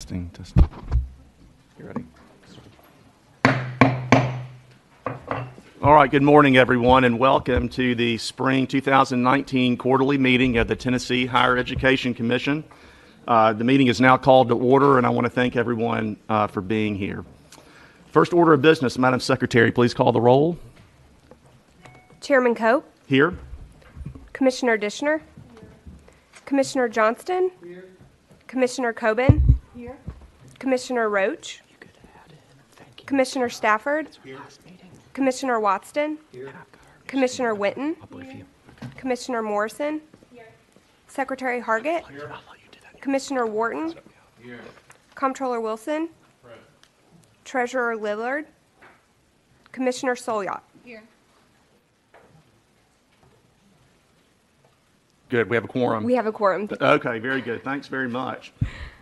Testing, testing. You ready? All right, good morning, everyone, and welcome to the Spring 2019 Quarterly Meeting of the Tennessee Higher Education Commission. The meeting is now called to order, and I want to thank everyone for being here. First order of business, Madam Secretary, please call the roll. Chairman Cope. Here. Commissioner Dishner. Commissioner Johnston. Here. Commissioner Coben. Here. Commissioner Roach. Commissioner Stafford. Here. Commissioner Watson. Here. Commissioner Witten. Here. Commissioner Morrison. Here. Secretary Hargett. Here. Commissioner Wharton. Here. Comptroller Wilson. Present. Treasurer Lillard. Commissioner Solyot. Here. Good. We have a quorum. We have a quorum. Okay, very good. Thanks very much.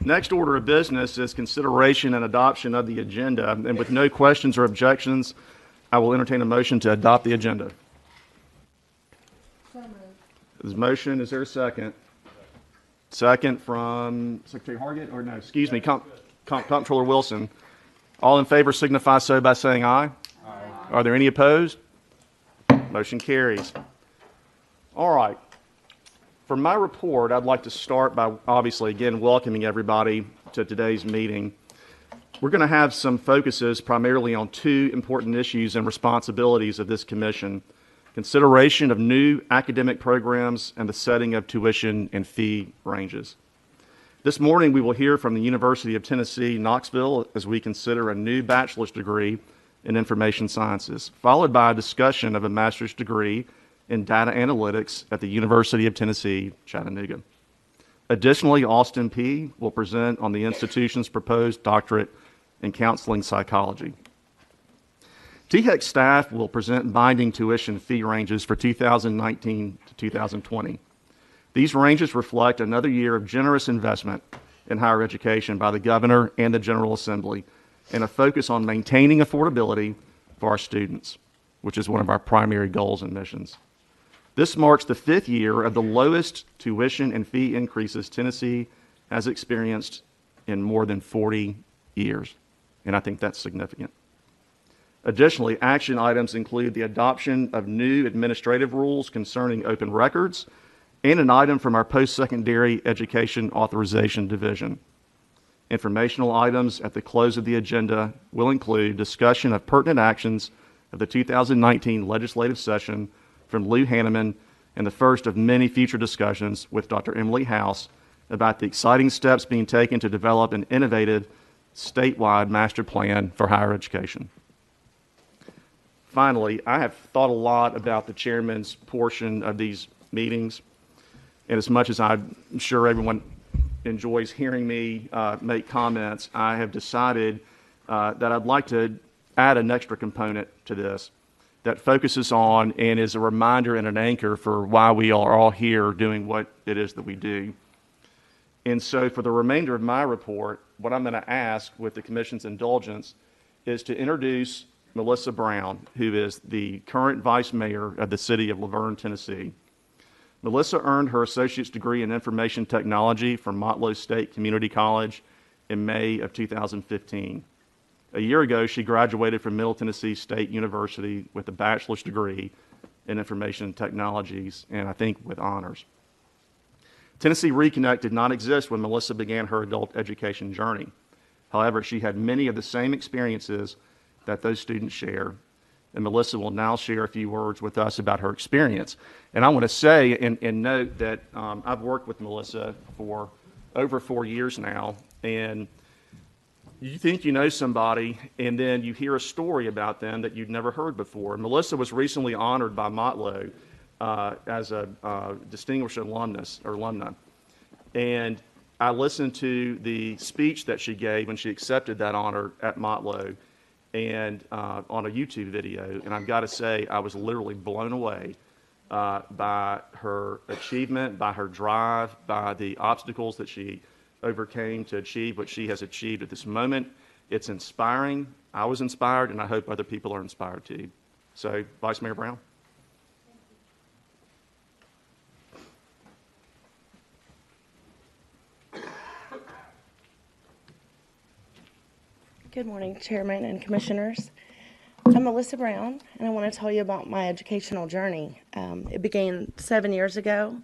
Next order of business is consideration and adoption of the agenda. And with no questions or objections, I will entertain a motion to adopt the agenda. So moved. This motion, is there a second? Second from Secretary Hargett, or no, excuse me, Comptroller Wilson. All in favor signify so by saying aye. Aye. Are there any opposed? Motion carries. All right. For my report, I'd like to start by obviously again welcoming everybody to today's meeting. We're going to have some focuses primarily on two important issues and responsibilities of this commission: consideration of new academic programs and the setting of tuition and fee ranges. This morning we will hear from the University of Tennessee, Knoxville, as we consider a new bachelor's degree in information sciences, followed by a discussion of a master's degree in data analytics at the University of Tennessee, Chattanooga. Additionally, Austin P. will present on the institution's proposed doctorate in counseling psychology. THEC staff will present binding tuition fee ranges for 2019 to 2020. These ranges reflect another year of generous investment in higher education by the Governor and the General Assembly, and a focus on maintaining affordability for our students, which is one of our primary goals and missions. This marks the fifth year of the lowest tuition and fee increases Tennessee has experienced in more than 40 years, and I think that's significant. Additionally, action items include the adoption of new administrative rules concerning open records and an item from our post-secondary education authorization division. Informational items at the close of the agenda will include discussion of pertinent actions of the 2019 legislative session from Lou Hanneman, and the first of many future discussions with Dr. Emily House about the exciting steps being taken to develop an innovative statewide master plan for higher education. Finally, I have thought a lot about the chairman's portion of these meetings, and as much as I'm sure everyone enjoys hearing me make comments, I have decided that I'd like to add an extra component to this that focuses on and is a reminder and an anchor for why we are all here doing what it is that we do. And so for the remainder of my report, what I'm going to ask, with the Commission's indulgence, is to introduce Melissa Brown, who is the current Vice Mayor of the City of Laverne, Tennessee. Melissa earned her associate's degree in information technology from Motlow State Community College in May of 2015. A year ago, she graduated from Middle Tennessee State University with a bachelor's degree in information technologies, and I think with honors. Tennessee Reconnect did not exist when Melissa began her adult education journey. However, she had many of the same experiences that those students share, and Melissa will now share a few words with us about her experience. And I want to say and note that I've worked with Melissa for over 4 years now, and you think you know somebody, and then you hear a story about them that you'd never heard before. Melissa was recently honored by Motlow as a distinguished alumna. And I listened to the speech that she gave when she accepted that honor at Motlow, and on a YouTube video. And I've got to say, I was literally blown away by her achievement, by her drive, by the obstacles that she overcame to achieve what she has achieved at this moment. It's inspiring. I was inspired, and I hope other people are inspired too. So, Vice Mayor Brown. Good morning, Chairman and Commissioners. I'm Melissa Brown, and I want to tell you about my educational journey. It began 7 years ago.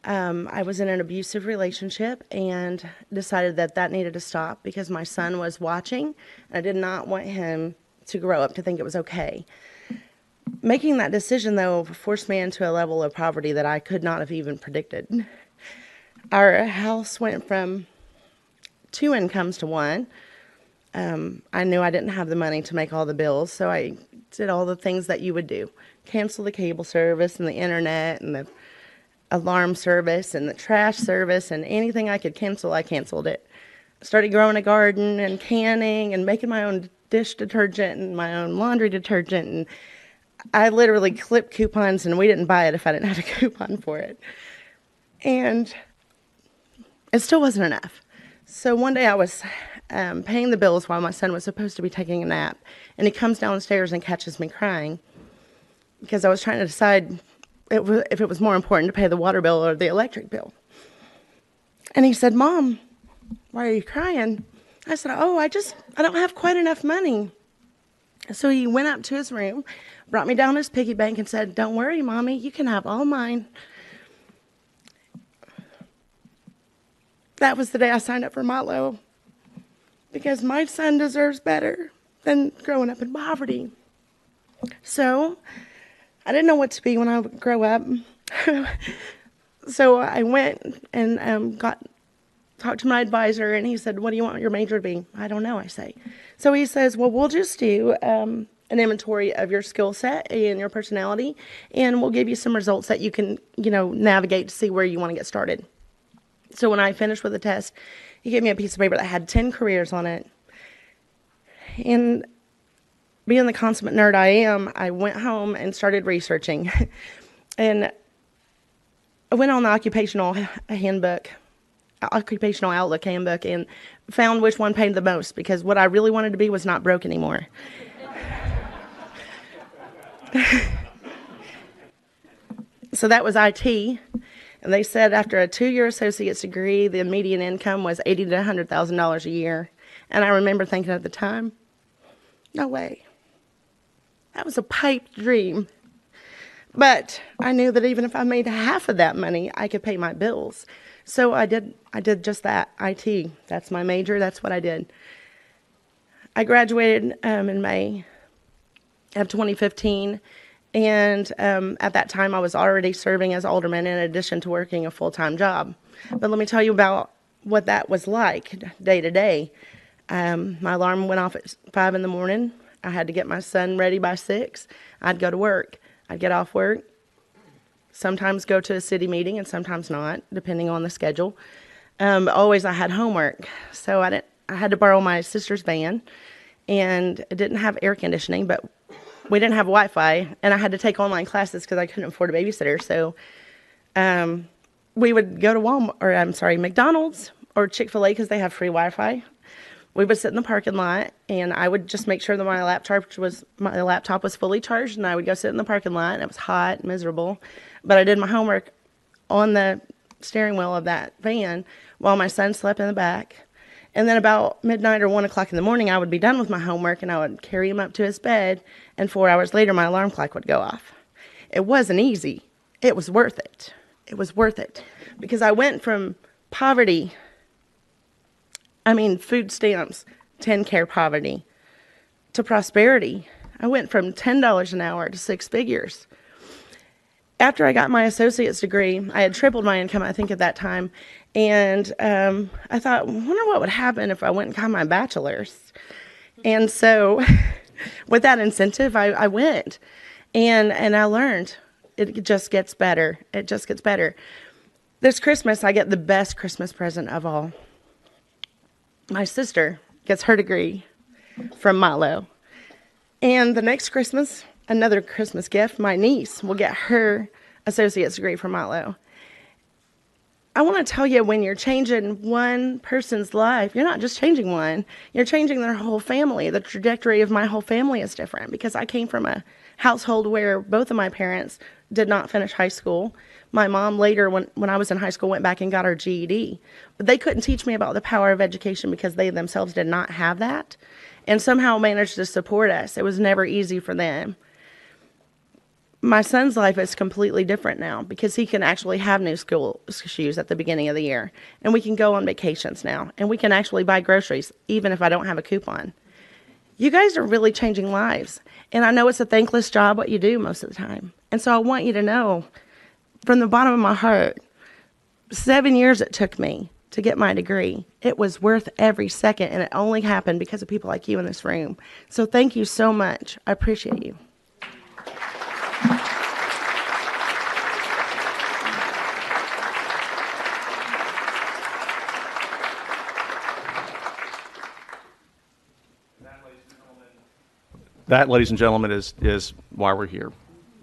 I was in an abusive relationship and decided that that needed to stop because my son was watching, and I did not want him to grow up to think it was okay. Making that decision, though, forced me into a level of poverty that I could not have even predicted. Our house went from 2 incomes to 1. I knew I didn't have the money to make all the bills, so I did all the things that you would do. Cancel the cable service and the internet and the alarm service and the trash service, and anything I could cancel, I canceled it. Started growing a garden and canning and making my own dish detergent and my own laundry detergent, and I literally clipped coupons, and we didn't buy it if I didn't have a coupon for it. And it still wasn't enough. So one day I was paying the bills while my son was supposed to be taking a nap, and he comes downstairs and catches me crying because I was trying to decide if it was more important to pay the water bill or the electric bill. And he said, "Mom, why are you crying?" I said, "Oh, I don't have quite enough money." So he went up to his room, brought me down his piggy bank and said, "Don't worry, Mommy, you can have all mine." That was the day I signed up for Milo, because my son deserves better than growing up in poverty. So I didn't know what to be when I would grow up. So I went and talked to my advisor, and he said, "What do you want your major to be?" "I don't know," I say. So he says, "Well, we'll just do an inventory of your skill set and your personality, and we'll give you some results that you can, navigate to see where you want to get started." So when I finished with the test, he gave me a piece of paper that had 10 careers on it. And being the consummate nerd I am, I went home and started researching. And I went on the occupational outlook handbook, and found which one paid the most, because what I really wanted to be was not broke anymore. So that was IT. And they said after a 2-year associate's degree, the median income was $80,000 to $100,000 a year. And I remember thinking at the time, no way. That was a pipe dream. But I knew that even if I made half of that money, I could pay my bills. So I did just that, IT. That's my major. That's what I did. I graduated in May of 2015. And at that time, I was already serving as alderman in addition to working a full-time job. But let me tell you about what that was like day to day. My alarm went off at 5 in the morning. I had to get my son ready by 6. I'd go to work. I'd get off work, sometimes go to a city meeting and sometimes not, depending on the schedule. Always I had homework. So I had to borrow my sister's van, and it didn't have air conditioning, but we didn't have Wi-Fi, and I had to take online classes because I couldn't afford a babysitter. So we would go to McDonald's or Chick-fil-A because they have free Wi-Fi. We would sit in the parking lot, and I would just make sure that my laptop was fully charged, and I would go sit in the parking lot, and it was hot, miserable. But I did my homework on the steering wheel of that van while my son slept in the back. And then about midnight or 1 o'clock in the morning, I would be done with my homework, and I would carry him up to his bed, and 4 hours later, my alarm clock would go off. It wasn't easy. It was worth it. It was worth it. Because I went from poverty, food stamps, 10-care poverty, to prosperity. I went from $10 an hour to 6 figures. After I got my associate's degree, I had tripled my income, I think, at that time. And I thought, I wonder what would happen if I went and got my bachelor's. And so with that incentive, I went. And I learned it just gets better. It just gets better. This Christmas, I get the best Christmas present of all. My sister gets her degree from Milo. And the next Christmas, another Christmas gift, my niece will get her associate's degree from Milo. I want to tell you, when you're changing one person's life, you're not just changing one, you're changing their whole family. The trajectory of my whole family is different because I came from a household where both of my parents did not finish high school. My mom later, when I was in high school, went back and got her GED. But they couldn't teach me about the power of education because they themselves did not have that, and somehow managed to support us. It was never easy for them. My son's life is completely different now because he can actually have new school shoes at the beginning of the year. And we can go on vacations now. And we can actually buy groceries even if I don't have a coupon. You guys are really changing lives. And I know it's a thankless job what you do most of the time. And so I want you to know from the bottom of my heart, 7 years it took me to get my degree. It was worth every second, and it only happened because of people like you in this room. So thank you so much. I appreciate you. That, ladies and gentlemen, is why we're here.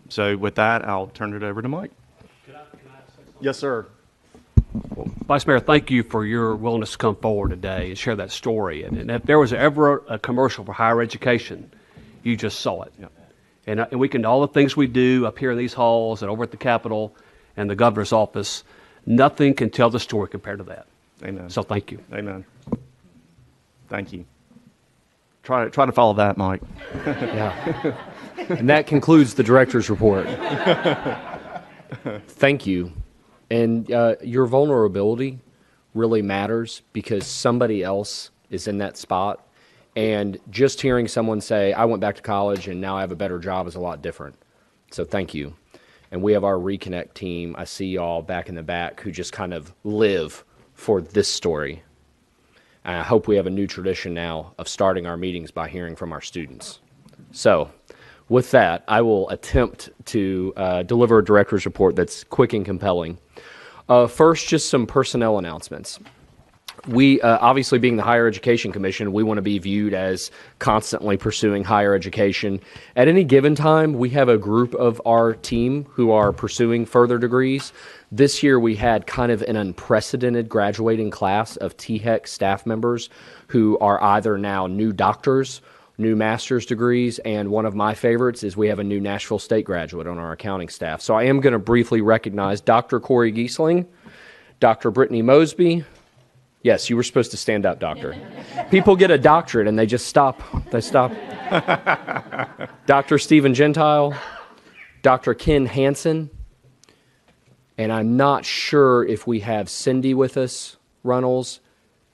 So with that, I'll turn it over to Mike. Can I ask something? Yes, sir. Vice Mayor, thank you for your willingness to come forward today and share that story. And if there was ever a commercial for higher education, you just saw it. Yep. And we can do all the things we do up here in these halls and over at the Capitol and the governor's office. Nothing can tell the story compared to that. Amen. So thank you. Amen. Thank you. Try to follow that, Mike. Yeah. And that concludes the director's report. Thank you. And your vulnerability really matters because somebody else is in that spot. And just hearing someone say, I went back to college and now I have a better job is a lot different. So thank you. And we have our Reconnect team. I see y'all back in the back who just kind of live for this story. And I hope we have a new tradition now of starting our meetings by hearing from our students. So with that, I will attempt to deliver a director's report that's quick and compelling. First, just some personnel announcements. We, obviously being the Higher Education Commission, we want to be viewed as constantly pursuing higher education. At any given time, we have a group of our team who are pursuing further degrees. This year, we had kind of an unprecedented graduating class of THEC staff members who are either now new doctors, new master's degrees, and one of my favorites is we have a new Nashville State graduate on our accounting staff. So I am going to briefly recognize Dr. Corey Giesling, Dr. Brittany Mosby. Yes, you were supposed to stand up, doctor. People get a doctorate and they just stop. They stop. Dr. Stephen Gentile, Dr. Ken Hansen, and I'm not sure if we have Cindy with us, Runnels,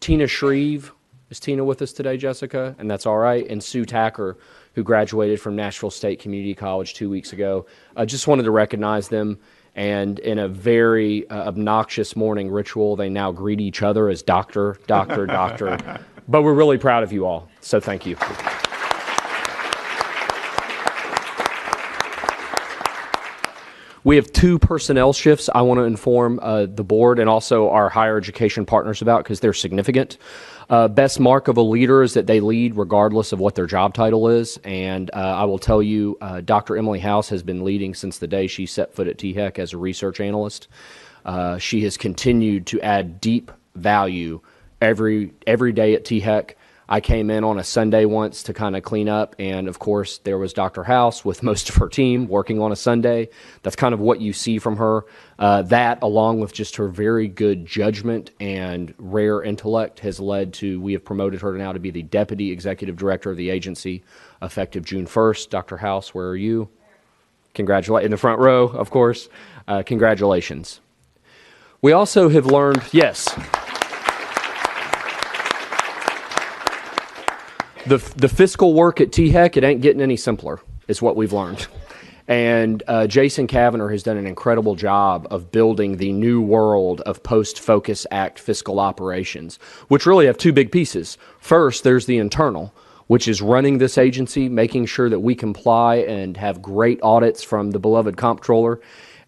Tina Shreve. Is Tina with us today, Jessica? And that's all right. And Sue Tacker, who graduated from Nashville State Community College 2 weeks ago. I just wanted to recognize them. And in a very obnoxious morning ritual, they now greet each other as doctor, doctor, doctor. But we're really proud of you all, so thank you. We have 2 personnel shifts I want to inform the board and also our higher education partners about because they're significant. Best mark of a leader is that they lead regardless of what their job title is. And I will tell you, Dr. Emily House has been leading since the day she set foot at THEC as a research analyst. She has continued to add deep value every day at THEC. I came in on a Sunday once to kind of clean up, and of course there was Dr. House with most of her team working on a Sunday. That's kind of what you see from her. That, along with just her very good judgment and rare intellect, has led to, we have promoted her now to be the Deputy Executive Director of the agency, effective June 1st. Dr. House, where are you? Congratulations, in the front row, of course. Congratulations. We also have learned, yes, the fiscal work at THEC, it ain't getting any simpler, is what we've learned. And Jason Kavanagh has done an incredible job of building the new world of post-Focus Act fiscal operations, which really have 2 big pieces. First, there's the internal, which is running this agency, making sure that we comply and have great audits from the beloved comptroller.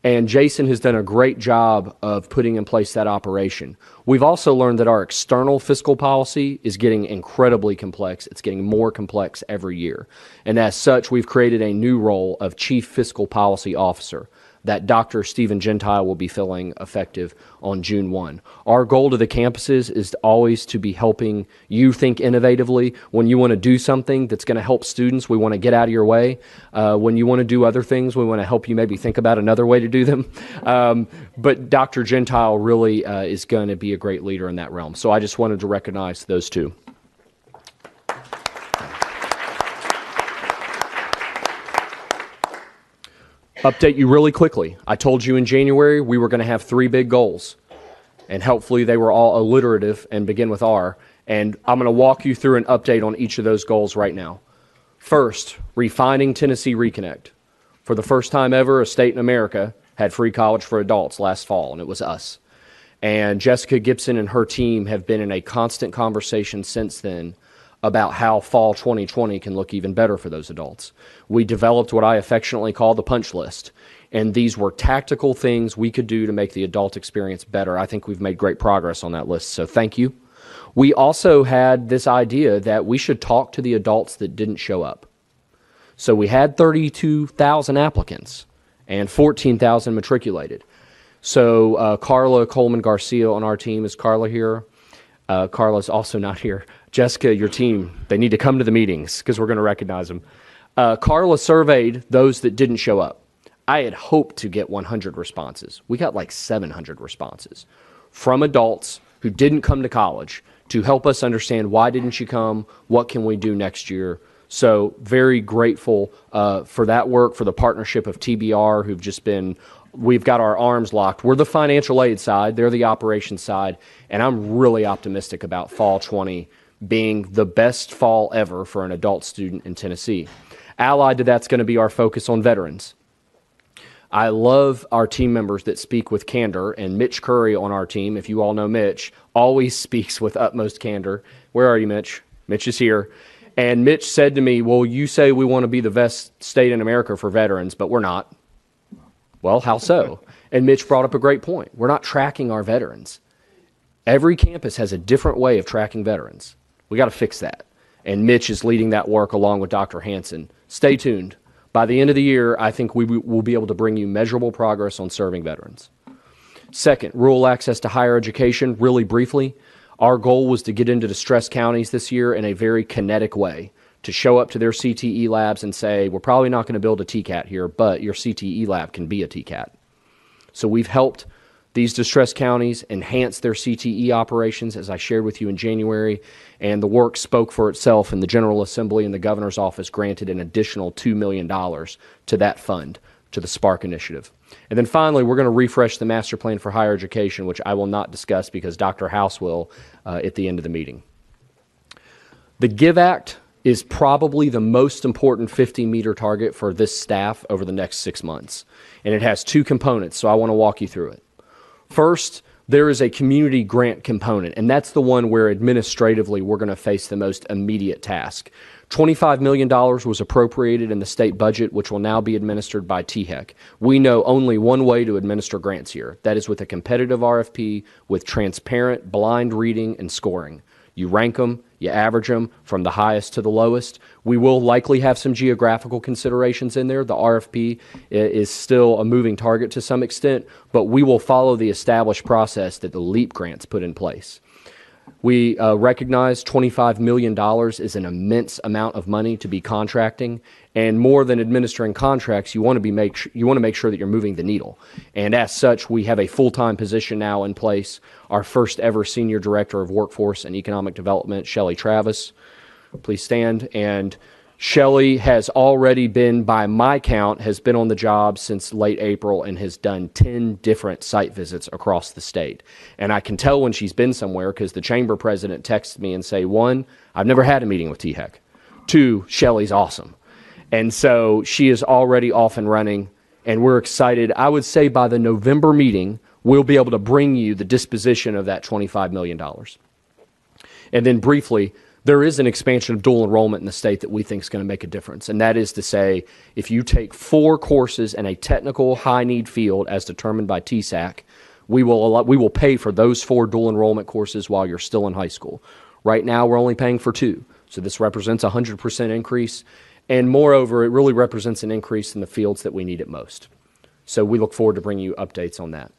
And Jason has done a great job of putting in place that operation. We've also learned that our external fiscal policy is getting incredibly complex. It's getting more complex every year. And as such, we've created a new role of Chief Fiscal Policy Officer. that Dr. Stephen Gentile will be filling effective on June 1. Our goal to the campuses is always to be helping you think innovatively. When you want to do something that's going to help students, we want to get out of your way. When you want to do other things, we want to help you maybe think about another way to do them. But Dr. Gentile really is going to be a great leader in that realm. So I just wanted to recognize those two. Update you really quickly. I told you in January we were going to have 3 big goals, and hopefully they were all alliterative and begin with R, and I'm going to walk you through an update on each of those goals right now. First, refining Tennessee Reconnect. For the first time ever, a state in America had free college for adults last fall, and it was us. And Jessica Gibson and her team have been in a constant conversation since then about how fall 2020 can look even better for those adults. We developed what I affectionately call the punch list, and these were tactical things we could do to make the adult experience better. I think we've made great progress on that list, so thank you. We also had this idea that we should talk to the adults that didn't show up. So we had 32,000 applicants and 14,000 matriculated. So Carla Coleman Garcia on our team, is Carla here? Carla's also not here. Jessica, your team, they need to come to the meetings because we're going to recognize them. Carla surveyed those that didn't show up. I had hoped to get 100 responses. We got like 700 responses from adults who didn't come to college to help us understand why didn't you come, what can we do next year. So very grateful for that work, for the partnership of TBR, who've just been, we've got our arms locked. We're the financial aid side, they're the operations side, and I'm really optimistic about fall 20 being the best fall ever for an adult student in Tennessee. Allied to that's going to be our focus on veterans. I love our team members that speak with candor, and Mitch Curry on our team, if you all know Mitch, always speaks with utmost candor. Where are you, Mitch? Mitch is here. And Mitch said to me, well, you say we want to be the best state in America for veterans, but we're not. Well, how so? And Mitch brought up a great point. We're not tracking our veterans. Every campus has a different way of tracking veterans. We got to fix that. And Mitch is leading that work along with Dr. Hansen. Stay tuned. By the end of the year, I think we will be able to bring you measurable progress on serving veterans. Second, rural access to higher education. Really briefly, our goal was to get into distressed counties this year in a very kinetic way, to show up to their CTE labs and say, we're probably not going to build a TCAT here, but your CTE lab can be a TCAT. So we've helped these distressed counties enhance their CTE operations, as I shared with you in January, and the work spoke for itself, and the General Assembly and the Governor's Office granted an additional $2 million to that fund, to the Spark Initiative. And then finally, we're going to refresh the Master Plan for Higher Education, which I will not discuss because Dr. House will at the end of the meeting. The GIVE Act is probably the most important 50-meter target for this staff over the next 6 months. And it has 2 components, so I want to walk you through it. First, there is a community grant component, and that's the one where administratively we're going to face the most immediate task. $25 million was appropriated in the state budget, which will now be administered by THEC. We know only one way to administer grants here. That is with a competitive RFP with transparent blind reading and scoring. You rank them, you average them from the highest to the lowest. We will likely have some geographical considerations in there. The RFP is still a moving target to some extent, but we will follow the established process that the LEAP grants put in place. We recognize $25 million is an immense amount of money to be contracting, and more than administering contracts, you want to make sure that you're moving the needle. And as such, we have a full-time position now in place. Our first ever Senior Director of Workforce and Economic Development, Shelley Travis, please stand. And Shelley has already been, by my count, has been on the job since late April and has done 10 different site visits across the state. And I can tell when she's been somewhere because the chamber president texts me and say, 1, I've never had a meeting with THEC. 2, Shelley's awesome. And so she is already off and running, and we're excited. I would say by the November meeting, we'll be able to bring you the disposition of that $25 million. And then briefly, there is an expansion of dual enrollment in the state that we think is going to make a difference. And that is to say, if you take 4 courses in a technical high-need field as determined by TSAC, we will pay for those 4 dual enrollment courses while you're still in high school. Right now, we're only paying for 2. So this represents a 100% increase. And moreover, it really represents an increase in the fields that we need it most. So we look forward to bringing you updates on that.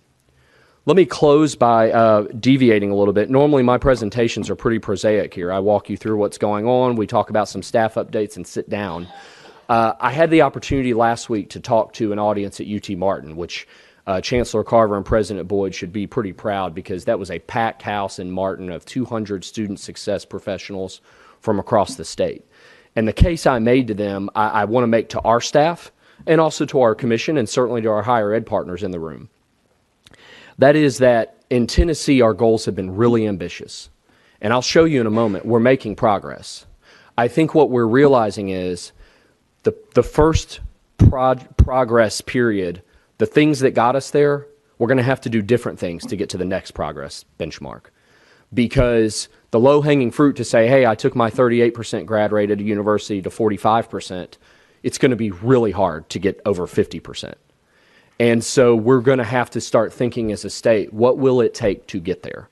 Let me close by deviating a little bit. Normally, my presentations are pretty prosaic here. I walk you through what's going on. We talk about some staff updates and sit down. I had the opportunity last week to talk to an audience at UT Martin, which Chancellor Carver and President Boyd should be pretty proud, because that was a packed house in Martin of 200 student success professionals from across the state. And the case I made to them, I want to make to our staff and also to our commission and certainly to our higher ed partners in the room. That is that in Tennessee, our goals have been really ambitious. And I'll show you in a moment, we're making progress. I think what we're realizing is the first progress period, the things that got us there, we're going to have to do different things to get to the next progress benchmark. Because the low-hanging fruit to say, hey, I took my 38% grad rate at a university to 45%, it's going to be really hard to get over 50%. And so we're going to have to start thinking as a state, what will it take to get there?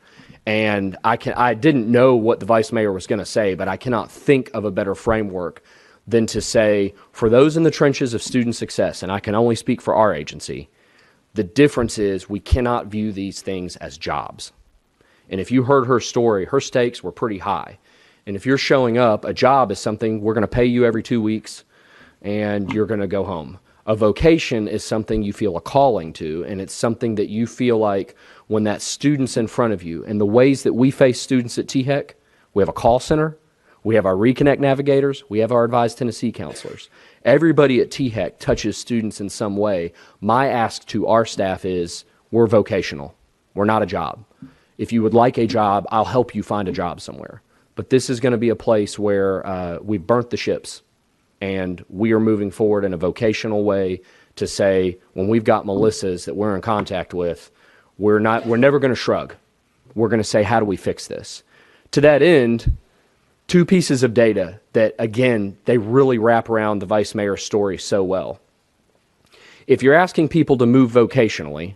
And I didn't know what the vice mayor was going to say, but I cannot think of a better framework than to say, for those in the trenches of student success, and I can only speak for our agency, the difference is we cannot view these things as jobs. And if you heard her story, her stakes were pretty high. And if you're showing up, a job is something we're going to pay you every 2 weeks and you're going to go home. A vocation is something you feel a calling to, and it's something that you feel like when that student's in front of you. And the ways that we face students at THEC, we have a call center, we have our Reconnect navigators, we have our Advise Tennessee counselors. Everybody at THEC touches students in some way. My ask to our staff is, we're vocational. We're not a job. If you would like a job, I'll help you find a job somewhere. But this is going to be a place where we've burnt the ships. And we are moving forward in a vocational way to say, when we've got Melissas that we're in contact with, we're never going to shrug. We're going to say, how do we fix this? To that end, 2 pieces of data that, again, they really wrap around the vice mayor's story so well. If you're asking people to move vocationally,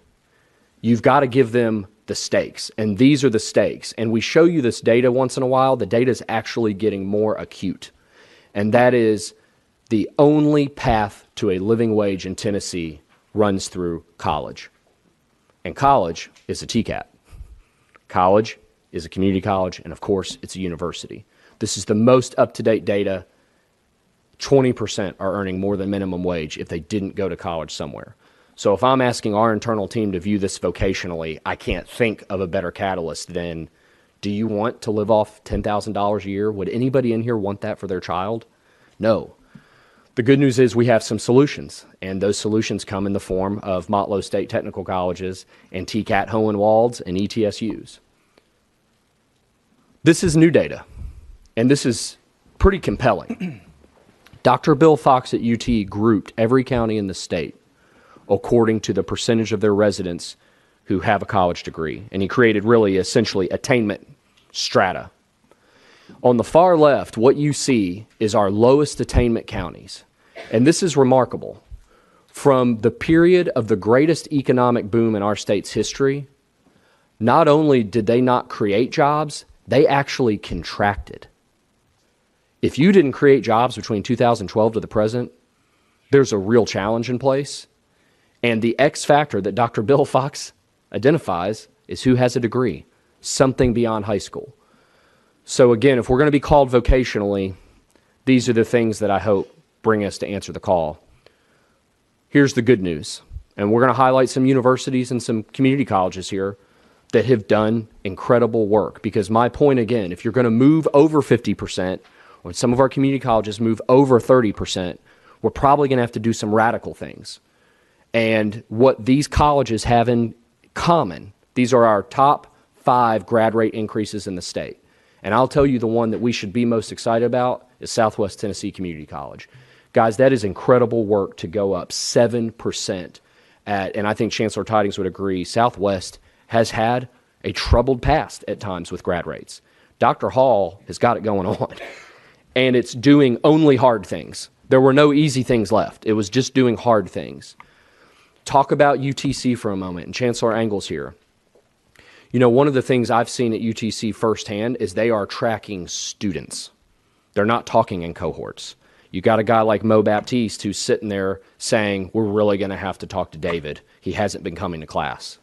you've got to give them the stakes. And these are the stakes. And we show you this data once in a while. The data is actually getting more acute. And that is, the only path to a living wage in Tennessee runs through college. And college is a TCAT. College is a community college, and of course, it's a university. This is the most up-to-date data. 20% are earning more than minimum wage if they didn't go to college somewhere. So if I'm asking our internal team to view this vocationally, I can't think of a better catalyst than, do you want to live off $10,000 a year? Would anybody in here want that for their child? No. The good news is we have some solutions, and those solutions come in the form of Motlow State Technical Colleges and TCAT Hohenwalds and ETSUs. This is new data, and this is pretty compelling. Dr. Bill Fox at UT grouped every county in the state according to the percentage of their residents who have a college degree, and he created really essentially attainment strata. On the far left, what you see is our lowest attainment counties. And this is remarkable. From the period of the greatest economic boom in our state's history, not only did they not create jobs, they actually contracted. If you didn't create jobs between 2012 to the present, there's a real challenge in place. And the X factor that Dr. Bill Fox identifies is who has a degree, something beyond high school. So again, if we're going to be called vocationally, these are the things that I hope bring us to answer the call. Here's the good news. And we're going to highlight some universities and some community colleges here that have done incredible work. Because my point again, if you're going to move over 50%, or some of our community colleges move over 30%, we're probably going to have to do some radical things. And what these colleges have in common, these are our top 5 grad rate increases in the state. And I'll tell you the one that we should be most excited about is Southwest Tennessee Community College. Guys, that is incredible work to go up 7% and I think Chancellor Tidings would agree, Southwest has had a troubled past at times with grad rates. Dr. Hall has got it going on, and it's doing only hard things. There were no easy things left. It was just doing hard things. Talk about UTC for a moment, and Chancellor Angle's here. You know, one of the things I've seen at UTC firsthand is they are tracking students. They're not talking in cohorts. You got a guy like Mo Baptiste who's sitting there saying, we're really going to have to talk to David. He hasn't been coming to class.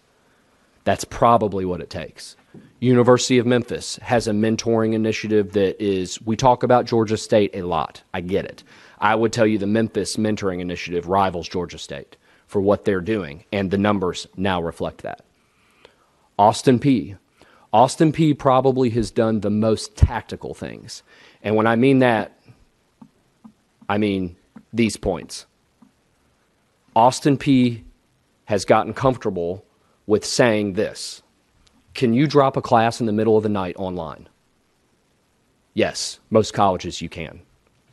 That's probably what it takes. University of Memphis has a mentoring initiative that is, we talk about Georgia State a lot. I get it. I would tell you the Memphis mentoring initiative rivals Georgia State for what they're doing, and the numbers now reflect that. Austin P probably has done the most tactical things. And when I mean that, I mean these points. Austin P has gotten comfortable with saying this. Can you drop a class in the middle of the night online? Yes, most colleges you can.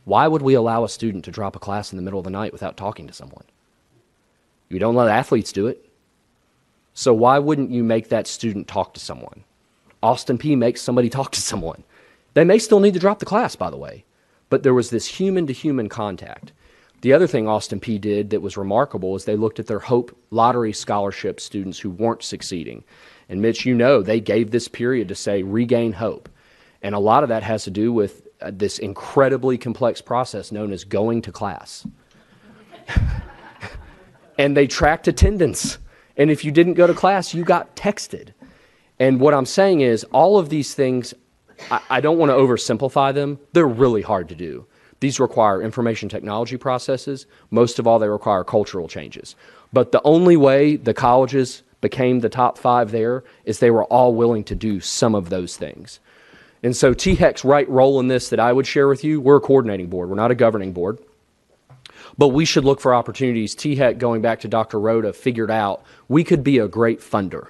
Why would we allow a student to drop a class in the middle of the night without talking to someone? You don't let athletes do it. So why wouldn't you make that student talk to someone? Austin P makes somebody talk to someone. They may still need to drop the class, by the way, but there was this human-to-human contact. The other thing Austin P did that was remarkable is they looked at their Hope Lottery Scholarship students who weren't succeeding. And Mitch, you know, they gave this period to say, regain hope. And a lot of that has to do with this incredibly complex process known as going to class. And they tracked attendance. And if you didn't go to class, you got texted. And what I'm saying is all of these things, I don't want to oversimplify them. They're really hard to do. These require information technology processes. Most of all, they require cultural changes. But the only way the colleges became the top 5 there is they were all willing to do some of those things. And so THEC's right role in this that I would share with you, we're a coordinating board. We're not a governing board. But we should look for opportunities. THEC, going back to Dr. Rhoda, figured out we could be a great funder,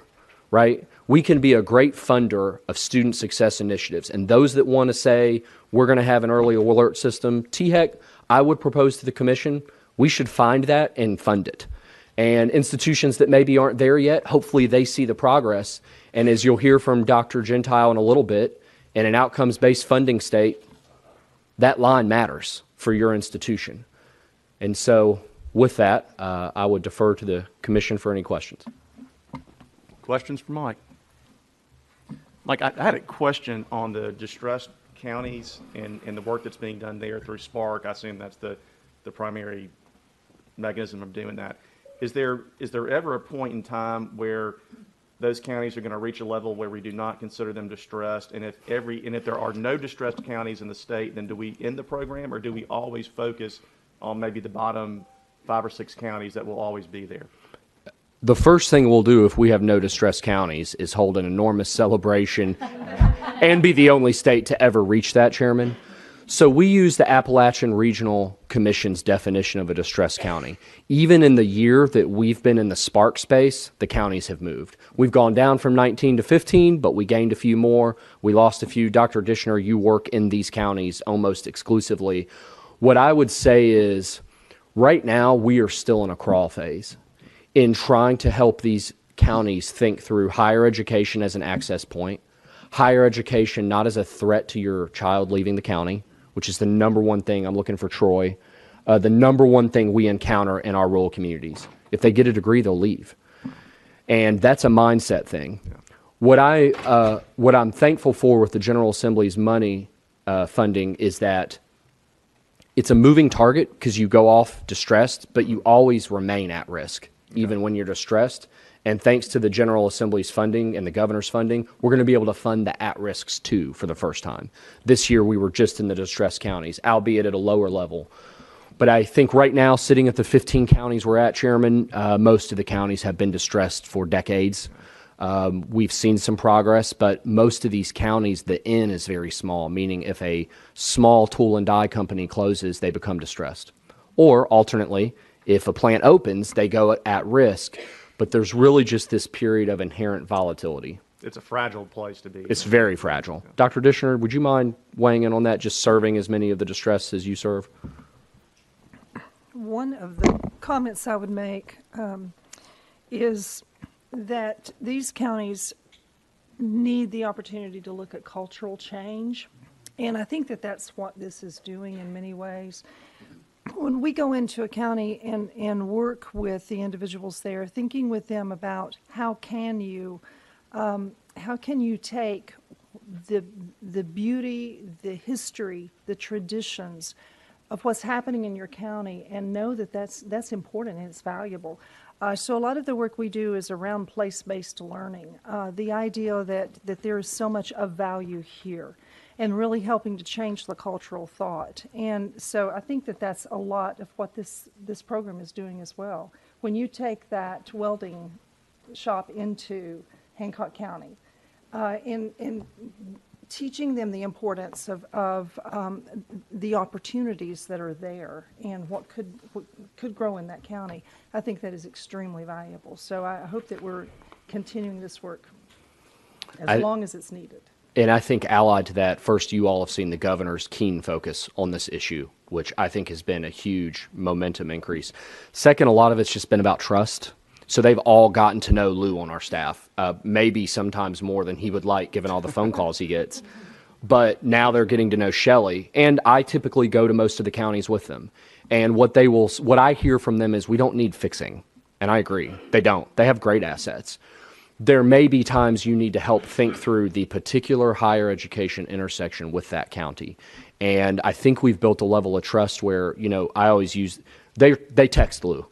right? We can be a great funder of student success initiatives. And those that want to say we're going to have an early alert system, THEC, I would propose to the commission, we should find that and fund it. And institutions that maybe aren't there yet, hopefully they see the progress. And as you'll hear from Dr. Gentile in a little bit, in an outcomes-based funding state, that line matters for your institution. And so with that, I would defer to the commission for any questions. Questions for Mike? Mike, I had a question on the distressed counties and the work that's being done there through Spark. I assume that's the primary mechanism of doing that. Is there ever a point in time where those counties are going to reach a level where we do not consider them distressed? And if there are no distressed counties in the state, then do we end the program, or do we always focus on maybe the bottom 5 or 6 counties that will always be there? The first thing we'll do if we have no distressed counties is hold an enormous celebration and be the only state to ever reach that, Chairman. So we use the Appalachian Regional Commission's definition of a distressed county. Even in the year that we've been in the Spark space, the counties have moved. We've gone down from 19 to 15, but we gained a few more. We lost a few. Dr. Dishner, you work in these counties almost exclusively. What I would say is right now we are still in a crawl phase in trying to help these counties think through higher education as an access point, higher education not as a threat to your child leaving the county, which is the number one thing I'm looking for I the number one thing we encounter in our rural communities. If they get a degree, they'll leave. And that's a mindset thing. Yeah. What I'm thankful for with the General Assembly's money funding is that it's a moving target because you go off distressed, but you always remain at risk, even when you're distressed. And thanks to the General Assembly's funding and the governor's funding, we're going to be able to fund the at-risks too for the first time. This year we were just in the distressed counties, albeit at a lower level. But I think right now, sitting at the 15 counties we're at, Chairman, most of the counties have been distressed for decades. We've seen some progress, but most of these counties, the N is very small, meaning if a small tool and die company closes, they become distressed. Or alternately, if a plant opens, they go at risk. But there's really just this period of inherent volatility. It's a fragile place to be. It's very fragile. Yeah. Dr. Dishner, would you mind weighing in on that, just serving as many of the distressed as you serve? One of the comments I would make is that these counties need the opportunity to look at cultural change. And I think that that's what this is doing in many ways. When we go into a county and work with the individuals there, thinking with them about how can you take the beauty, the history, the traditions of what's happening in your county and know that that's important and it's valuable. So a lot of the work we do is around place-based learning, the idea that there is so much of value here and really helping to change the cultural thought. And so I think that that's a lot of what this program is doing as well. When you take that welding shop into Hancock County, in teaching them the importance of the opportunities that are there and what could grow in that county, I think that is extremely valuable. So I hope that we're continuing this work as long as it's needed. And I think allied to that, first, you all have seen the governor's keen focus on this issue, which I think has been a huge momentum increase. Second, a lot of it's just been about trust. So they've all gotten to know Lou on our staff, maybe sometimes more than he would like, given all the phone calls he gets. But now they're getting to know Shelley, and I typically go to most of the counties with them. And what I hear from them is, we don't need fixing. And I agree, they don't. They have great assets. There may be times you need to help think through the particular higher education intersection with that county. And I think we've built a level of trust where, I always use, they text Lou.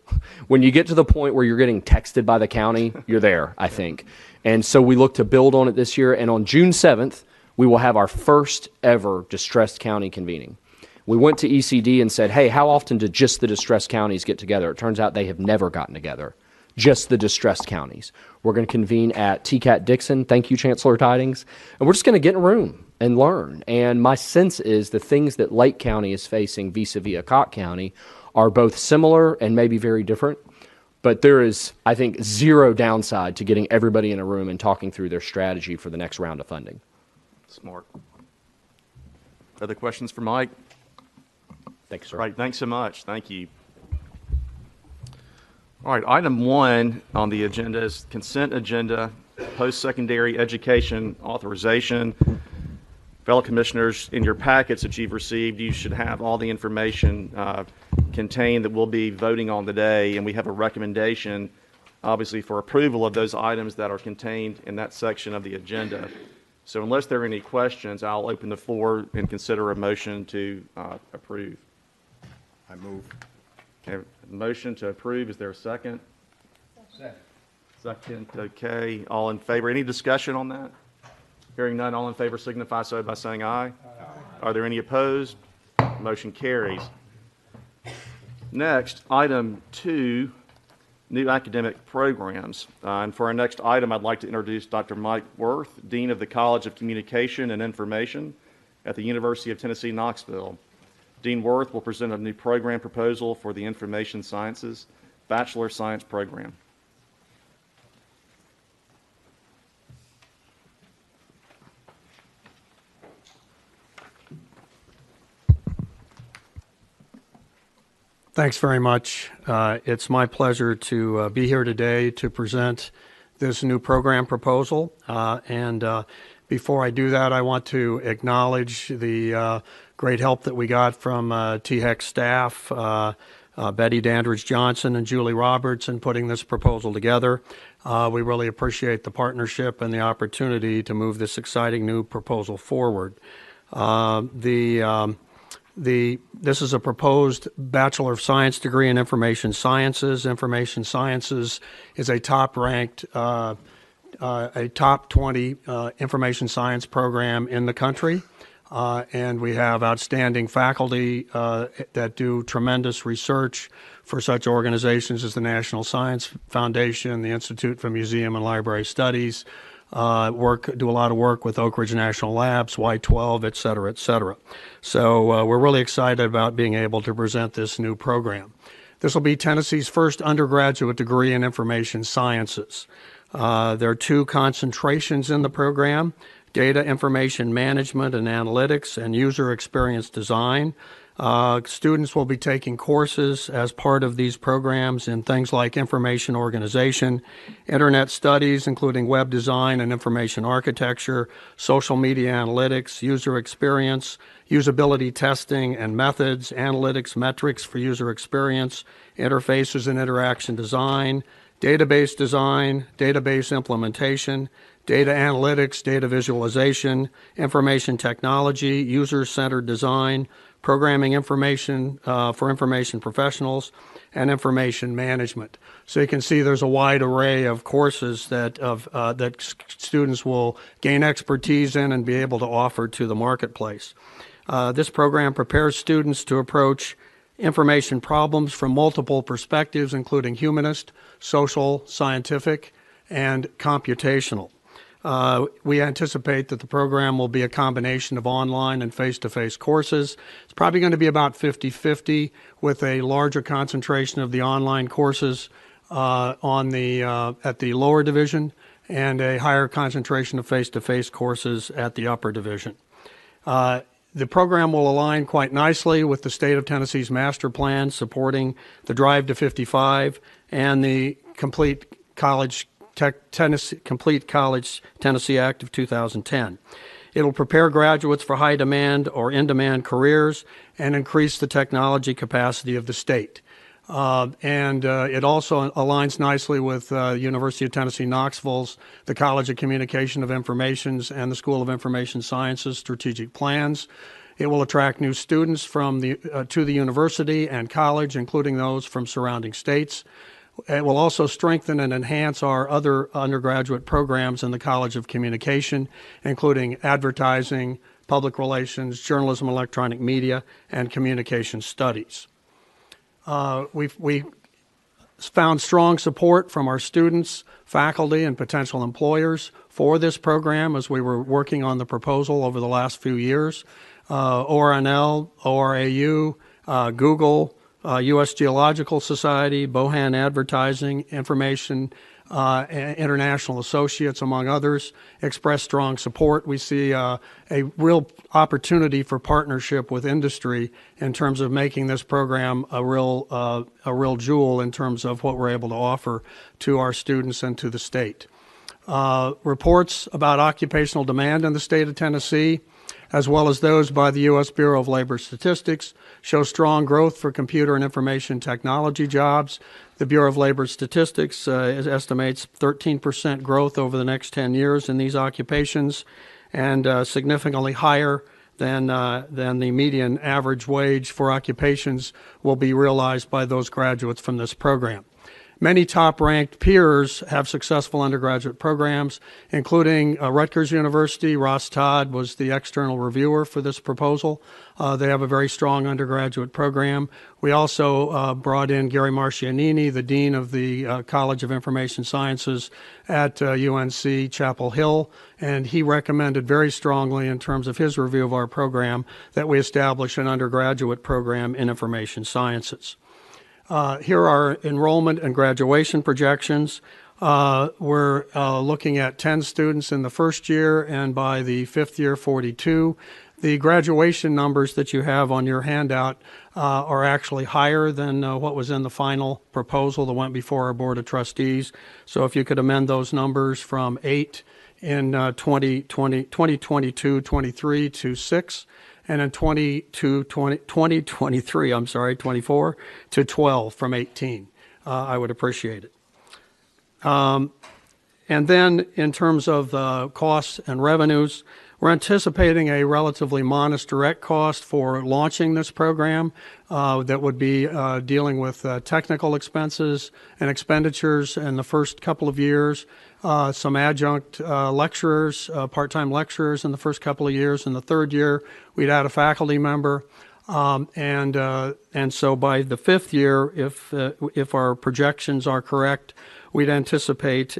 When you get to the point where you're getting texted by the county, you're there, I think. And so we look to build on it this year. And on June 7th, we will have our first ever distressed county convening. We went to ECD and said, hey, how often do just the distressed counties get together? It turns out they have never gotten together. Just the distressed counties. We're going to convene at TCAT Dixon. Thank you, Chancellor Tidings. And we're just going to get in a room and learn. And my sense is the things that Lake County is facing vis-a-vis Acott County are both similar and maybe very different. But there is, I think, zero downside to getting everybody in a room and talking through their strategy for the next round of funding. Smart. Other questions for Mike? Thanks, sir. All right, thanks so much. Thank you. All right, item 1 on the agenda is consent agenda, post-secondary education authorization. Fellow commissioners, in your packets that you've received, you should have all the information contained that we'll be voting on today, and we have a recommendation, obviously, for approval of those items that are contained in that section of the agenda. So unless there are any questions, I'll open the floor and consider a motion to approve. I move. Okay, motion to approve. Is there a second? Second. Second. Okay. All in favor? Any discussion on that? Hearing none, all in favor signify so by saying aye. Aye. Are there any opposed? Motion carries. Next, item 2, new academic programs. And for our next item, I'd like to introduce Dr. Mike Worth, Dean of the College of Communication and Information at the University of Tennessee, Knoxville. Dean Worth will present a new program proposal for the Information Sciences Bachelor of Science program. Thanks very much. It's my pleasure to be here today to present this new program proposal. And before I do that, I want to acknowledge the great help that we got from THEC staff, Betty Dandridge Johnson and Julie Roberts in putting this proposal together. We really appreciate the partnership and the opportunity to move this exciting new proposal forward. This is a proposed Bachelor of Science degree in Information Sciences. Information Sciences is a top-ranked, a top 20 information science program in the country. And we have outstanding faculty that do tremendous research for such organizations as the National Science Foundation, the Institute for Museum and Library Studies, do a lot of work with Oak Ridge National Labs, Y12, et cetera, et cetera. So we're really excited about being able to present this new program. This will be Tennessee's first undergraduate degree in information sciences. There are 2 concentrations in the program: data information management and analytics, and user experience design. Students will be taking courses as part of these programs in things like information organization, internet studies, including web design and information architecture, social media analytics, user experience, usability testing and methods, analytics metrics for user experience, interfaces and interaction design, database design, database implementation, data analytics, data visualization, information technology, user-centered design, programming information for information professionals, and information management. So you can see there's a wide array of courses that students will gain expertise in and be able to offer to the marketplace. This program prepares students to approach information problems from multiple perspectives, including humanist, social, scientific, and computational. We anticipate that the program will be a combination of online and face-to-face courses. It's probably going to be about 50-50, with a larger concentration of the online courses at the lower division and a higher concentration of face-to-face courses at the upper division. The program will align quite nicely with the state of Tennessee's master plan supporting the Drive to 55 and the Complete College Tennessee Act of 2010. It will prepare graduates for high demand or in-demand careers and increase the technology capacity of the state. It also aligns nicely with University of Tennessee Knoxville's, the College of Communication of Informations, and the School of Information Sciences strategic plans. It will attract new students to the university and college, including those from surrounding states. It will also strengthen and enhance our other undergraduate programs in the College of Communication, including advertising, public relations, journalism, electronic media, and communication studies. We found strong support from our students, faculty, and potential employers for this program as we were working on the proposal over the last few years. ORNL, ORAU, Google, U.S. Geological Society, Bohan Advertising, Information International Associates, among others, expressed strong support. We see a real opportunity for partnership with industry in terms of making this program a real jewel in terms of what we're able to offer to our students and to the state. Reports about occupational demand in the state of Tennessee, as well as those by the U.S. Bureau of Labor Statistics, show strong growth for computer and information technology jobs. The Bureau of Labor Statistics estimates 13% growth over the next 10 years in these occupations, and significantly higher than the median average wage for occupations will be realized by those graduates from this program. Many top-ranked peers have successful undergraduate programs, including Rutgers University. Ross Todd was the external reviewer for this proposal. They have a very strong undergraduate program. We also brought in Gary Marcianini, the dean of the College of Information Sciences at UNC Chapel Hill, and he recommended very strongly in terms of his review of our program that we establish an undergraduate program in information sciences. Here are enrollment and graduation projections. We're looking at 10 students in the first year, and by the fifth year, 42. The graduation numbers that you have on your handout are actually higher than what was in the final proposal that went before our Board of Trustees. So if you could amend those numbers from 8 in 2022-23 to 6, and in 24 to 12 from 18. I would appreciate it. And then in terms of the costs and revenues, we're anticipating a relatively modest direct cost for launching this program that would be dealing with technical expenses and expenditures in the first couple of years, some adjunct lecturers, part-time lecturers in the first couple of years. In the third year, we'd add a faculty member. And so by the fifth year, if our projections are correct, we'd anticipate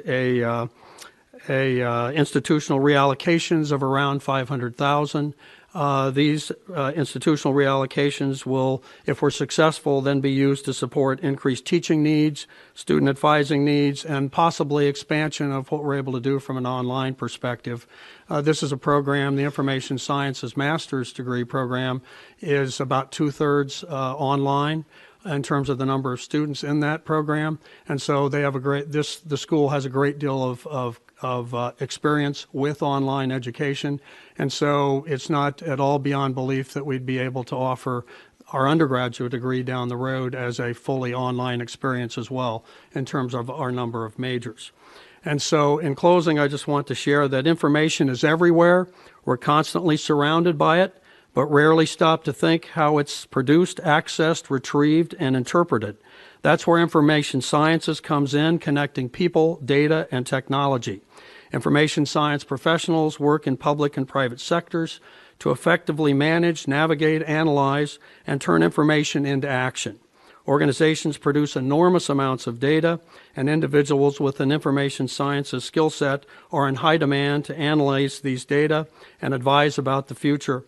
institutional reallocations of around $500,000. These institutional reallocations will, if we're successful, then be used to support increased teaching needs, student advising needs, and possibly expansion of what we're able to do from an online perspective. This is a program, the Information Sciences Master's Degree program, is about 2/3 online. in terms of the number of students in that program. And so they have the school has a great deal of experience with online education. And so it's not at all beyond belief that we'd be able to offer our undergraduate degree down the road as a fully online experience as well in terms of our number of majors. And so in closing, I just want to share that information is everywhere. We're constantly surrounded by it, but rarely stop to think how it's produced, accessed, retrieved, and interpreted. That's where information sciences comes in, connecting people, data, and technology. Information science professionals work in public and private sectors to effectively manage, navigate, analyze, and turn information into action. Organizations produce enormous amounts of data, and individuals with an information sciences skill set are in high demand to analyze these data and advise about the future.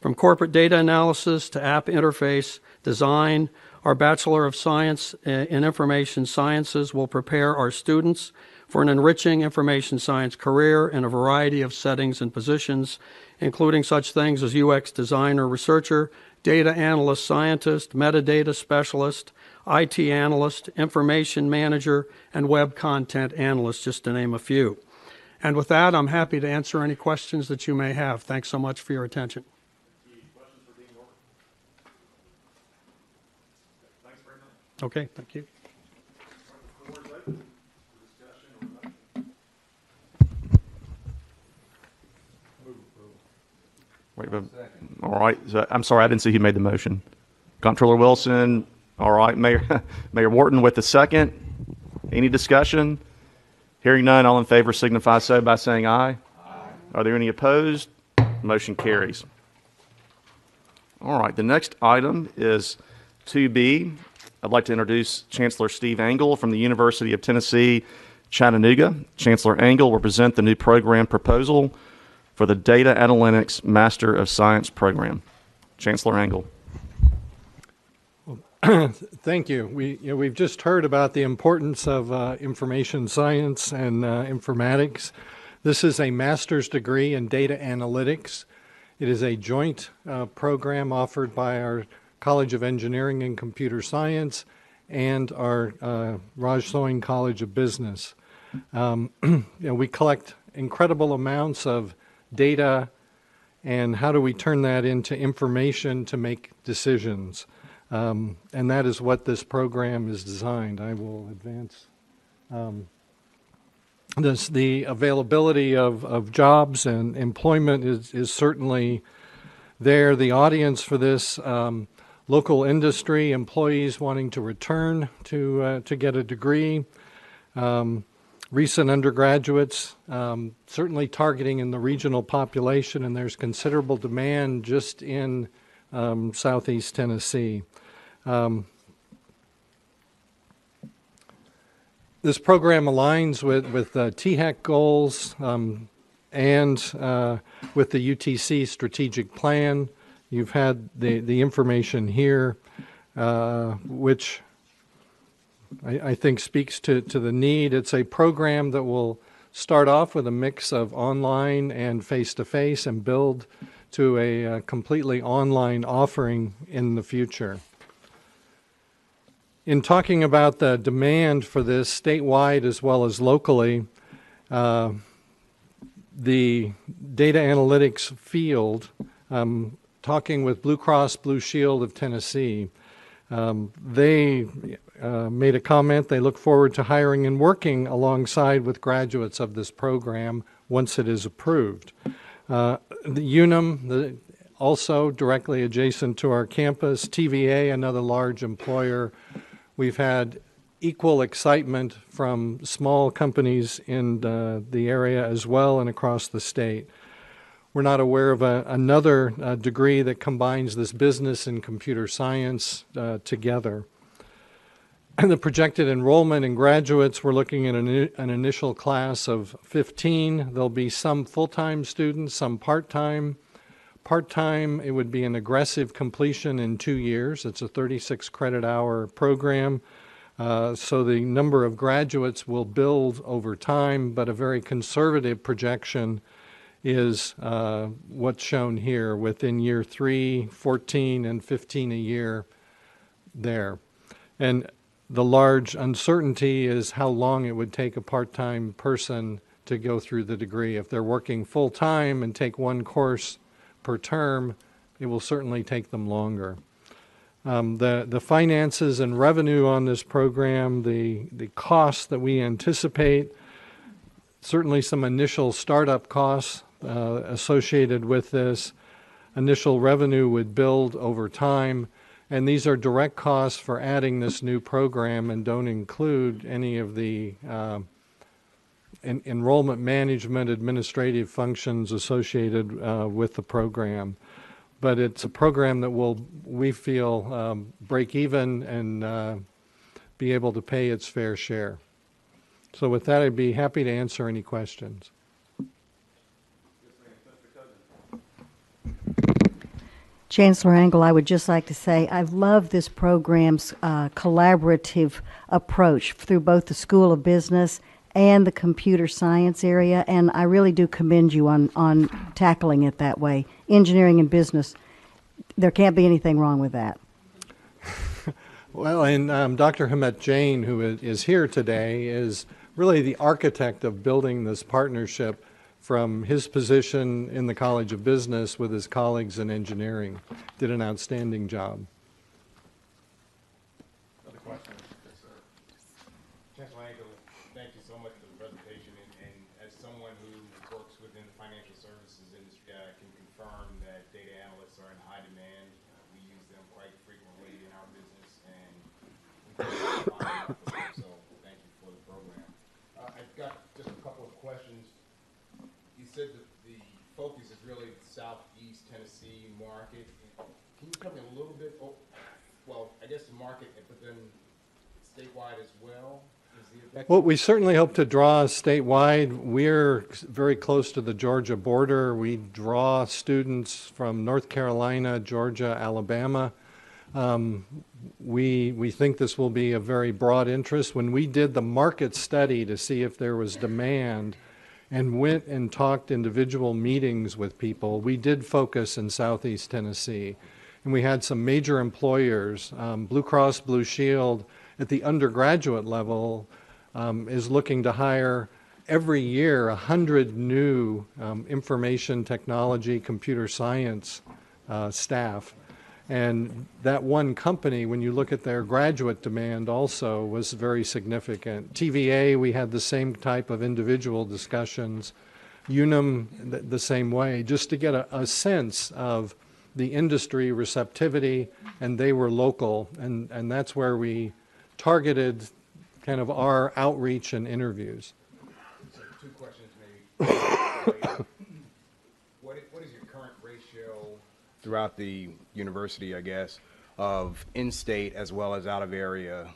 From corporate data analysis to app interface design, our Bachelor of Science in Information Sciences will prepare our students for an enriching information science career in a variety of settings and positions, including such things as UX designer, researcher, data analyst, scientist, metadata specialist, IT analyst, information manager, and web content analyst, just to name a few. And with that, I'm happy to answer any questions that you may have. Thanks so much for your attention. Okay, thank you. Wait, all right. So, I'm sorry, I didn't see who made the motion. Comptroller Wilson. All right, Mayor Mayor Wharton with the second. Any discussion? Hearing none, all in favor signify so by saying aye. Aye. Are there any opposed? Motion carries. All right, the next item is 2B. I'd like to introduce Chancellor Steve Engel from the University of Tennessee, Chattanooga. Chancellor Engel will present the new program proposal for the Data Analytics Master of Science program. Chancellor Engel. Thank you. We've just heard about the importance of information science and informatics. This is a master's degree in data analytics. It is a joint program offered by our College of Engineering and Computer Science and our Raj Soin College of Business. We collect incredible amounts of data, and how do we turn that into information to make decisions? And that is what this program is designed. I will advance. The availability of jobs and employment is certainly there. The audience for this, local industry, employees wanting to return to get a degree, recent undergraduates, certainly targeting in the regional population, and there's considerable demand just in southeast Tennessee. This program aligns with THEC goals and with the UTC strategic plan. You've had the information here, which I think speaks to the need. It's a program that will start off with a mix of online and face-to-face and build to a completely online offering in the future. In talking about the demand for this statewide as well as locally, the data analytics field, talking with Blue Cross Blue Shield of Tennessee, they made a comment. They look forward to hiring and working alongside with graduates of this program once it is approved. The Unum, also directly adjacent to our campus, TVA, another large employer. We've had equal excitement from small companies in the area as well and across the state. We're not aware of another degree that combines this business and computer science together. And the projected enrollment in graduates, we're looking at an initial class of 15. There'll be some full-time students, some part-time. Part-time, it would be an aggressive completion in 2 years. It's a 36 credit hour program. So the number of graduates will build over time, but a very conservative projection is what's shown here within year 3, 14, and 15 a year there. And the large uncertainty is how long it would take a part-time person to go through the degree. If they're working full-time and take one course per term, it will certainly take them longer. The finances and revenue on this program, the costs that we anticipate, certainly some initial startup costs associated with this. Initial revenue would build over time, and these are direct costs for adding this new program and don't include any of the enrollment management administrative functions associated with the program. But it's a program that will, we feel, break even and be able to pay its fair share. So with that, I'd be happy to answer any questions. Chancellor Angle, I would just like to say I love this program's collaborative approach through both the School of Business and the computer science area, and I really do commend you on tackling it that way. Engineering and business, there can't be anything wrong with that. Well, and Dr. Hamet Jain, who is here today, is really the architect of building this partnership from his position in the College of Business with his colleagues in engineering. Did an outstanding job. Other questions? Yes, sir. Chancellor Angle, thank you so much for the presentation. And as someone who works within the financial services industry, I can confirm that data analysts are in high demand. We use them quite frequently in our business, and we find enough of them. So thank you for the program. I've got just a couple of questions. You said that the focus is really the Southeast Tennessee market. Can you tell me a little bit, well, I guess the market, but then statewide as well? Well, we certainly hope to draw statewide. We're very close to the Georgia border. We draw students from North Carolina, Georgia, Alabama. We think this will be a very broad interest. When we did the market study to see if there was demand and went and talked individual meetings with people, we did focus in Southeast Tennessee. And we had some major employers. Blue Cross Blue Shield at the undergraduate level is looking to hire every year 100 new information technology, computer science staff. And that one company, when you look at their graduate demand also, was very significant. TVA, we had the same type of individual discussions. Unum, the same way, just to get a sense of the industry receptivity, and they were local. And that's where we targeted kind of our outreach and interviews. So 2 questions maybe. What is your current ratio throughout the university, I guess, of in-state as well as out-of-area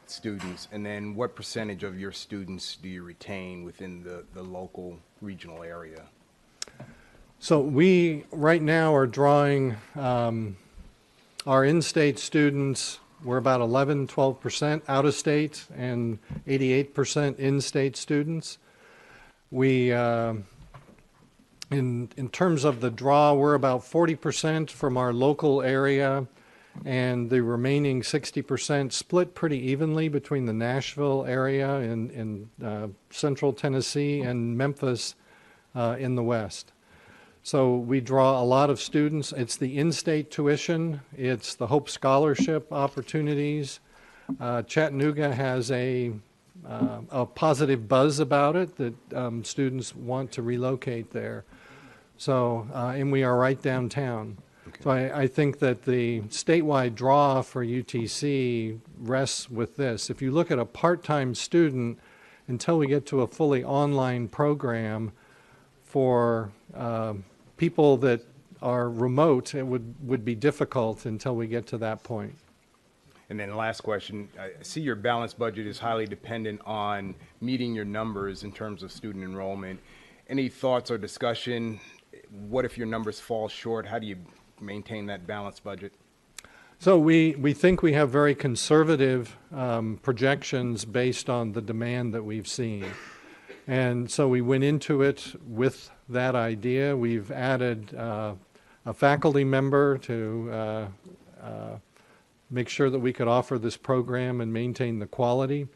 students? And then what percentage of your students do you retain within the local regional area? So we right now are drawing our in-state students. We're about 11-12% out-of-state and 88% in-state students. We in terms of the draw, we're about 40% from our local area, and the remaining 60% split pretty evenly between the Nashville area in central Tennessee and Memphis in the west. So we draw a lot of students. It's the in-state tuition. It's the Hope Scholarship opportunities. Chattanooga has a positive buzz about it that students want to relocate there. So, and we are right downtown. Okay. So I think that the statewide draw for UTC rests with this. If you look at a part-time student, until we get to a fully online program for people that are remote, it would be difficult until we get to that point. And then the last question, I see your balanced budget is highly dependent on meeting your numbers in terms of student enrollment. Any thoughts or discussion? What if your numbers fall short? How do you maintain that balanced budget? So we think we have very conservative projections based on the demand that we've seen. And so we went into it with that idea. We've added a faculty member to make sure that we could offer this program and maintain the quality.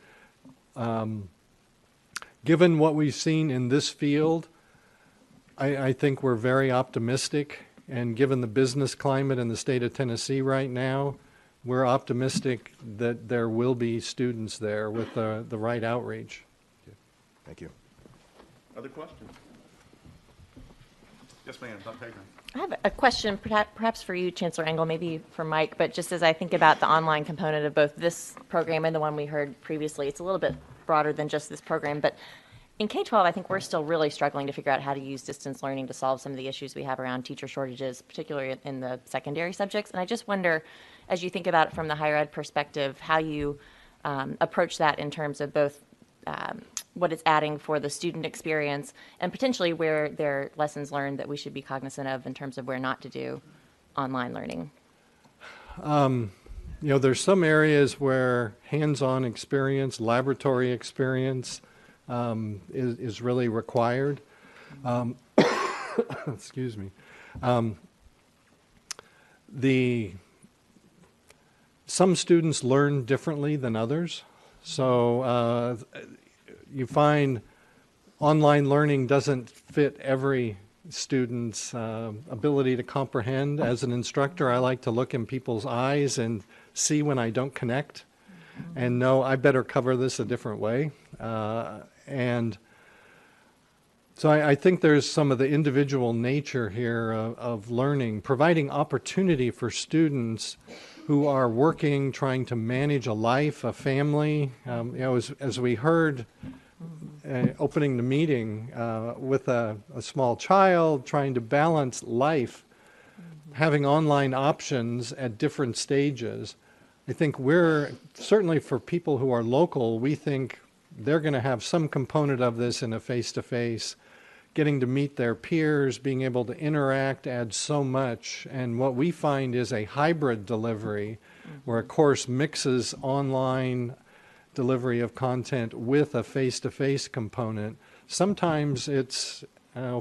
Given what we've seen in this field, I think we're very optimistic, and given the business climate in the state of Tennessee right now, we're optimistic that there will be students there with the right outreach. Thank you. Other questions? Yes, ma'am, Dr. Hager. I have a question, perhaps for you, Chancellor Engel, maybe for Mike, but just as I think about the online component of both this program and the one we heard previously, it's a little bit broader than just this program, but in K-12, I think we're still really struggling to figure out how to use distance learning to solve some of the issues we have around teacher shortages, particularly in the secondary subjects. And I just wonder, as you think about it from the higher ed perspective, how you approach that in terms of both what it's adding for the student experience and potentially where there are lessons learned that we should be cognizant of in terms of where not to do online learning. There's some areas where hands-on experience, laboratory experience is really required. Excuse me. Some students learn differently than others. So you find online learning doesn't fit every student's ability to comprehend. As an instructor, I like to look in people's eyes and see when I don't connect and know I better cover this a different way. And so I think there's some of the individual nature here of learning, providing opportunity for students who are working, trying to manage a life, a family. As we heard opening the meeting with a small child, trying to balance life, having online options at different stages. I think we're, certainly for people who are local, we think they're going to have some component of this in a face-to-face. Getting to meet their peers, being able to interact adds so much. And what we find is a hybrid delivery where a course mixes online delivery of content with a face-to-face component. Sometimes it's,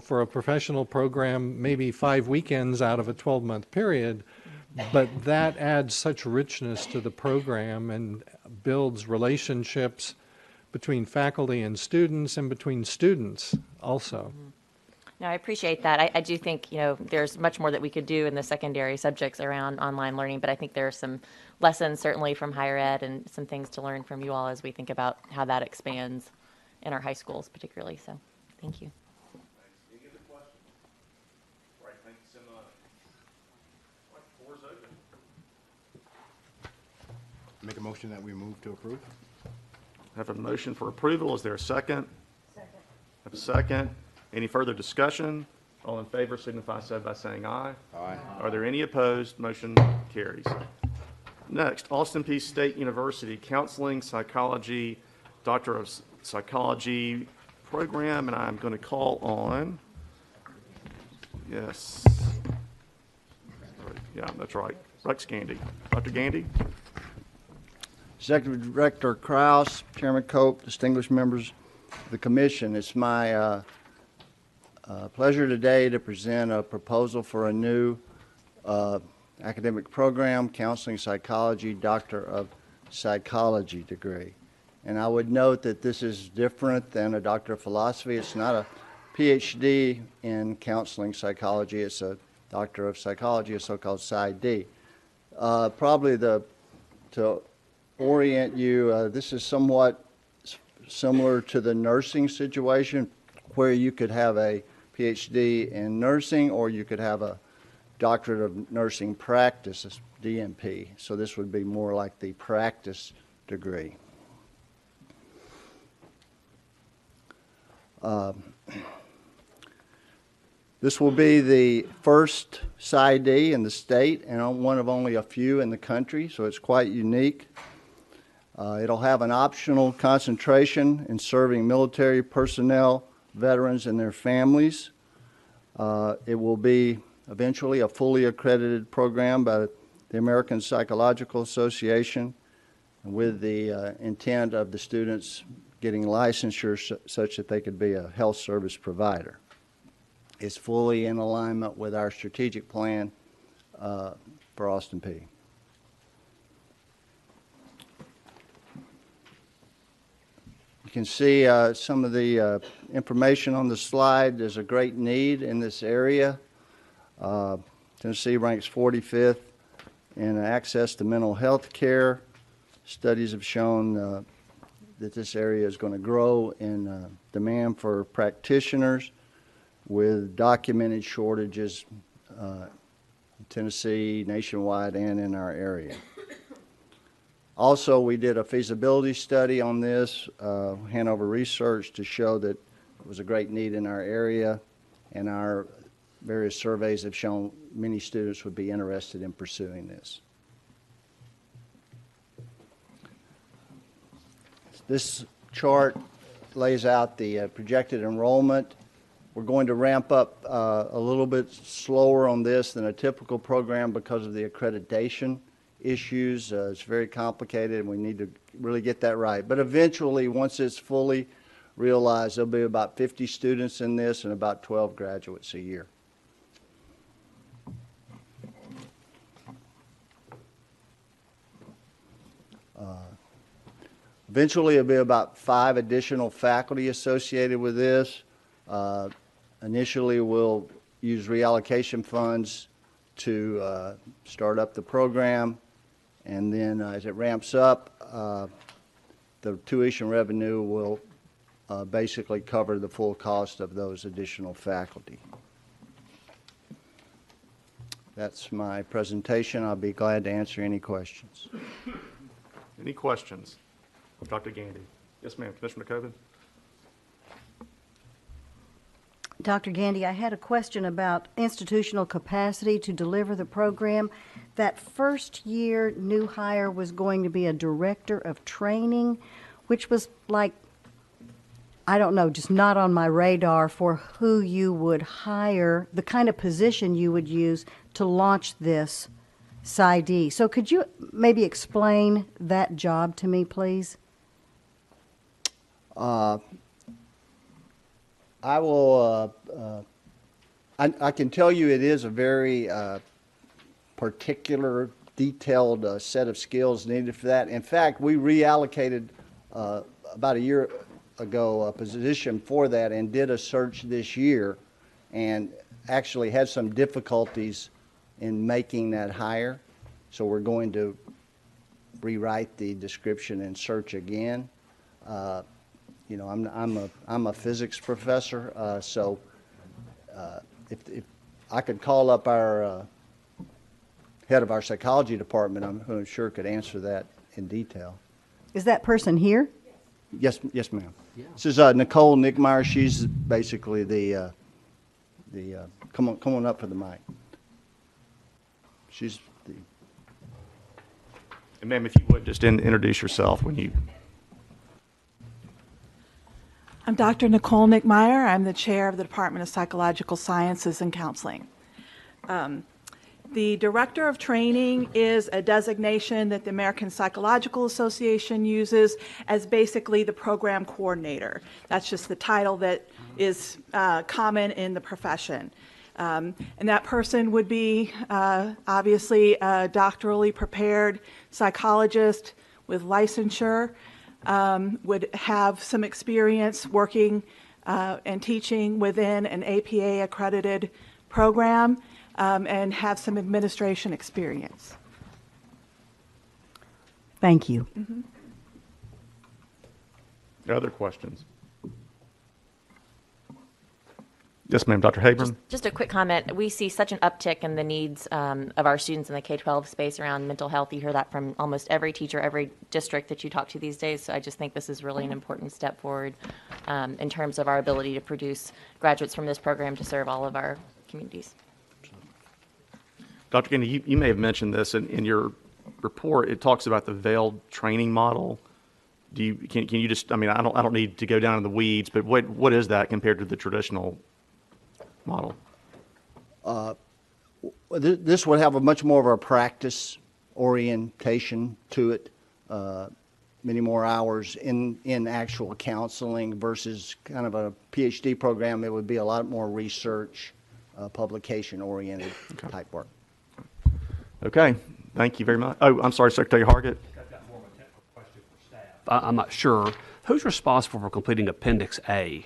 for a professional program, maybe 5 weekends out of a 12-month period, but that adds such richness to the program and builds relationships between faculty and students and between students also. No, I appreciate that. I do think, there's much more that we could do in the secondary subjects around online learning, but I think there are some lessons certainly from higher ed and some things to learn from you all as we think about how that expands in our high schools particularly. So thank you. Any other questions? Right, thank you so much. All right, the floor is open. Make a motion that we move to approve. I have a motion for approval. Is there a second? Second. I have a second. Any further discussion? All in favor signify so by saying aye. Aye. Are there any opposed? Motion carries. Next, Austin Peay State University Counseling Psychology, Doctor of Psychology program, and I'm going to call on, yes, yeah, that's right, Rex Gandy. Dr. Gandy? Executive Director Krause, Chairman Cope, distinguished members of the Commission, it's my pleasure today to present a proposal for a new academic program, Counseling Psychology, Doctor of Psychology degree. And I would note that this is different than a Doctor of Philosophy. It's not a PhD in Counseling Psychology. It's a Doctor of Psychology, a so-called PsyD. Probably to orient you, this is somewhat similar to the nursing situation where you could have a PhD in nursing or you could have a Doctorate of Nursing Practice, DNP. So this would be more like the practice degree. This will be the first PsyD in the state and one of only a few in the country, so it's quite unique. It'll have an optional concentration in serving military personnel, veterans, and their families. It will be eventually a fully accredited program by the American Psychological Association with the intent of the students getting licensure such that they could be a health service provider. It's fully in alignment with our strategic plan for Austin Peay. You can see some of the information on the slide. There's a great need in this area. Tennessee ranks 45th in access to mental health care. Studies have shown that this area is going to grow in demand for practitioners with documented shortages in Tennessee, nationwide, and in our area. Also, we did a feasibility study on this, Hanover Research, to show that it was a great need in our area, and our various surveys have shown many students would be interested in pursuing this. This chart lays out the projected enrollment. We're going to ramp up a little bit slower on this than a typical program because of the accreditation issues. It's very complicated, and we need to really get that right. But eventually, once it's fully realized, there'll be about 50 students in this and about 12 graduates a year. Eventually, it'll be about 5 additional faculty associated with this. Initially, we'll use reallocation funds to start up the program, and then as it ramps up, the tuition revenue will basically cover the full cost of those additional faculty. That's my presentation. I'll be glad to answer any questions. Any questions? Dr. Gandy. Yes, ma'am. Commissioner McCoven? Dr. Gandy, I had a question about institutional capacity to deliver the program. That first year new hire was going to be a director of training, which was like, I don't know, just not on my radar for who you would hire, the kind of position you would use to launch this PsyD. So could you maybe explain that job to me, please? I will, I can tell you it is a very particular, detailed set of skills needed for that. In fact, we reallocated about a year ago a position for that and did a search this year and actually had some difficulties in making that hire. So we're going to rewrite the description and search again. You know, I'm a physics professor, so if I could call up our head of our psychology department, I'm sure could answer that in detail. Is that person here? Yes, ma'am. Yeah. This is Nicole Nickmeyer. She's basically the come on up for the mic. She's the. And ma'am, if you would just introduce yourself when you. I'm Dr. Nicole Nickmeyer. I'm the chair of the Department of Psychological Sciences and Counseling. The Director of Training is a designation that the American Psychological Association uses as basically the program coordinator. That's just the title that is common in the profession. And that person would be obviously a doctorally prepared psychologist with licensure, would have some experience working and teaching within an APA accredited program, and have some administration experience. Thank you. Mm-hmm. Other questions? Yes, ma'am. Dr. Habron? Just a quick comment. We see such an uptick in the needs of our students in the K-12 space around mental health. You hear that from almost every teacher, every district that you talk to these days. So I just think this is really an important step forward in terms of our ability to produce graduates from this program to serve all of our communities. Dr. Gandy, you may have mentioned this in your report. It talks about the veiled training model. Can you just, I mean, I don't need to go down in the weeds, but what is that compared to the traditional model? This would have a much more of a practice orientation to it, many more hours in actual counseling versus kind of a PhD program. It would be a lot more research, publication oriented type work. Okay, thank you very much. Oh, I'm sorry, Secretary Hargett. I'm not sure. Who's responsible for completing Appendix A?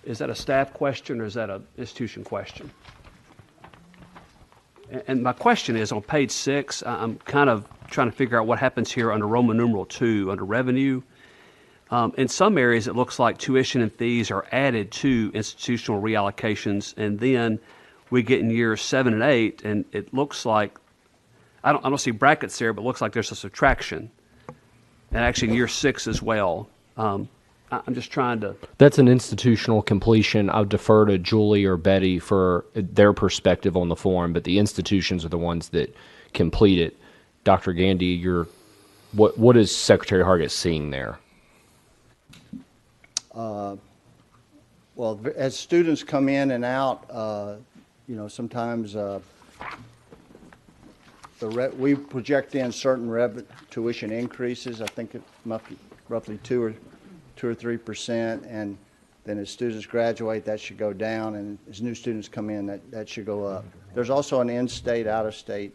Is that a staff question or is that an institution question? And my question is, on page 6, I'm kind of trying to figure out what happens here under Roman numeral 2, under revenue. In some areas, it looks like tuition and fees are added to institutional reallocations, and then we get in years 7 and 8, and it looks like, I don't see brackets there, but it looks like there's a subtraction. And actually in year 6 as well. I'm just trying to... That's an institutional completion. I'll defer to Julie or Betty for their perspective on the form, but the institutions are the ones that complete it. Dr. Gandy, what is Secretary Hargett seeing there? Well, as students come in and out, sometimes we project in certain tuition increases. I think it must be roughly 2 or 3%, and then as students graduate, that should go down, and as new students come in, that should go up. There's also an in-state, out-of-state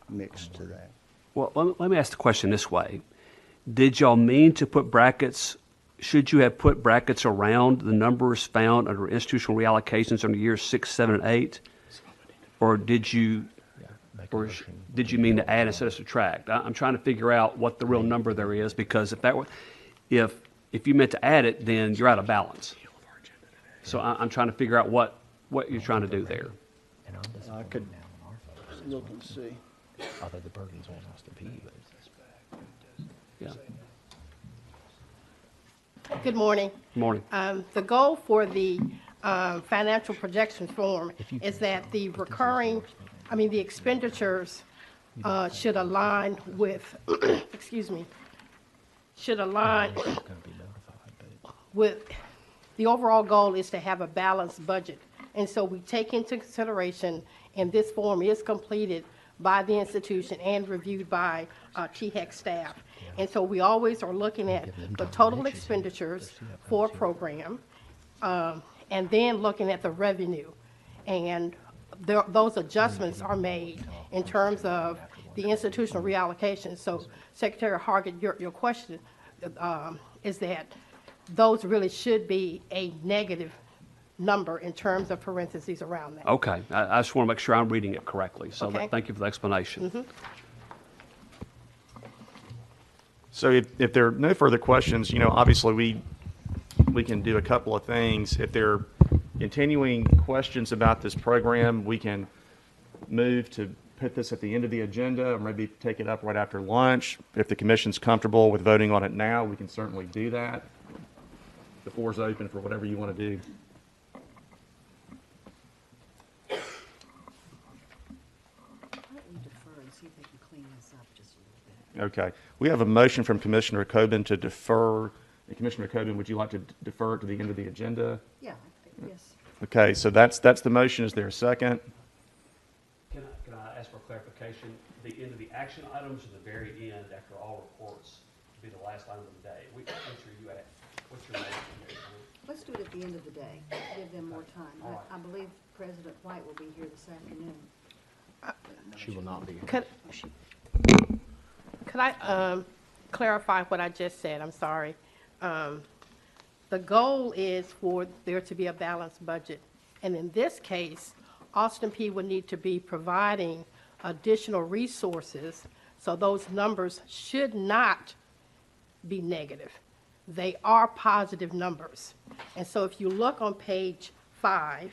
mix to that. Well, let me ask the question this way. Did y'all mean to put brackets? Should you have put brackets around the numbers found under institutional reallocations under years 6, 7, and 8? Or did you mean to add instead of subtract? I'm trying to figure out what the real number there is, because if you meant to add it, then you're out of balance. So I'm trying to figure out what you're trying to do there. I could look and see. Although the burden's on us to pay. Yeah. Good morning. Morning. The goal for the financial projection form is that the the expenditures should align with, with, the overall goal is to have a balanced budget. And so we take into consideration, and this form is completed by the institution and reviewed by THEC staff. And so we always are looking at the total expenditures for a program, and then looking at the revenue. And those adjustments are made in terms of the institutional reallocation. So Secretary Hargett, your question is that those really should be a negative number in terms of parentheses around that. Okay. I just want to make sure I'm reading it correctly. So Okay. thank you for the explanation. Mm-hmm. So if there are no further questions, obviously we can do a couple of things. If there are continuing questions about this program, we can move to put this at the end of the agenda, or maybe take it up right after lunch. If the commission's comfortable with voting on it now, we can certainly do that. The floor is open for whatever you want to do. Okay. We have a motion from Commissioner Coben to defer. And Commissioner Coben, would you like to defer it to the end of the agenda? Yeah, yes. Okay, so that's the motion. Is there a second? Can I ask for clarification? The end of the action items or the very end after all reports be the last item of the day? What's your motion? Let's do it at the end of the day, give them more time. I believe President White will be here this afternoon. She will not be. Could I clarify what I just said? I'm sorry. The goal is for there to be a balanced budget. And in this case, Austin Peay would need to be providing additional resources, so those numbers should not be negative. They are positive numbers. And so if you look on page 5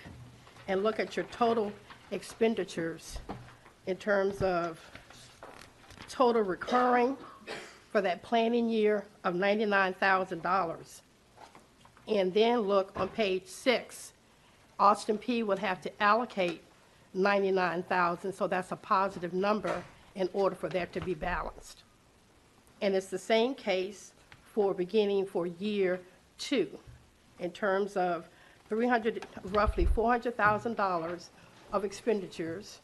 and look at your total expenditures in terms of total recurring for that planning year of $99,000. And then look on page 6, Austin Peay would have to allocate $99,000, so that's a positive number in order for that to be balanced. And it's the same case for beginning for year 2 in terms of roughly $400,000 of expenditures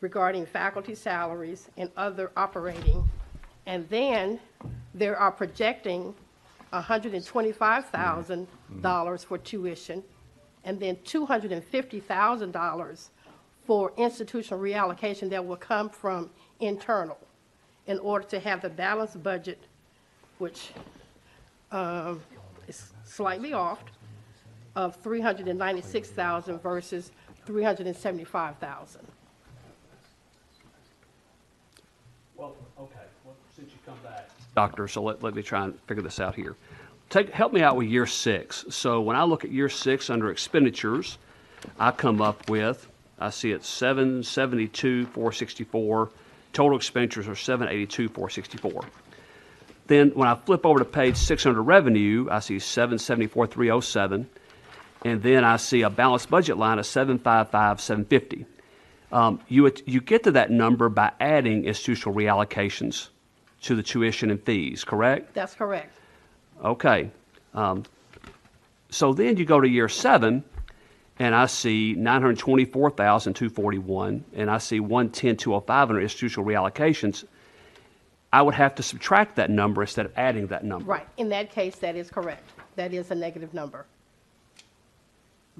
regarding faculty salaries and other operating. And then they are projecting $125,000 for tuition, and then $250,000 for institutional reallocation that will come from internal in order to have the balanced budget, which is slightly off of 396,000 versus 375,000. Well, okay, well, since you come back. Doctor, so let me try and figure this out here. Help me out with year 6. So when I look at year 6 under expenditures, I come up with, I see it's 772,464. Total expenditures are 782,464. Then when I flip over to page 6 under revenue, I see 774,307. And then I see a balanced budget line of 755,750. You get to that number by adding institutional reallocations to the tuition and fees, correct? That's correct. Okay. So then you go to year 7, and I see 924,241, and I see 110,205 under institutional reallocations. I would have to subtract that number instead of adding that number. Right. In that case, that is correct. That is a negative number.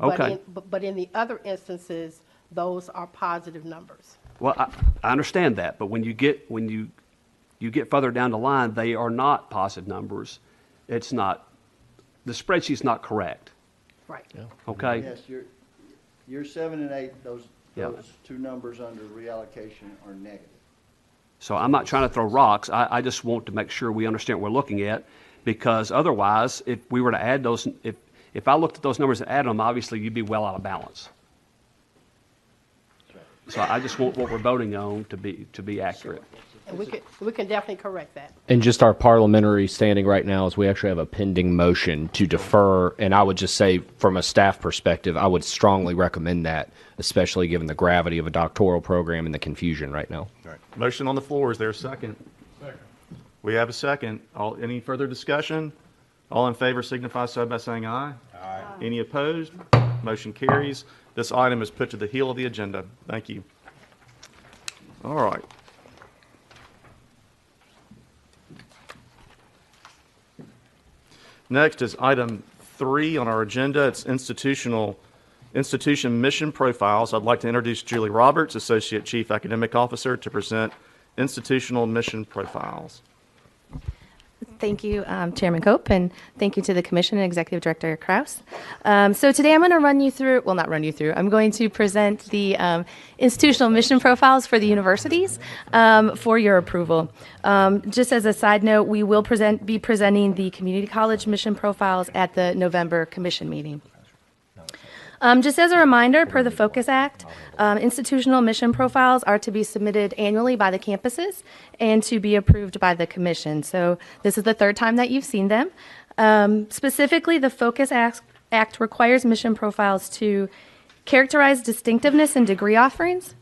Okay. But in the other instances, those are positive numbers. Well, I understand that, but when you get further down the line, they are not positive numbers. It's not, the spreadsheet's not correct. Right. Yeah. Okay? Yes, year 7 and 8, those Yeah. two numbers under reallocation are negative. So I'm not trying to throw rocks. I just want to make sure we understand what we're looking at, because otherwise, if we were to add those, if I looked at those numbers and added them, obviously you'd be well out of balance. So I just want what we're voting on to be accurate. And we can definitely correct that. And just our parliamentary standing right now is we actually have a pending motion to defer, and I would just say from a staff perspective, I would strongly recommend that, especially given the gravity of a doctoral program and the confusion right now. All right. Motion on the floor. Is there a second? Second. We have a second. Any further discussion? All in favor signify so by saying aye. Aye. Any opposed? Motion carries. This item is put to the heel of the agenda. Thank you. All right. Next is item 3 on our agenda. It's institution mission profiles. I'd like to introduce Julie Roberts, Associate Chief Academic Officer, to present institutional mission profiles. Thank you, Chairman Cope, and thank you to the Commission and Executive Director Kraus. So today I'm going to I'm going to present the institutional mission profiles for the universities for your approval. Just as a side note, we will be presenting the community college mission profiles at the November Commission meeting. Just as a reminder, per the Focus Act, institutional mission profiles are to be submitted annually by the campuses and to be approved by the Commission. So this is the 3rd time that you've seen them. Specifically, the Focus Act requires mission profiles to characterize distinctiveness in degree offerings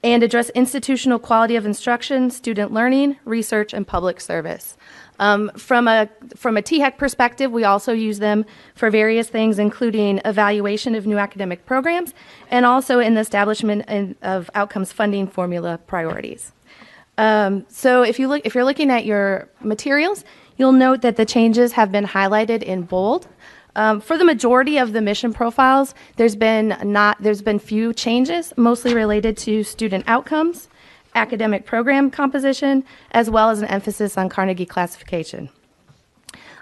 and address institutional quality of instruction, student learning, research, and public service. From a THEC perspective, we also use them for various things, including evaluation of new academic programs and also in the establishment of outcomes funding formula priorities. So if you're looking at your materials, you'll note that the changes have been highlighted in bold. For the majority of the mission profiles, there's been few changes, mostly related to student outcomes, academic program composition, as well as an emphasis on Carnegie classification.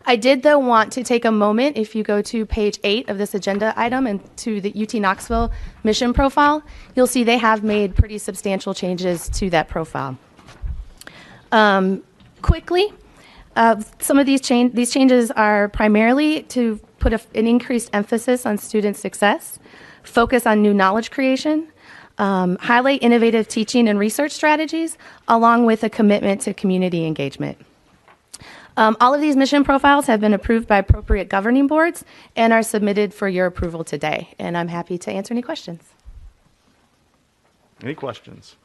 I did, though, want to take a moment, if you go to page 8 of this agenda item and to the UT Knoxville mission profile, you'll see they have made pretty substantial changes to that profile. Quickly, some of these changes are primarily to put an increased emphasis on student success, focus on new knowledge creation, highlight innovative teaching and research strategies, along with a commitment to community engagement. All of these mission profiles have been approved by appropriate governing boards and are submitted for your approval today. And I'm happy to answer any questions. Any questions?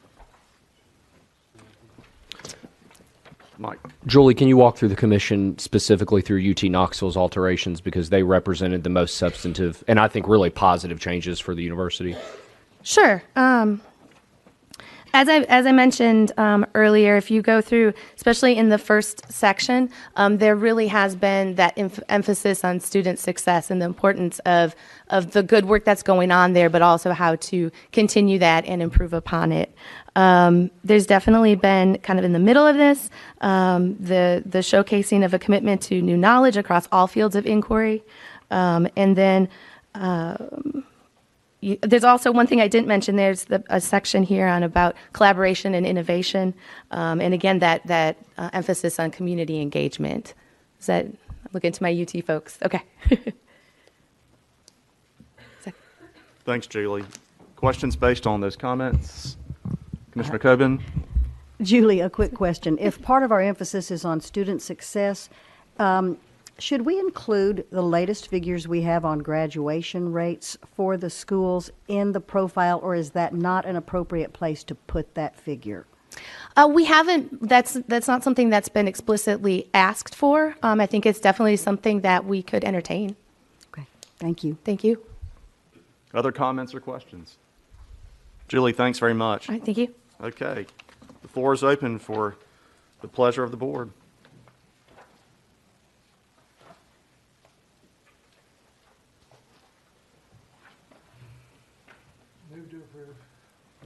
Mike. Julie, can you walk through the commission specifically through UT Knoxville's alterations, because they represented the most substantive and I think really positive changes for the university? Sure. As I mentioned earlier, if you go through, especially in the first section, there really has been that emphasis on student success and the importance of the good work that's going on there, but also how to continue that and improve upon it. There's definitely been kind of in the middle of this, the showcasing of a commitment to new knowledge across all fields of inquiry. And then there's also one thing I didn't mention. There's a section here on about collaboration and innovation, and again that emphasis on community engagement. Is that look into my UT folks? Okay. Thanks, Julie. Questions based on those comments? Commissioner Coben? Julie, a quick question. If part of our emphasis is on student success, should we include the latest figures we have on graduation rates for the schools in the profile, or is that not an appropriate place to put that figure? We haven't. That's not something that's been explicitly asked for. I think it's definitely something that we could entertain. Okay. Thank you. Thank you. Other comments or questions? Julie, thanks very much. All right. Thank you. Okay. The floor is open for the pleasure of the board.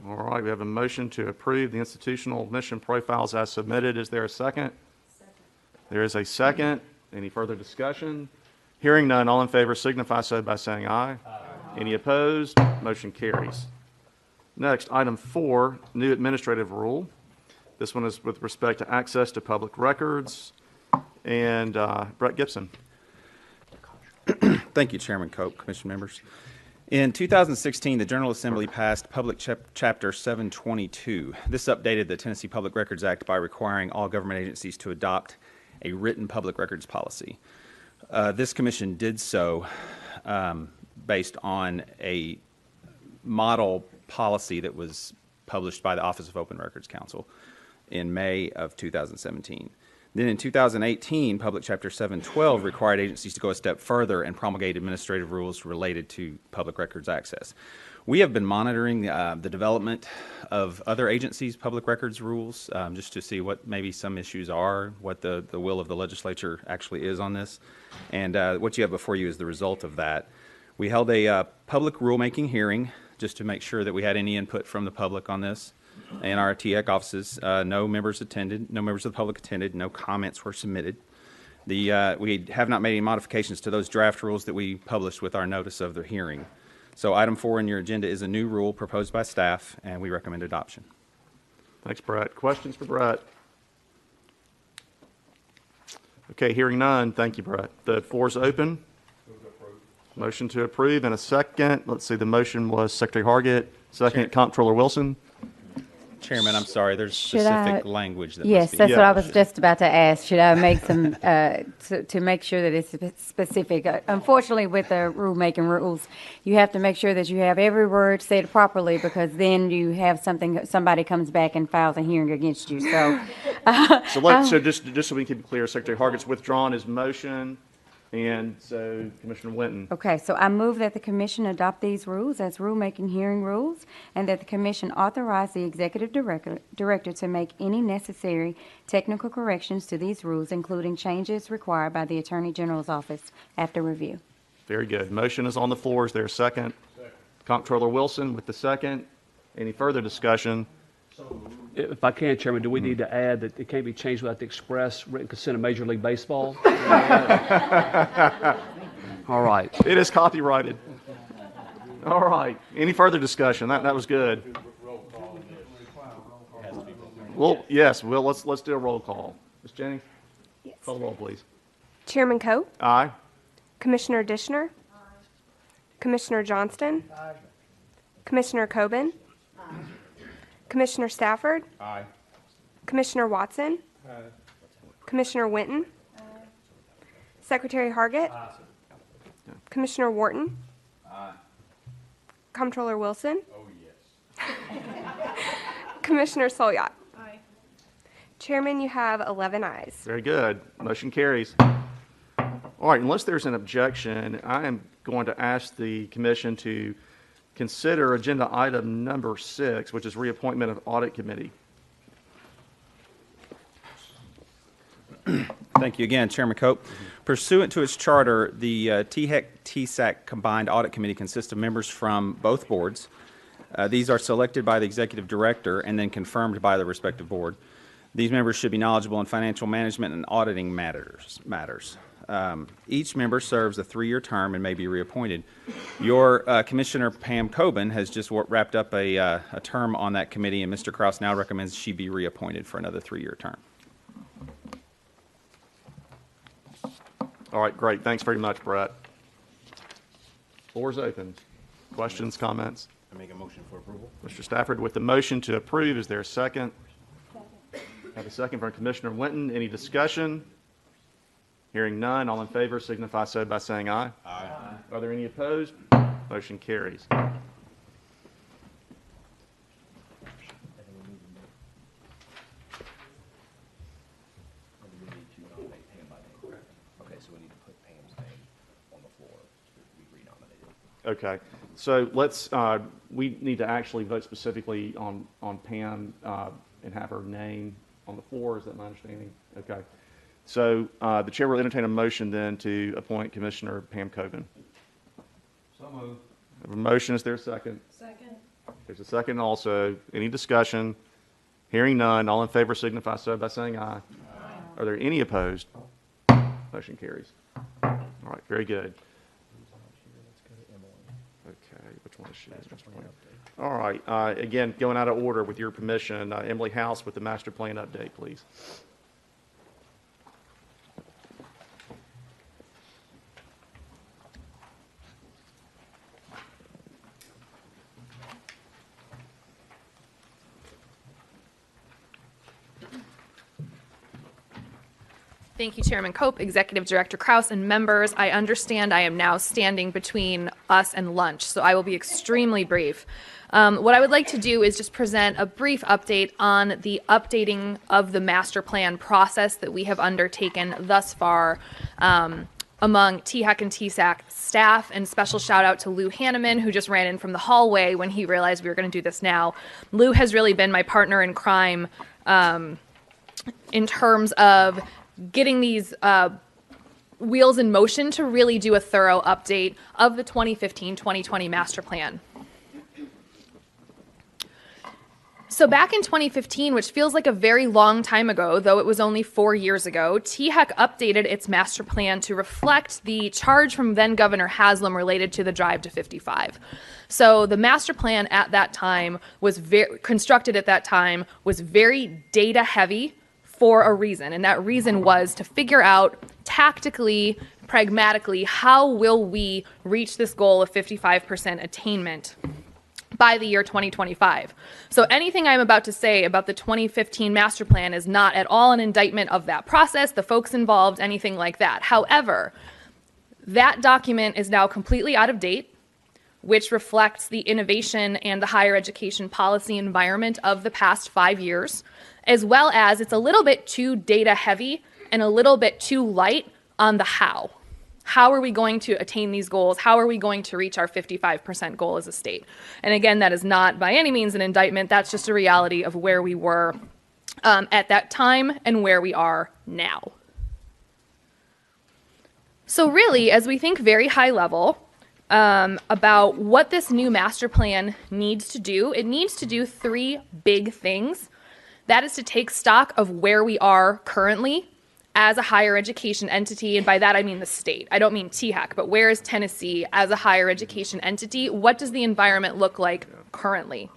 All right, we have a motion to approve the institutional mission profiles as submitted. Is there a second? Second. There is a second. Any further discussion? Hearing none, all in favor signify so by saying aye. Aye. Any opposed? Motion carries. Next, item 4, new administrative rule. This one is with respect to access to public records. And Brett Gibson. Thank you, Chairman Cope, Commission members. In 2016, the General Assembly passed Public Chapter 722. This updated the Tennessee Public Records Act by requiring all government agencies to adopt a written public records policy. This commission did so based on a model policy that was published by the Office of Open Records Counsel in May of 2017. Then in 2018, Public Chapter 712 required agencies to go a step further and promulgate administrative rules related to public records access. We have been monitoring the development of other agencies' public records rules just to see what maybe some issues are, what the will of the legislature actually is on this. And what you have before you is the result of that. We held a public rulemaking hearing just to make sure that we had any input from the public on this. In our THEC offices, no members attended, no members of the public attended, no comments were submitted. We have not made any modifications to those draft rules that we published with our notice of the hearing. So item 4 in your agenda is a new rule proposed by staff, and we recommend adoption. Thanks, Brett. Questions for Brett? Okay, hearing none. Thank you, Brett. The floor is open. Motion to approve and a second. Let's see, the motion was Secretary Hargett, second Comptroller Wilson. Chairman, I'm sorry, there's specific language that Yes, must be. that's what I was just about to ask. Should I make some, to make sure that it's specific? Unfortunately, with the rulemaking rules, you have to make sure that you have every word said properly, because then you have somebody comes back and files a hearing against you, so. So just so we can be clear, Secretary Hargett's withdrawn his motion, and so Commissioner Winton. Okay, so I move that the commission adopt these rules as rulemaking hearing rules, and that the commission authorize the executive director to make any necessary technical corrections to these rules, including changes required by the Attorney General's office after review. Very good. Motion is on the floor. Is there a second? Second. Comptroller Wilson with the second. Any further discussion? If I can, Chairman, do we need to add that it can't be changed without the express written consent of Major League Baseball? All right. It is copyrighted. All right. Any further discussion? That was good. Well, yes. Well, let's do a roll call. Ms. Jennings? Yes. Call the roll, please. Chairman Cope? Aye. Commissioner Dishner? Commissioner Johnston? Commissioner Coben? Commissioner Stafford? Aye. Commissioner Watson? Commissioner Winton? Secretary Hargett? Commissioner Wharton? Comptroller Wilson? Oh, yes. Commissioner Solyot? Chairman, you have 11 ayes. Very good. Motion carries. All right, unless there's an objection, I am going to ask the commission to consider agenda item number 6, which is reappointment of audit committee. Thank you again, Chairman Cope. Pursuant to its charter, the THEC Combined Audit Committee consists of members from both boards. These are selected by the executive director and then confirmed by the respective board. These members should be knowledgeable in financial management and auditing matters. Each member serves a 3-year term and may be reappointed. Your Commissioner Pam Coben has just wrapped up a term on that committee, and Mr. Kraus now recommends she be reappointed for another 3-year term. All right, great. Thanks very much, Brett. Floor is open. Questions, comments? I make a motion for approval. Mr. Stafford, with the motion to approve, is there a second? Have a second from Commissioner Winton. Any discussion? Hearing none, all in favor signify so by saying aye. Aye. Are there any opposed? Motion carries. Okay, so let's, we need to actually vote specifically on Pam and have her name on the floor. Is that my understanding? Okay. So the chair will entertain a motion then to appoint Commissioner Pam Coben. So moved. Have a motion. Is there a second? Second. There's a second also. Any discussion? Hearing none, all in favor signify so by saying aye. Aye. Are there any opposed? Motion carries. All right, very good. Okay, which one is she? All right, again, going out of order with your permission, Emily House with the master plan update, please. Thank you, Chairman Cope, Executive Director Kraus, and members. I understand I am now standing between us and lunch, so I will be extremely brief. What I would like to do is just present a brief update on the updating of the master plan process that we have undertaken thus far among THEC and TSAC staff, and special shout out to Lou Hanneman, who just ran in from the hallway when he realized we were going to do this now. Lou has really been my partner in crime in terms of getting these wheels in motion to really do a thorough update of the 2015-2020 master plan. So back in 2015, which feels like a very long time ago, though it was only 4 years ago, THEC updated its master plan to reflect the charge from then Governor Haslam related to the drive to 55. So the master plan at that time was constructed at that time was very data heavy for a reason, and that reason was to figure out tactically, pragmatically, how will we reach this goal of 55% attainment by the year 2025. So anything I'm about to say about the 2015 master plan is not at all an indictment of that process, the folks involved, anything like that. However, that document is now completely out of date, which reflects the innovation and the higher education policy environment of the past 5 years, as well as it's a little bit too data heavy and a little bit too light on the how. How are we going to attain these goals? How are we going to reach our 55% goal as a state? And again, that is not by any means an indictment. That's just a reality of where we were at that time and where we are now. So really, as we think very high level about what this new master plan needs to do, it needs to do 3 big things. That is to take stock of where we are currently as a higher education entity, and by that I mean the state. I don't mean THEC, but where is Tennessee as a higher education entity? What does the environment look like currently?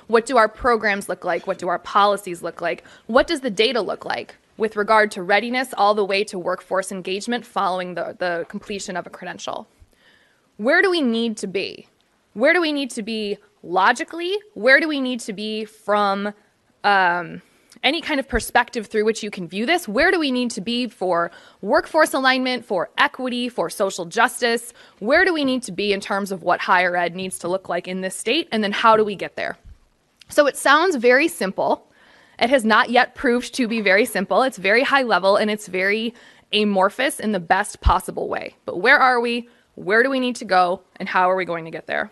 What do our programs look like? What do our policies look like? What does the data look like with regard to readiness all the way to workforce engagement following the completion of a credential? Where do we need to be? Where do we need to be logically? Where do we need to be from any kind of perspective through which you can view this? Where do we need to be for workforce alignment, for equity, for social justice? Where do we need to be in terms of what higher ed needs to look like in this state? And then how do we get there? So it sounds very simple. It has not yet proved to be very simple. It's very high level and it's very amorphous in the best possible way. But where are we? Where do we need to go? And how are we going to get there?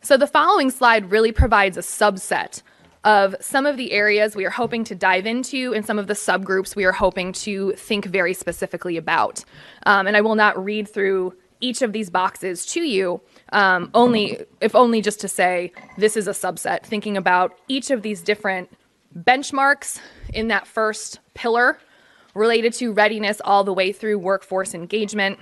So the following slide really provides a subset of some of the areas we are hoping to dive into and some of the subgroups we are hoping to think very specifically about. And I will not read through each of these boxes to you, only just to say this is a subset, thinking about each of these different benchmarks in that first pillar related to readiness all the way through workforce engagement,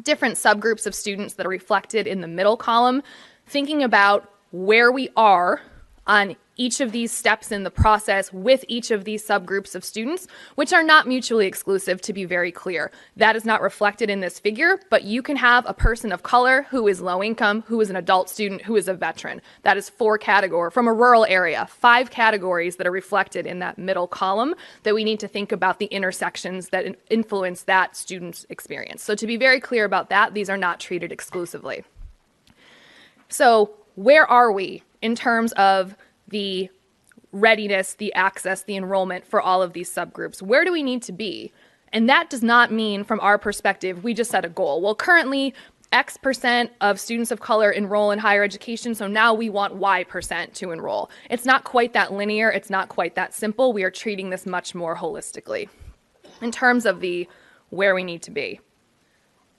different subgroups of students that are reflected in the middle column, thinking about where we are on each of these steps in the process with each of these subgroups of students, which are not mutually exclusive, to be very clear. That is not reflected in this figure, but you can have a person of color who is low income, who is an adult student, who is a veteran. That is 4 categories from a rural area, 5 categories that are reflected in that middle column that we need to think about the intersections that influence that student's experience. So to be very clear about that, these are not treated exclusively. So where are we in terms of the readiness, the access, the enrollment for all of these subgroups? Where do we need to be? And that does not mean, from our perspective, we just set a goal. Well, currently, X% of students of color enroll in higher education, so now we want Y% to enroll. It's not quite that linear. It's not quite that simple. We are treating this much more holistically in terms of the where we need to be.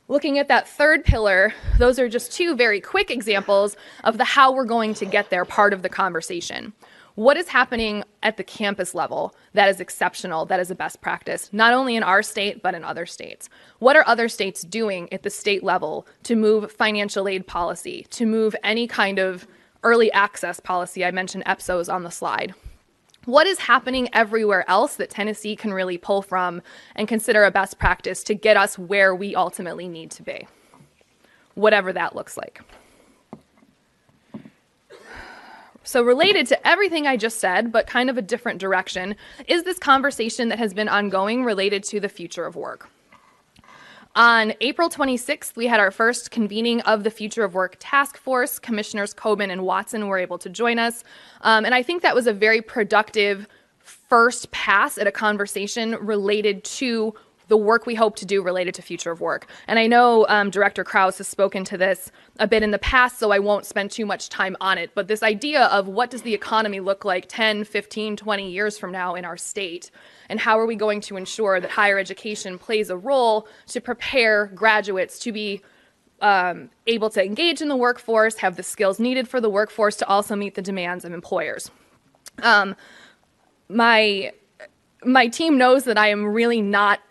Looking at that third pillar, those are just 2 very quick examples of the how we're going to get there part of the conversation. What is happening at the campus level that is exceptional, that is a best practice, not only in our state, but in other states? What are other states doing at the state level to move financial aid policy, to move any kind of early access policy? I mentioned EPSOs on the slide. What is happening everywhere else that Tennessee can really pull from and consider a best practice to get us where we ultimately need to be, whatever that looks like? So related to everything I just said, but kind of a different direction, is this conversation that has been ongoing related to the future of work. On April 26th, we had our first convening of the Future of Work Task Force. Commissioners Coben and Watson were able to join us. And I think that was a very productive first pass at a conversation related to the work we hope to do related to future of work. And I know Director Krause has spoken to this a bit in the past, so I won't spend too much time on it. But this idea of what does the economy look like 10, 15, 20 years from now in our state? And how are we going to ensure that higher education plays a role to prepare graduates to be able to engage in the workforce, have the skills needed for the workforce to also meet the demands of employers? My team knows that I am really not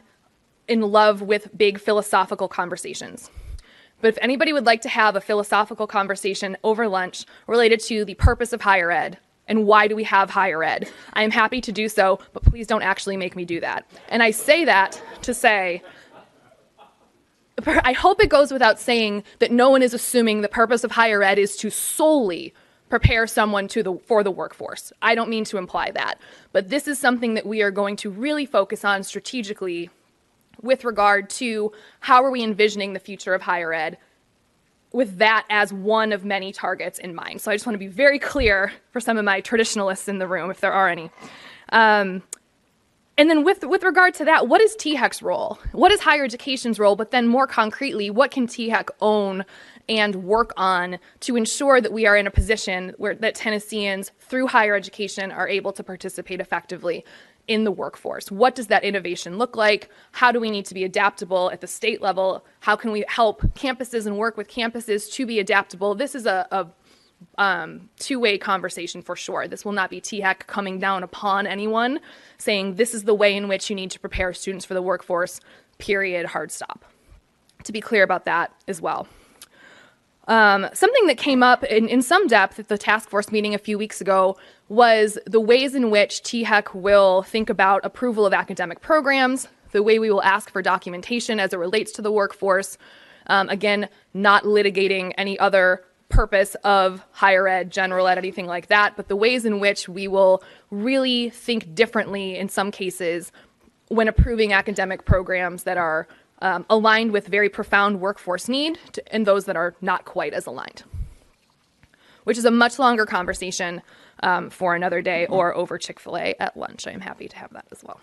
in love with big philosophical conversations. But if anybody would like to have a philosophical conversation over lunch related to the purpose of higher ed and why do we have higher ed, I am happy to do so, but please don't actually make me do that. And I say that to say, I hope it goes without saying that no one is assuming the purpose of higher ed is to solely prepare someone for the workforce. I don't mean to imply that, but this is something that we are going to really focus on strategically with regard to how are we envisioning the future of higher ed with that as one of many targets in mind. So I just want to be very clear for some of my traditionalists in the room, if there are any. And then with regard to that, what is THEC's role? What is higher education's role? But then more concretely, what can THEC own and work on to ensure that we are in a position that Tennesseans, through higher education, are able to participate effectively in the workforce? What does that innovation look like? How do we need to be adaptable at the state level? How can we help campuses and work with campuses to be adaptable? This is a two-way conversation for sure. This will not be THEC coming down upon anyone saying this is the way in which you need to prepare students for the workforce, period, hard stop. To be clear about that as well. Something that came up in some depth at the task force meeting a few weeks ago was the ways in which THEC will think about approval of academic programs, the way we will ask for documentation as it relates to the workforce, again, not litigating any other purpose of higher ed, general ed, anything like that, but the ways in which we will really think differently in some cases when approving academic programs that are aligned with very profound workforce need and those that are not quite as aligned, which is a much longer conversation for another day or over Chick-fil-A at lunch. I am happy to have that as well.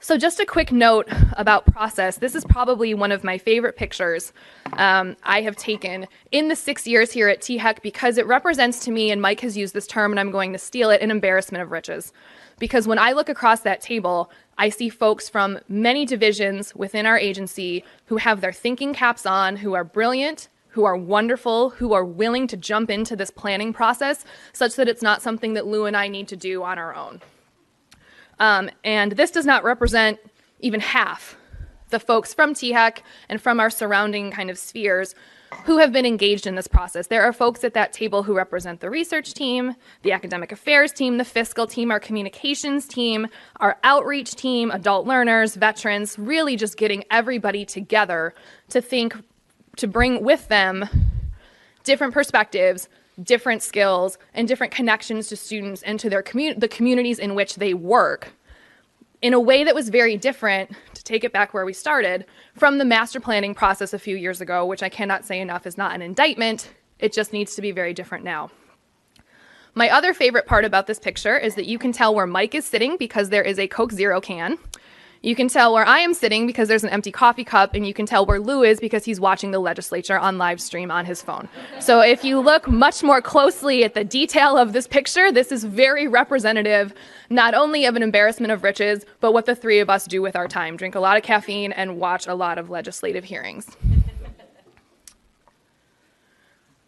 So just a quick note about process. This is probably one of my favorite pictures I have taken in the 6 years here at THEC because it represents to me, and Mike has used this term and I'm going to steal it, an embarrassment of riches. Because when I look across that table, I see folks from many divisions within our agency who have their thinking caps on, who are brilliant, who are wonderful, who are willing to jump into this planning process such that it's not something that Lou and I need to do on our own. And this does not represent even half the folks from THEC and from our surrounding kind of spheres who have been engaged in this process. There are folks at that table who represent the research team, the academic affairs team, the fiscal team, our communications team, our outreach team, adult learners, veterans, really just getting everybody together to think, to bring with them different perspectives, different skills, and different connections to students and to their the communities in which they work in a way that was very different, to take it back where we started, from the master planning process a few years ago, which I cannot say enough is not an indictment. It just needs to be very different now. My other favorite part about this picture is that you can tell where Mike is sitting because there is a Coke Zero can. You can tell where I am sitting because there's an empty coffee cup, and you can tell where Lou is because he's watching the legislature on live stream on his phone. So if you look much more closely at the detail of this picture, this is very representative, not only of an embarrassment of riches, but what the three of us do with our time: drink a lot of caffeine and watch a lot of legislative hearings.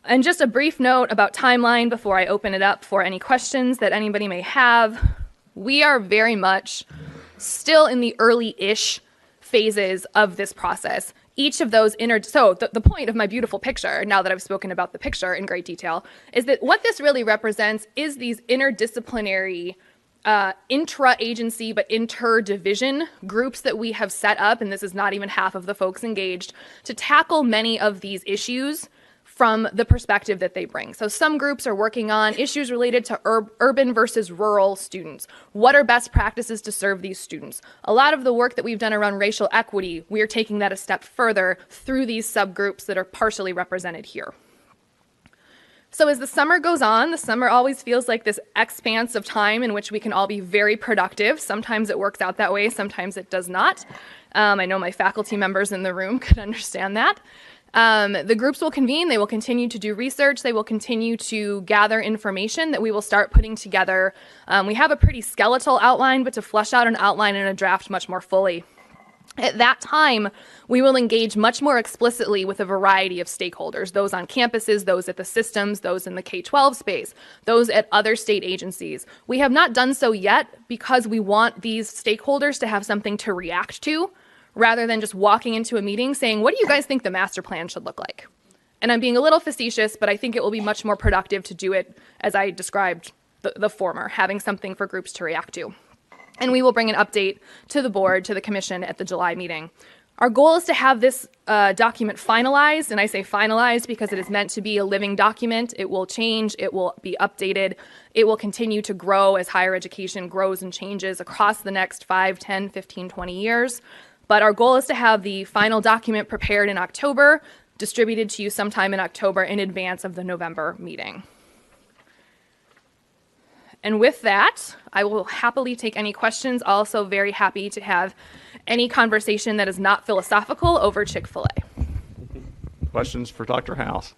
And just a brief note about timeline before I open it up for any questions that anybody may have. We are very much still in the early-ish phases of this process. Each of those so the point of my beautiful picture, now that I've spoken about the picture in great detail, is that what this really represents is these interdisciplinary, intra-agency but inter-division groups that we have set up, and this is not even half of the folks engaged, to tackle many of these issues from the perspective that they bring. So some groups are working on issues related to urban versus rural students. What are best practices to serve these students? A lot of the work that we've done around racial equity, we are taking that a step further through these subgroups that are partially represented here. So as the summer goes on, the summer always feels like this expanse of time in which we can all be very productive. Sometimes it works out that way, sometimes it does not. I know my faculty members in the room could understand that. The groups will convene, they will continue to do research, they will continue to gather information that we will start putting together. We have a pretty skeletal outline, but to flesh out an outline and a draft much more fully. At that time, we will engage much more explicitly with a variety of stakeholders, those on campuses, those at the systems, those in the K-12 space, those at other state agencies. We have not done so yet because we want these stakeholders to have something to react to, rather than just walking into a meeting saying, what do you guys think the master plan should look like? And I'm being a little facetious, but I think it will be much more productive to do it as I described the former, having something for groups to react to. And we will bring an update to the board, to the commission at the July meeting. Our goal is to have this document finalized, and I say finalized because it is meant to be a living document. It will change, it will be updated, it will continue to grow as higher education grows and changes across the next 5, 10, 15, 20 years. But our goal is to have the final document prepared in October, distributed to you sometime in October in advance of the November meeting. And with that, I will happily take any questions. Also very happy to have any conversation that is not philosophical over Chick-fil-A. Questions for Dr. House?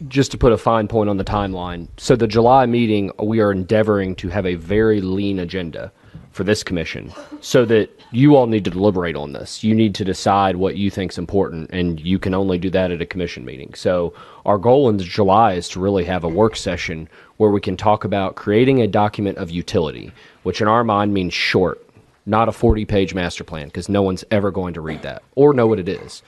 Just to put a fine point on the timeline, so the July meeting, we are endeavoring to have a very lean agenda for this commission so that you all need to deliberate on this. You need to decide what you think is important, and you can only do that at a commission meeting. So our goal in July is to really have a work session where we can talk about creating a document of utility, which in our mind means short, not a 40-page master plan, because no one's ever going to read that or know what it is.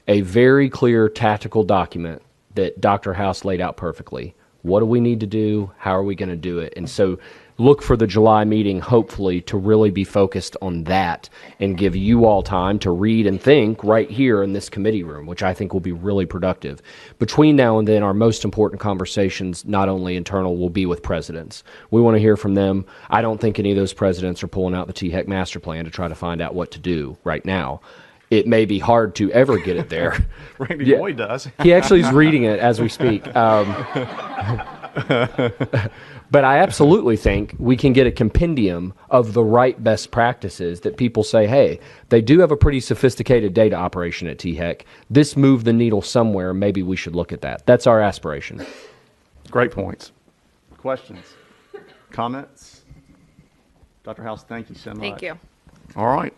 A very clear tactical document that Dr. House laid out perfectly. What do we need to do? How are we going to do it? And so look for the July meeting, hopefully, to really be focused on that and give you all time to read and think right here in this committee room, which I think will be really productive. Between now and then, our most important conversations, not only internal, will be with presidents. We want to hear from them. I don't think any of those presidents are pulling out the THEC master plan to try to find out what to do right now. It may be hard to ever get it there. Randy Boyd does. He actually is reading it as we speak. But I absolutely think we can get a compendium of the right best practices that people say, hey, they do have a pretty sophisticated data operation at THEC. This moved the needle somewhere. Maybe we should look at that. That's our aspiration. Great points. Questions? Comments? Dr. House, thank you so much. Thank you. All right.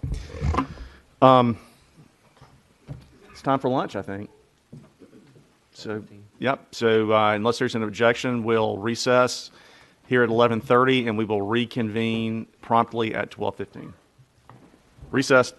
It's time for lunch, I think. So, yep. So unless there's an objection, we'll recess here at 11:30, and we will reconvene promptly at 12:15. Recess.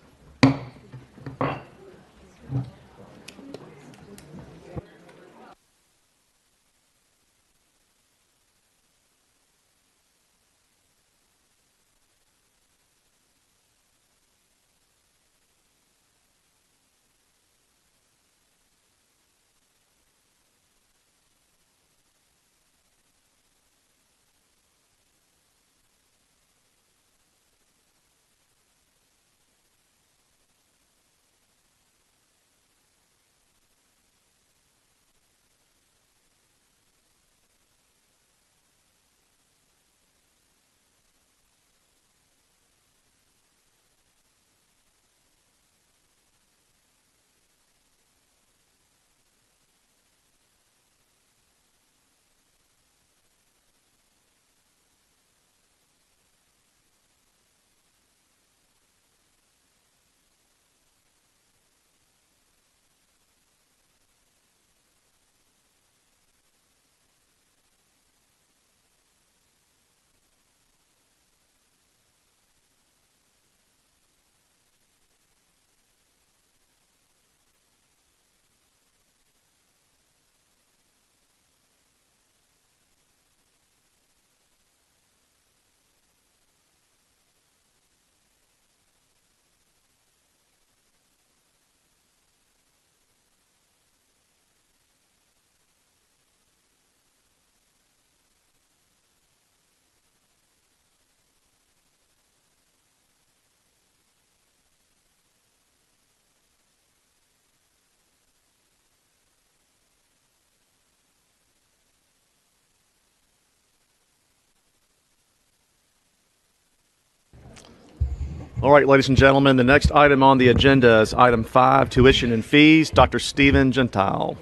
All right, ladies and gentlemen, the next item on the agenda is item 5, tuition and fees. Dr. Stephen Gentile.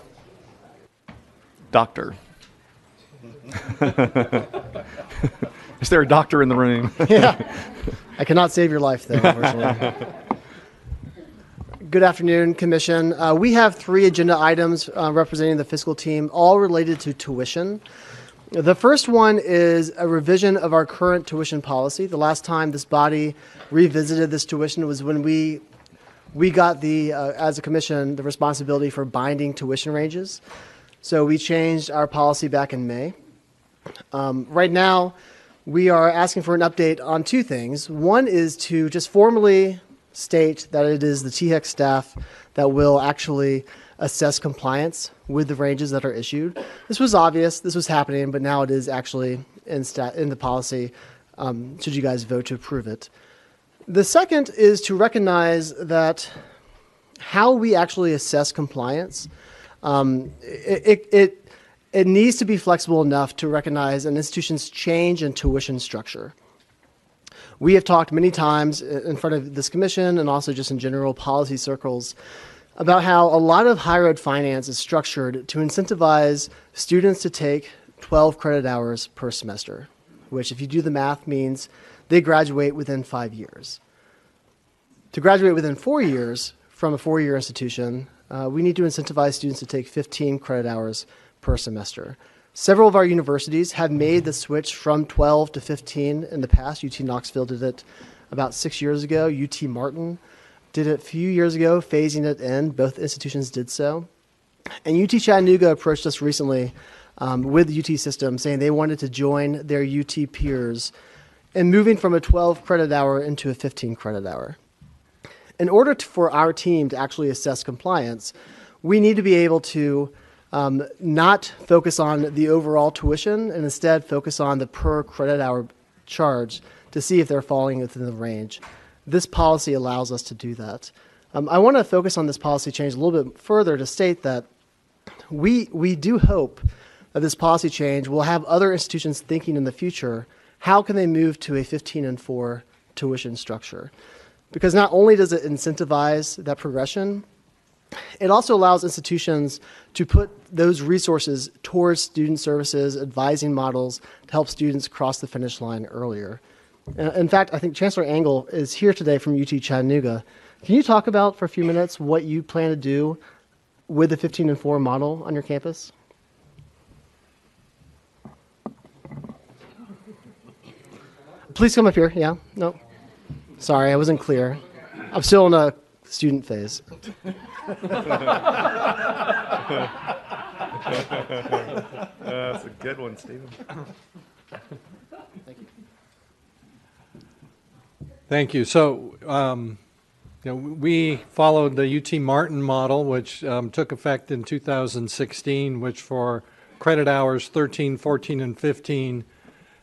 Doctor. Is there a doctor in the room? Yeah. I cannot save your life, though, unfortunately. Good afternoon, Commission. We have 3 agenda items representing the fiscal team, all related to tuition. The first one is a revision of our current tuition policy. The last time this body revisited this tuition was when we got as a commission, the responsibility for binding tuition ranges. So we changed our policy back in May. Right now, we are asking for an update on 2 things. One is to just formally state that it is the THEC staff that will actually assess compliance with the ranges that are issued. This was obvious, this was happening, but now it is actually in the policy, should you guys vote to approve it. The second is to recognize that how we actually assess compliance, it needs to be flexible enough to recognize an institution's change in tuition structure. We have talked many times in front of this commission and also just in general policy circles about how a lot of higher ed finance is structured to incentivize students to take 12 credit hours per semester, which if you do the math means they graduate within 5 years. To graduate within 4 years from a 4-year institution, we need to incentivize students to take 15 credit hours per semester. Several of our universities have made the switch from 12 to 15 in the past. UT Knoxville did it about 6 years ago. UT Martin did it a few years ago, phasing it in. Both institutions did so. And UT Chattanooga approached us recently with the UT system saying they wanted to join their UT peers in moving from a 12 credit hour into a 15 credit hour. In order for our team to actually assess compliance, we need to be able to not focus on the overall tuition and instead focus on the per credit hour charge to see if they're falling within the range. This policy allows us to do that. I want to focus on this policy change a little bit further to state that we do hope of this policy change will have other institutions thinking in the future, how can they move to a 15 and 4 tuition structure? Because not only does it incentivize that progression, it also allows institutions to put those resources towards student services, advising models to help students cross the finish line earlier. In fact, I think Chancellor Engel is here today from UT Chattanooga. Can you talk about for a few minutes what you plan to do with the 15 and 4 model on your campus? Please come up here. Yeah? No? Sorry, I wasn't clear. I'm still in a student phase. That's a good one, Stephen. Thank you. Thank you. So, we followed the UT Martin model, which took effect in 2016, which for credit hours 13, 14, and 15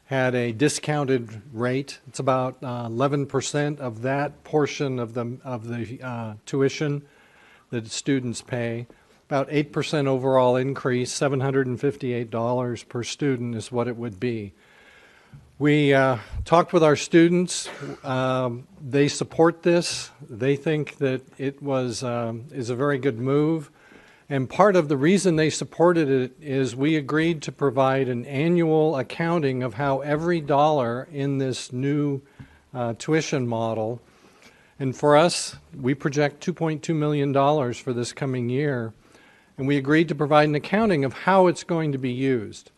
had a discounted rate. It's about 11% of that portion of the tuition that students pay. About 8% overall increase, $758 per student is what it would be. We talked with our students. They support this. They think that it is a very good move. And part of the reason they supported it is we agreed to provide an annual accounting of how every dollar in this new tuition model, and for us, we project $2.2 million for this coming year, and we agreed to provide an accounting of how it's going to be used.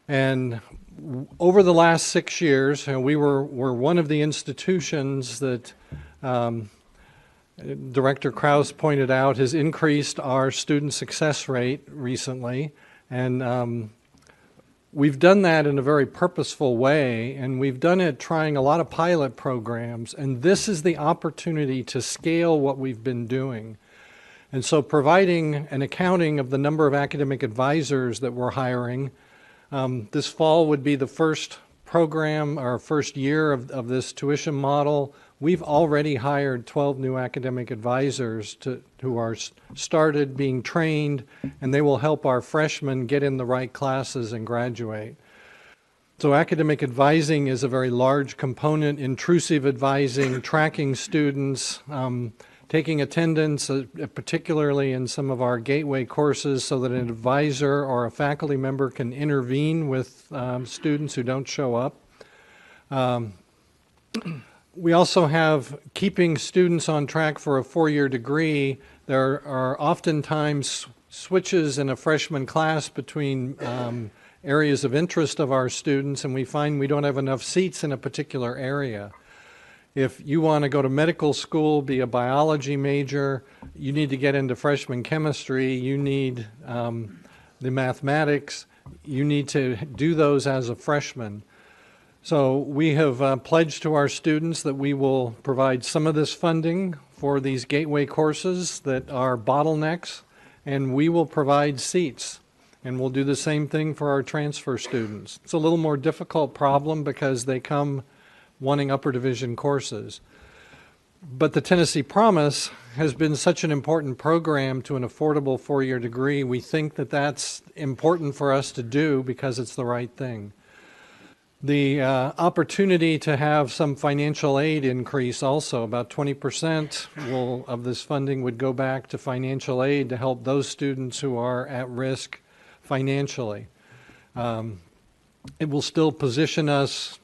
And over the last 6 years, we were one of the institutions that Director Krause pointed out has increased our student success rate recently, and we've done that in a very purposeful way, and we've done it trying a lot of pilot programs, and this is the opportunity to scale what we've been doing. And so providing an accounting of the number of academic advisors that we're hiring, this fall would be the first program or first year of this tuition model. We've already hired 12 new academic advisors who are started being trained, and they will help our freshmen get in the right classes and graduate. So academic advising is a very large component, intrusive advising, tracking students, taking attendance, particularly in some of our gateway courses, so that an advisor or a faculty member can intervene with students who don't show up. We also have keeping students on track for a 4-year degree. There are oftentimes switches in a freshman class between areas of interest of our students, and we find we don't have enough seats in a particular area. If you want to go to medical school, be a biology major, you need to get into freshman chemistry, you need the mathematics, you need to do those as a freshman. So we have pledged to our students that we will provide some of this funding for these gateway courses that are bottlenecks, and we will provide seats. And we'll do the same thing for our transfer students. It's a little more difficult problem because they come wanting upper division courses. But the Tennessee Promise has been such an important program to an affordable 4-year degree. We think that that's important for us to do because it's the right thing. The opportunity to have some financial aid increase also, about 20% of this funding would go back to financial aid to help those students who are at risk financially. It will still position us,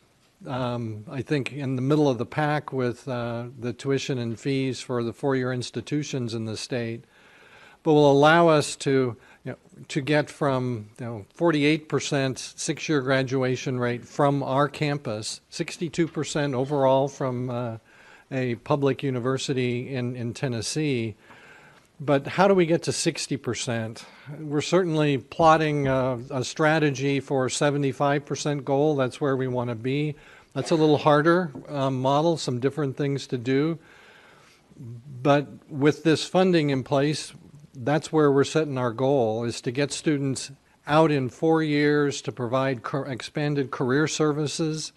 I think, in the middle of the pack with the tuition and fees for the 4-year institutions in the state, but will allow us to get from 48% 6-year graduation rate from our campus, 62% overall from a public university in Tennessee. But how do we get to 60%? We're certainly plotting a strategy for a 75% goal. That's where we want to be. That's a little harder model, some different things to do. But with this funding in place, that's where we're setting our goal, is to get students out in 4 years, to provide expanded career services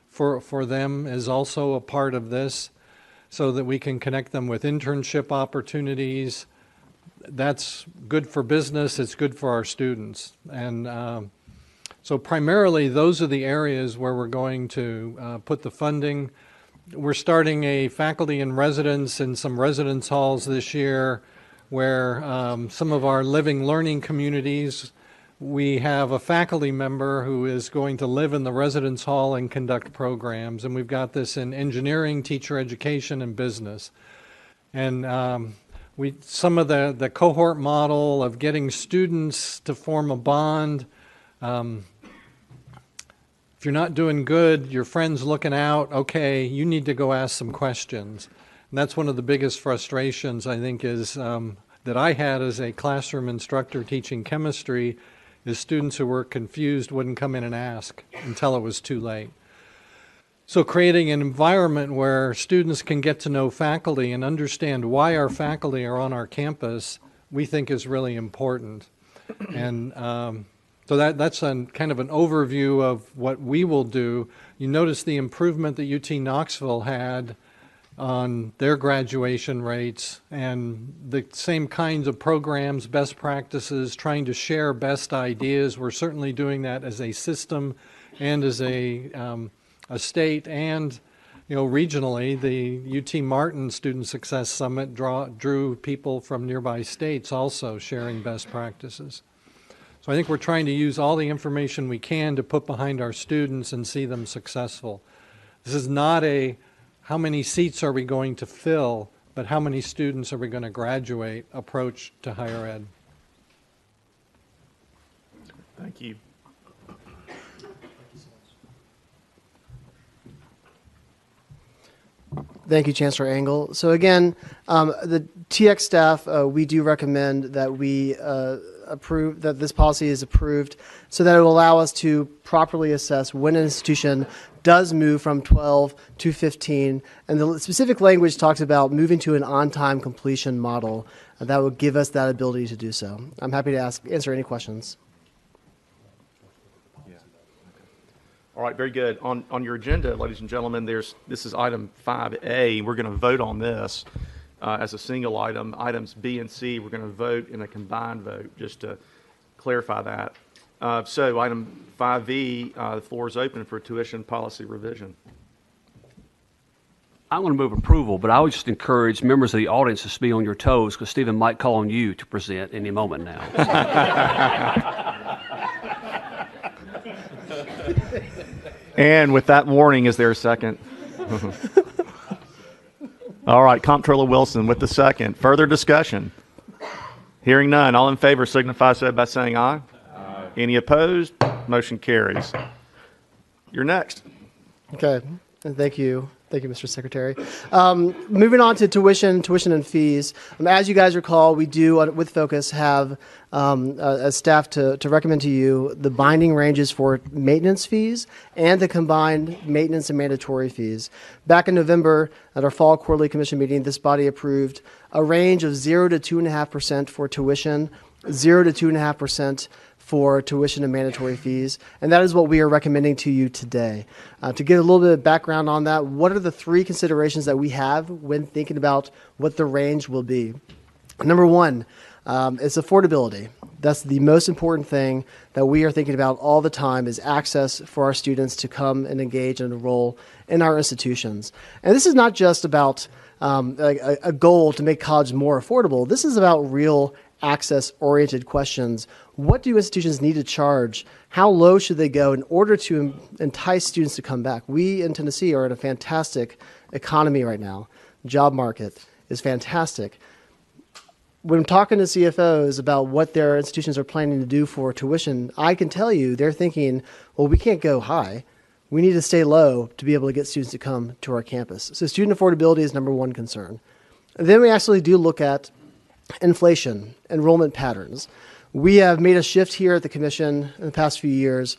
for them is also a part of this, so that we can connect them with internship opportunities, that's good for business, it's good for our students. And so primarily, those are the areas where we're going to put the funding. We're starting a faculty in residence in some residence halls this year where some of our living learning communities, we have a faculty member who is going to live in the residence hall and conduct programs. And we've got this in engineering, teacher education, and business. And some of the cohort model of getting students to form a bond. If you're not doing good, your friend's looking out, okay, you need to go ask some questions. And that's one of the biggest frustrations, I think, is that I had as a classroom instructor teaching chemistry, is students who were confused wouldn't come in and ask until it was too late. So creating an environment where students can get to know faculty and understand why our faculty are on our campus, we think is really important. And so that's kind of an overview of what we will do. You notice the improvement that UT Knoxville had on their graduation rates and the same kinds of programs, best practices, trying to share best ideas. We're certainly doing that as a system and as a state, and regionally, the UT Martin Student Success Summit drew people from nearby states also sharing best practices. So I think we're trying to use all the information we can to put behind our students and see them successful. This is not a how many seats are we going to fill, but how many students are we going to graduate approach to higher ed. Thank you. Thank you, Chancellor Engel. So again, the THEC staff, we do recommend that we approve, that this policy is approved so that it will allow us to properly assess when an institution does move from 12 to 15. And the specific language talks about moving to an on-time completion model. That will give us that ability to do so. I'm happy to answer any questions. All right, very good. On your agenda, ladies and gentlemen, this is item 5A. We're going to vote on this as a single item. Items B and C, we're going to vote in a combined vote, just to clarify that. So item 5E, the floor is open for tuition policy revision. I'm going to move approval, but I would just encourage members of the audience to be on your toes because Stephen might call on you to present any moment now. And with that warning, is there a second? All right, Comptroller Wilson with the second. Further discussion? Hearing none. All in favor signify so by saying aye. Aye. Any opposed? Motion carries. You're next. Okay, and thank you. Thank you, Mr. Secretary. Moving on to tuition and fees. As you guys recall, we do, with Focus, have as staff to recommend to you the binding ranges for maintenance fees and the combined maintenance and mandatory fees. Back in November, at our fall quarterly commission meeting, this body approved a range of 0 to 2.5% for tuition, 0 to 2.5% for tuition and mandatory fees, and that is what we are recommending to you today. To get a little bit of background on that, what are the three considerations that we have when thinking about what the range will be? Number one is affordability. That's the most important thing that we are thinking about all the time, is access for our students to come and engage and enroll in our institutions. And this is not just about a goal to make college more affordable. This is about real access-oriented questions. What do institutions need to charge? How low should they go in order to entice students to come back? We in Tennessee are in a fantastic economy right now. Job market is fantastic. When I'm talking to CFOs about what their institutions are planning to do for tuition, I can tell you they're thinking, well, we can't go high. We need to stay low to be able to get students to come to our campus. So student affordability is number one concern. And then we actually do look at inflation, enrollment patterns. We have made a shift here at the Commission in the past few years,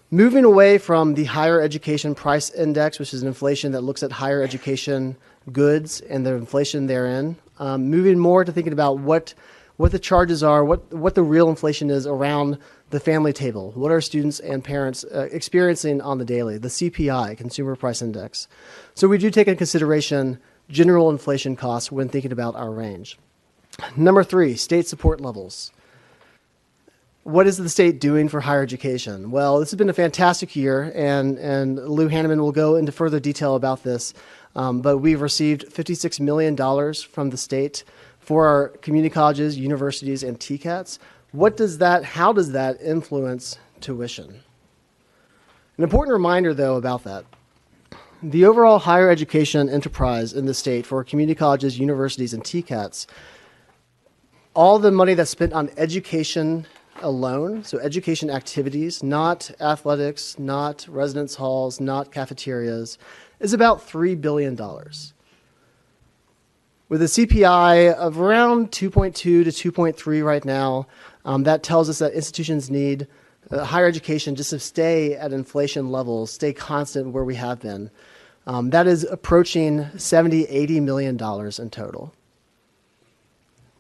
moving away from the Higher Education Price Index, which is an inflation that looks at higher education goods and the inflation therein, moving more to thinking about what the charges are, what the real inflation is around the family table. What are students and parents experiencing on the daily, the CPI, Consumer Price Index. So we do take into consideration general inflation costs when thinking about our range. Number 3, state support levels. What is the state doing for higher education? Well, this has been a fantastic year, and Lou Hanneman will go into further detail about this, but we've received $56 million from the state for our community colleges, universities, and TCATs. How does that influence tuition? An important reminder, though, about that. The overall higher education enterprise in the state for community colleges, universities, and TCATs, all the money that's spent on education alone, so education activities, not athletics, not residence halls, not cafeterias, is about $3 billion. With a CPI of around 2.2 to 2.3 right now, that tells us that institutions need higher education just to stay at inflation levels, stay constant where we have been. That is approaching $70, $80 million in total.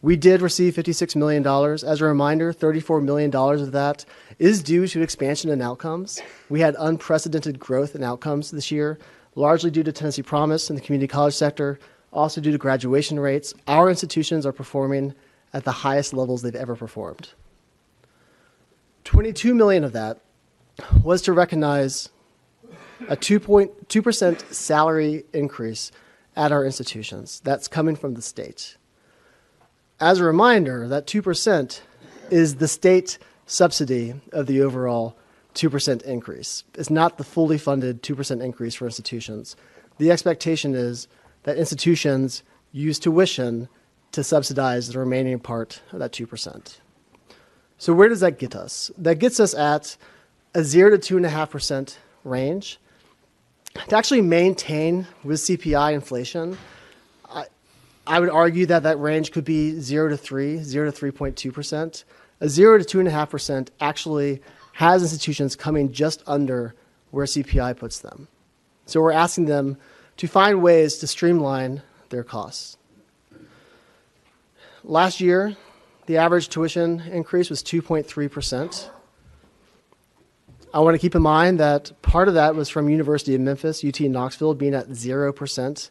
We did receive $56 million. As a reminder, $34 million of that is due to expansion and outcomes. We had unprecedented growth in outcomes this year, largely due to Tennessee Promise in the community college sector, also due to graduation rates. Our institutions are performing at the highest levels they've ever performed. $22 million of that was to recognize a 2% salary increase at our institutions. That's coming from the state. As a reminder, that 2% is the state subsidy of the overall 2% increase. It's not the fully funded 2% increase for institutions. The expectation is that institutions use tuition to subsidize the remaining part of that 2%. So where does that get us? That gets us at a 0 to 2.5% range. To actually maintain with CPI inflation, I would argue that that range could be 0 to 3, 0 to 3.2%. A 0 to 2.5% actually has institutions coming just under where CPI puts them. So we're asking them to find ways to streamline their costs. Last year, the average tuition increase was 2.3%. I want to keep in mind that part of that was from University of Memphis, UT Knoxville, being at 0%.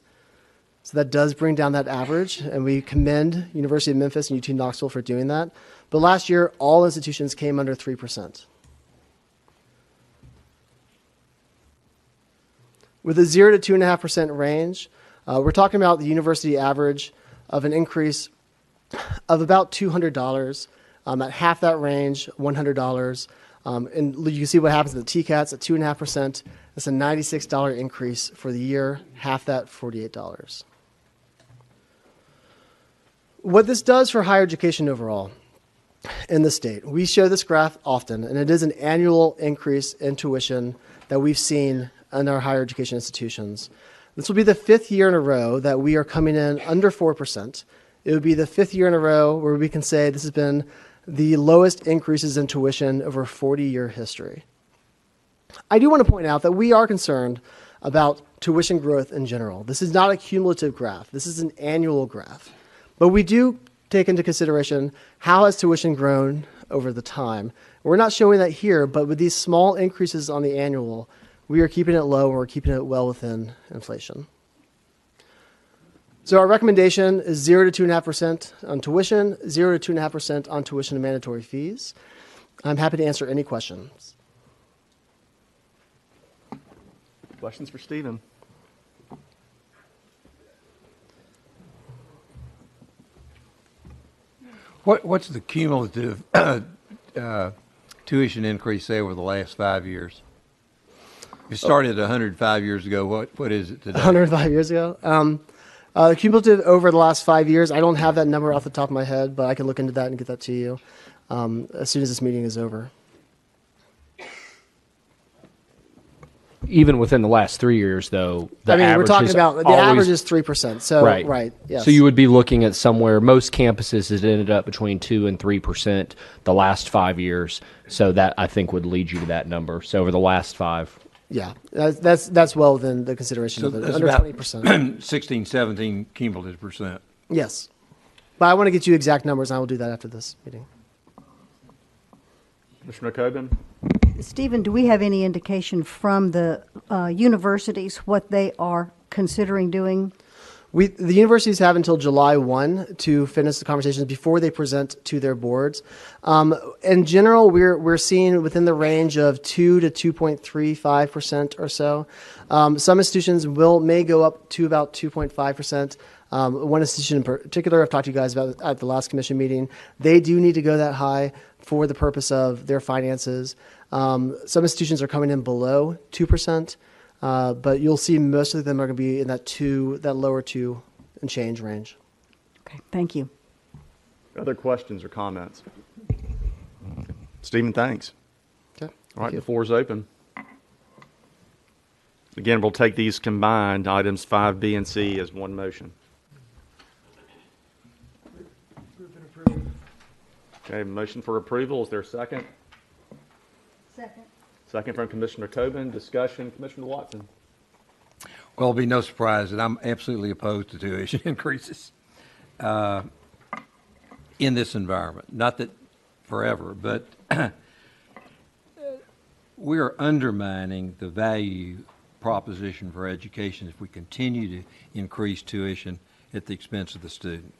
So that does bring down that average, and we commend University of Memphis and UT Knoxville for doing that. But last year, all institutions came under 3%. With a 0 to 2.5% range, we're talking about the university average of an increase of about $200. At half that range, $100. And you can see what happens to the TCATs at 2.5%. That's a $96 increase for the year. Half that, $48. What this does for higher education overall in the state, we show this graph often, and it is an annual increase in tuition that we've seen in our higher education institutions. This will be the 5th year in a row that we are coming in under 4%. It would be the 5th year in a row where we can say this has been the lowest increases in tuition over a 40-year history. I do want to point out that we are concerned about tuition growth in general. This is not a cumulative graph. This is an annual graph. But we do take into consideration how has tuition grown over the time. We're not showing that here, but with these small increases on the annual, we are keeping it low and we're keeping it well within inflation. So our recommendation is 0 to 2.5% on tuition, 0 to 2.5% on tuition and mandatory fees. I'm happy to answer any questions. Questions for Stephen? What's the cumulative tuition increase, say, over the last 5 years? It started 105 years ago. What is it today? 105 years ago? The cumulative over the last 5 years, I don't have that number off the top of my head, but I can look into that and get that to you as soon as this meeting is over. Even within the last 3 years, though, the we're average talking is about the always, average is 3%. So right, yes. So you would be looking at somewhere. Most campuses has ended up between 2 and 3% the last 5 years. So that I think would lead you to that number. So over the last 5. Yeah, that's well within the consideration of it. Under 20%. 16, 17 cumulative percent. Yes, but I want to get you exact numbers, and I will do that after this meeting. Commissioner Coben? Stephen, do we have any indication from the universities what they are considering doing? The universities have until July 1 to finish the conversations before they present to their boards. In general, we're seeing within the range of 2 to 2.35% or so. Some institutions may go up to about 2.5%. One institution in particular I've talked to you guys about at the last commission meeting, they do need to go that high for the purpose of their finances. Some institutions are coming in below 2%. But you'll see most of them are going to be in that lower 2 and change range. Okay, thank you. Other questions or comments? Stephen, thanks. Okay. All right, the floor is open. Again, we'll take these combined items 5B and C as one motion. Okay, motion for approval. Is there a second? Second. Second from Commissioner Tobin. Discussion, Commissioner Watson. Well, it'll be no surprise that I'm absolutely opposed to tuition increases in this environment. Not that forever, but we are undermining the value proposition for education if we continue to increase tuition at the expense of the student.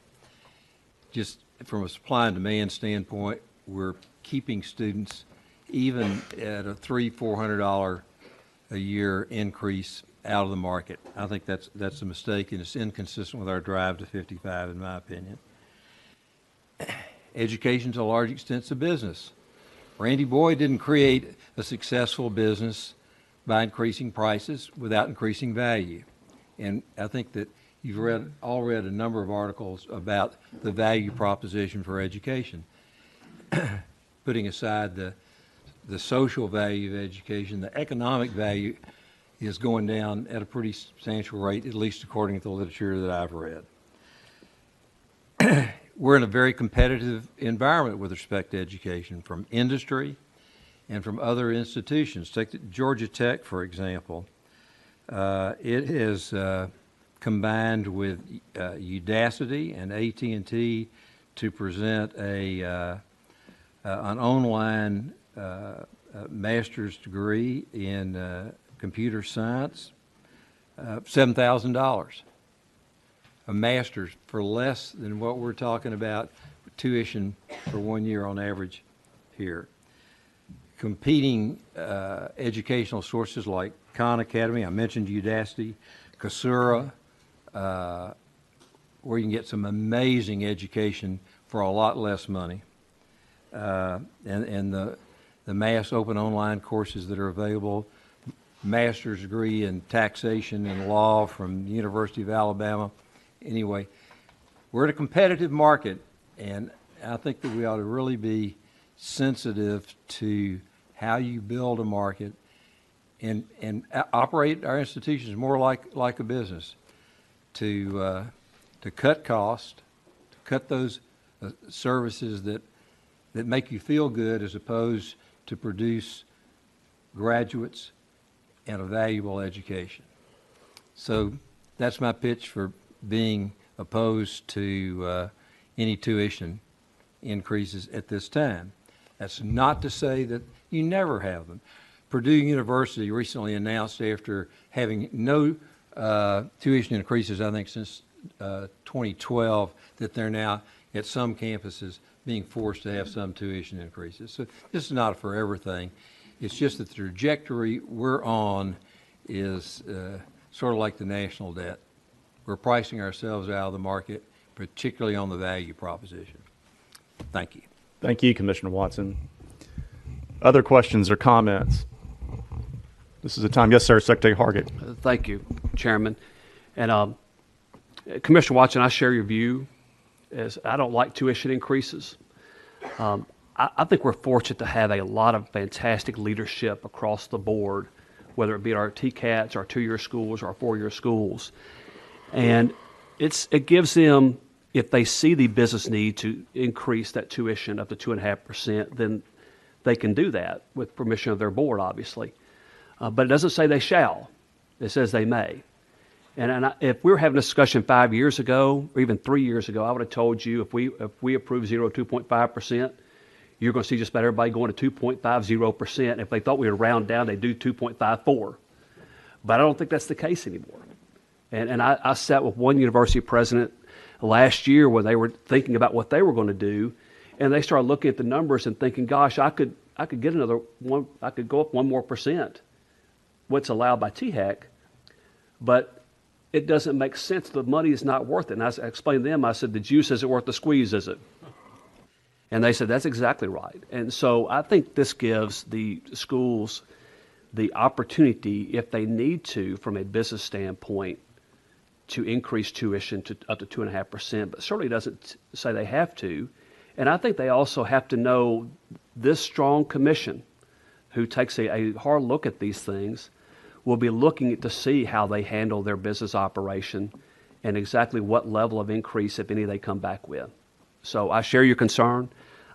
Just from a supply and demand standpoint, we're keeping students even at a $300-400 a year increase out of the market. I think that's a mistake, and it's inconsistent with our drive to 55, in my opinion. Education, to a large extent, is a business. Randy Boyd didn't create a successful business by increasing prices without increasing value. And I think that you've all read a number of articles about the value proposition for education. Putting aside the social value of education, the economic value is going down at a pretty substantial rate, at least according to the literature that I've read. We're in a very competitive environment with respect to education from industry and from other institutions. Take Georgia Tech, for example. It has combined with Udacity and AT&T to present an online master's degree in computer science, $7,000. A master's for less than what we're talking about tuition for 1 year on average here. Competing educational sources like Khan Academy, I mentioned Udacity, Coursera, where you can get some amazing education for a lot less money. And the mass open online courses that are available, master's degree in taxation and law from the University of Alabama. Anyway, we're in a competitive market, and I think that we ought to really be sensitive to how you build a market and operate our institutions more like a business, to cut costs, to cut those services that make you feel good, as opposed to produce graduates and a valuable education. So that's my pitch for being opposed to any tuition increases at this time. That's not to say that you never have them. Purdue University recently announced, after having no tuition increases, I think since 2012, that they're now at some campuses being forced to have some tuition increases. So this is not a forever thing. It's just that the trajectory we're on is sort of like the national debt. We're pricing ourselves out of the market, particularly on the value proposition. Thank you. Thank you, Commissioner Watson. Other questions or comments? This is the time. Yes, sir, Secretary Hargett. Thank you, Chairman. And Commissioner Watson, I share your view. As I don't like tuition increases. I think we're fortunate to have a lot of fantastic leadership across the board, whether it be our TCATs, our 2-year schools, or our 4-year schools. And it gives them, if they see the business need to increase that tuition up to 2.5%, then they can do that with permission of their board, obviously. But it doesn't say they shall. It says they may. And if we were having a discussion 5 years ago, or even 3 years ago, I would have told you if we approve 2.5%, you're going to see just about everybody going to 2.50%. If they thought we would round down, they'd do 2.54. But I don't think that's the case anymore. And I sat with one university president last year when they were thinking about what they were going to do, and they started looking at the numbers and thinking, gosh, I could get another one, I could go up 1 more %, what's allowed by THEC, but it doesn't make sense. The money is not worth it. And I explained to them, I said, the juice isn't worth the squeeze, is it? And they said, that's exactly right. And so I think this gives the schools the opportunity, if they need to, from a business standpoint, to increase tuition to up to 2.5%, but certainly doesn't say they have to. And I think they also have to know this strong commission, who takes a hard look at these things, will be looking to see how they handle their business operation and exactly what level of increase, if any, they come back with. So I share your concern.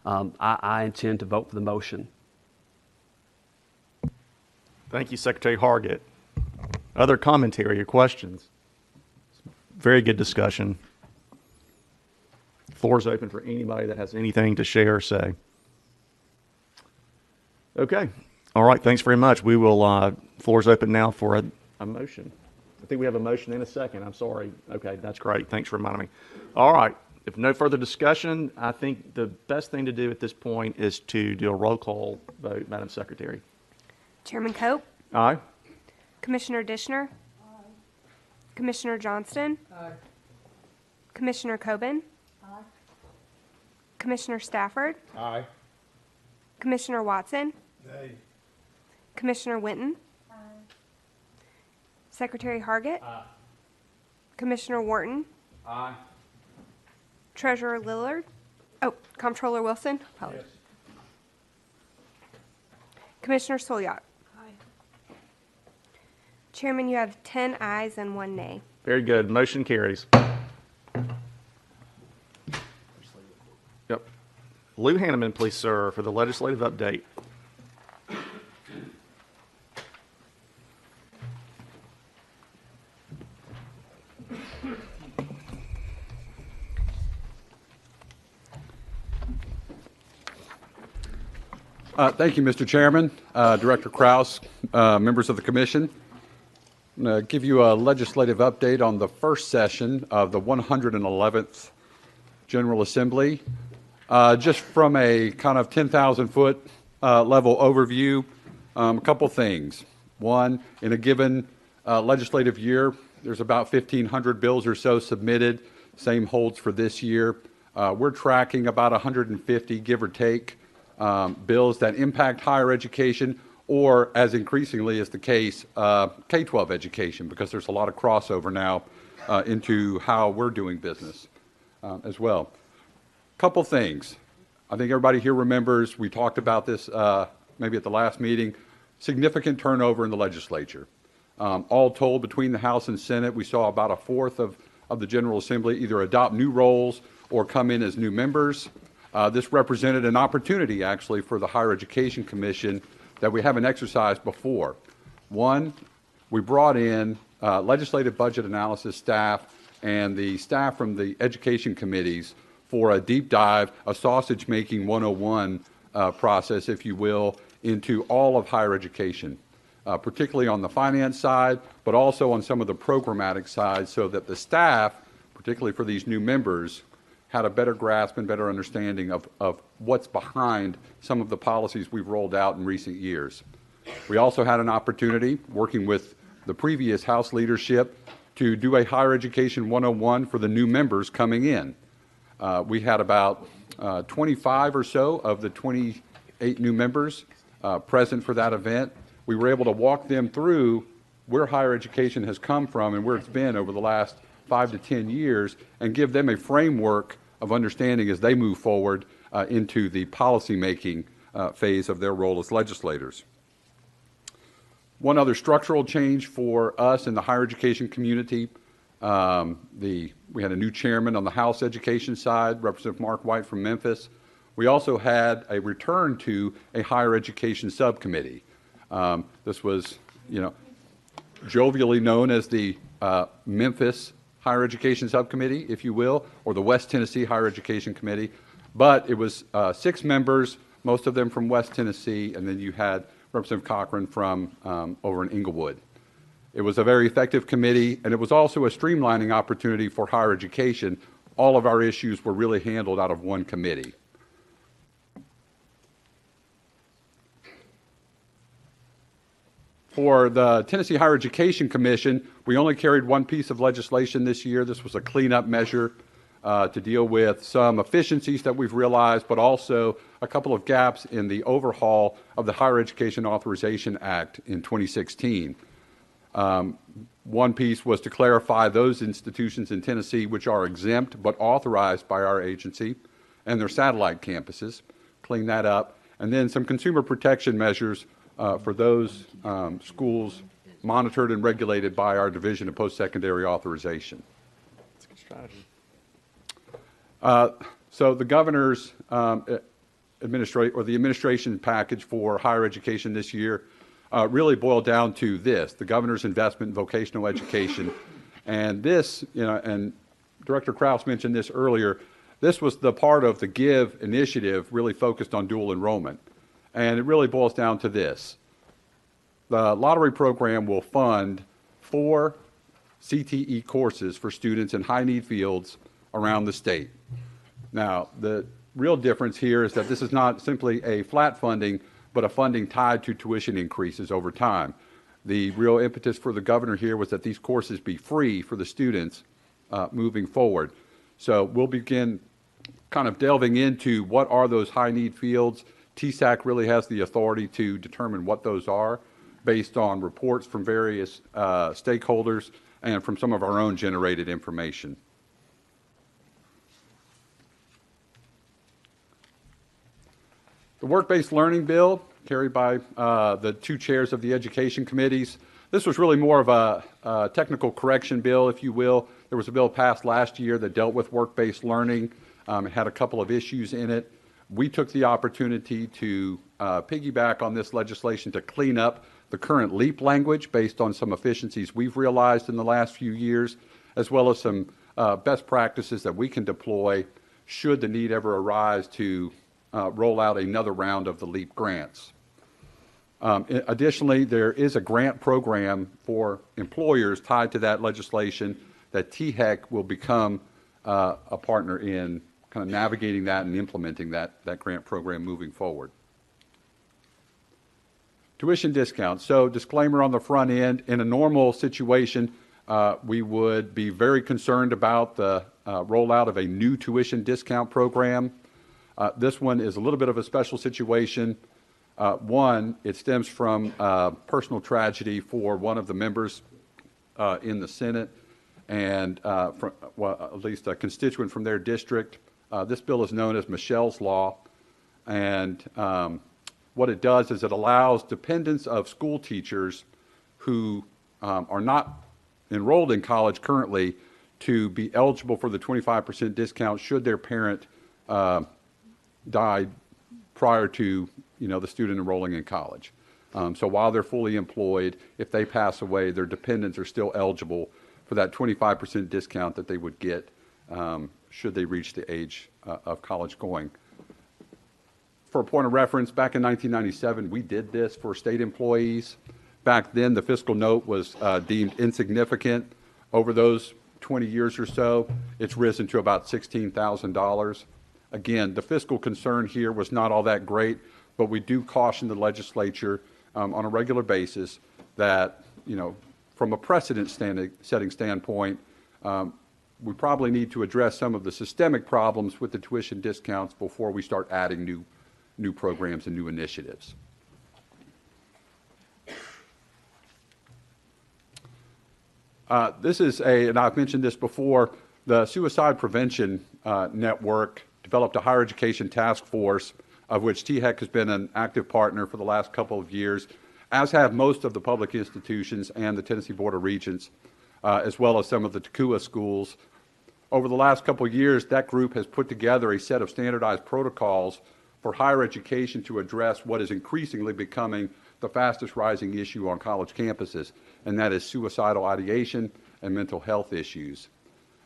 I intend to vote for the motion. Thank you, Secretary Hargett. Other commentary or questions? Very good discussion. Floor is open for anybody that has anything to share or say. Okay. All right. Thanks very much. We will, floor is open now for a motion. I think we have a motion in a second. I'm sorry. Okay. That's great. Thanks for reminding me. All right. If no further discussion, I think the best thing to do at this point is to do a roll call vote, Madam Secretary. Chairman Cope, Aye. Commissioner Dishner, Commissioner Johnston, Commissioner Coben, Commissioner Stafford, Aye. Commissioner Watson, Commissioner Winton, Secretary Hargett, Commissioner Wharton, Aye. Treasurer Lillard, Comptroller Wilson, apologies. Commissioner Solyak. Chairman, you have 10 ayes and 1 nay. Very good. Motion carries. Yep. Lou Hanneman, please, sir, for the legislative update. Thank you, Mr. Chairman, Director Kraus, members of the Commission. I'm going to give you a legislative update on the first session of the 111th General Assembly. Just from a kind of 10,000-foot level overview, a couple things. One, in a given legislative year, there's about 1,500 bills or so submitted. Same holds for this year. We're tracking about 150, give or take, bills that impact higher education, or, as increasingly is the case, K-12 education, because there's a lot of crossover now into how we're doing business as well. Couple things. I think everybody here remembers, we talked about this maybe at the last meeting, significant turnover in the legislature. All told, between the House and Senate, we saw about a fourth of the General Assembly either adopt new roles or come in as new members. This represented an opportunity, actually, for the Higher Education Commission that we haven't exercised before. One, we brought in legislative budget analysis staff and the staff from the education committees for a deep dive, a sausage-making 101 process, if you will, into all of higher education, particularly on the finance side, but also on some of the programmatic side, so that the staff, particularly for these new members, had a better grasp and better understanding of what's behind some of the policies we've rolled out in recent years. We also had an opportunity, working with the previous House leadership, to do a Higher Education 101 for the new members coming in. We had about 25 or so of the 28 new members present for that event. We were able to walk them through where higher education has come from and where it's been over the last 5 to 10 years, and give them a framework of understanding as they move forward into the policymaking phase of their role as legislators. One other structural change for us in the higher education community, we had a new chairman on the House education side, Representative Mark White from Memphis. We also had a return to a higher education subcommittee. This was, jovially known as the Memphis Higher Education Subcommittee, if you will, or the West Tennessee Higher Education Committee. But it was 6 members, most of them from West Tennessee, and then you had Representative Cochran from over in Inglewood. It was a very effective committee, and it was also a streamlining opportunity for higher education. All of our issues were really handled out of one committee. For the Tennessee Higher Education Commission, we only carried one piece of legislation this year. This was a cleanup measure to deal with some efficiencies that we've realized, but also a couple of gaps in the overhaul of the Higher Education Authorization Act in 2016. One piece was to clarify those institutions in Tennessee which are exempt but authorized by our agency and their satellite campuses, clean that up, and then some consumer protection measures for those schools monitored and regulated by our Division of Post-Secondary Authorization. That's a good strategy. So the governor's the administration package for higher education this year really boiled down to this: the governor's investment in vocational education, and this, and Director Krause mentioned this earlier. This was the part of the GIVE initiative really focused on dual enrollment, and it really boils down to this: the lottery program will fund 4 CTE courses for students in high-need fields around the state. Now, the real difference here is that this is not simply a flat funding, but a funding tied to tuition increases over time. The real impetus for the governor here was that these courses be free for the students moving forward. So we'll begin kind of delving into what are those high-need fields. THEC really has the authority to determine what those are based on reports from various stakeholders and from some of our own generated information. The work-based learning bill, carried by the 2 chairs of the education committees. This was really more of a technical correction bill, if you will. There was a bill passed last year that dealt with work-based learning. It had a couple of issues in it. We took the opportunity to piggyback on this legislation to clean up the current LEAP language based on some efficiencies we've realized in the last few years, as well as some best practices that we can deploy should the need ever arise to roll out another round of the LEAP grants. Additionally, there is a grant program for employers tied to that legislation that THEC will become a partner in kind of navigating that and implementing that grant program moving forward. Tuition discounts. So disclaimer on the front end, in a normal situation, we would be very concerned about the rollout of a new tuition discount program. This one is a little bit of a special situation. One, it stems from personal tragedy for one of the members in the Senate, and at least a constituent from their district. This bill is known as Michelle's Law, and what it does is it allows dependents of school teachers who are not enrolled in college currently to be eligible for the 25% discount should their parent die prior to the student enrolling in college. So while they're fully employed, if they pass away, their dependents are still eligible for that 25% discount that they would get should they reach the age of college going. For a point of reference, back in 1997, we did this for state employees. Back then, the fiscal note was deemed insignificant. Over those 20 years or so, it's risen to about $16,000. Again, the fiscal concern here was not all that great, but we do caution the legislature on a regular basis that, from a precedent-setting standpoint, we probably need to address some of the systemic problems with the tuition discounts before we start adding new programs and new initiatives. This is and I've mentioned this before, the Suicide Prevention Network developed a higher education task force, of which THEC has been an active partner for the last couple of years, as have most of the public institutions and the Tennessee Board of Regents, as well as some of the TECUA schools. Over the last couple of years, that group has put together a set of standardized protocols for higher education to address what is increasingly becoming the fastest rising issue on college campuses, and that is suicidal ideation and mental health issues.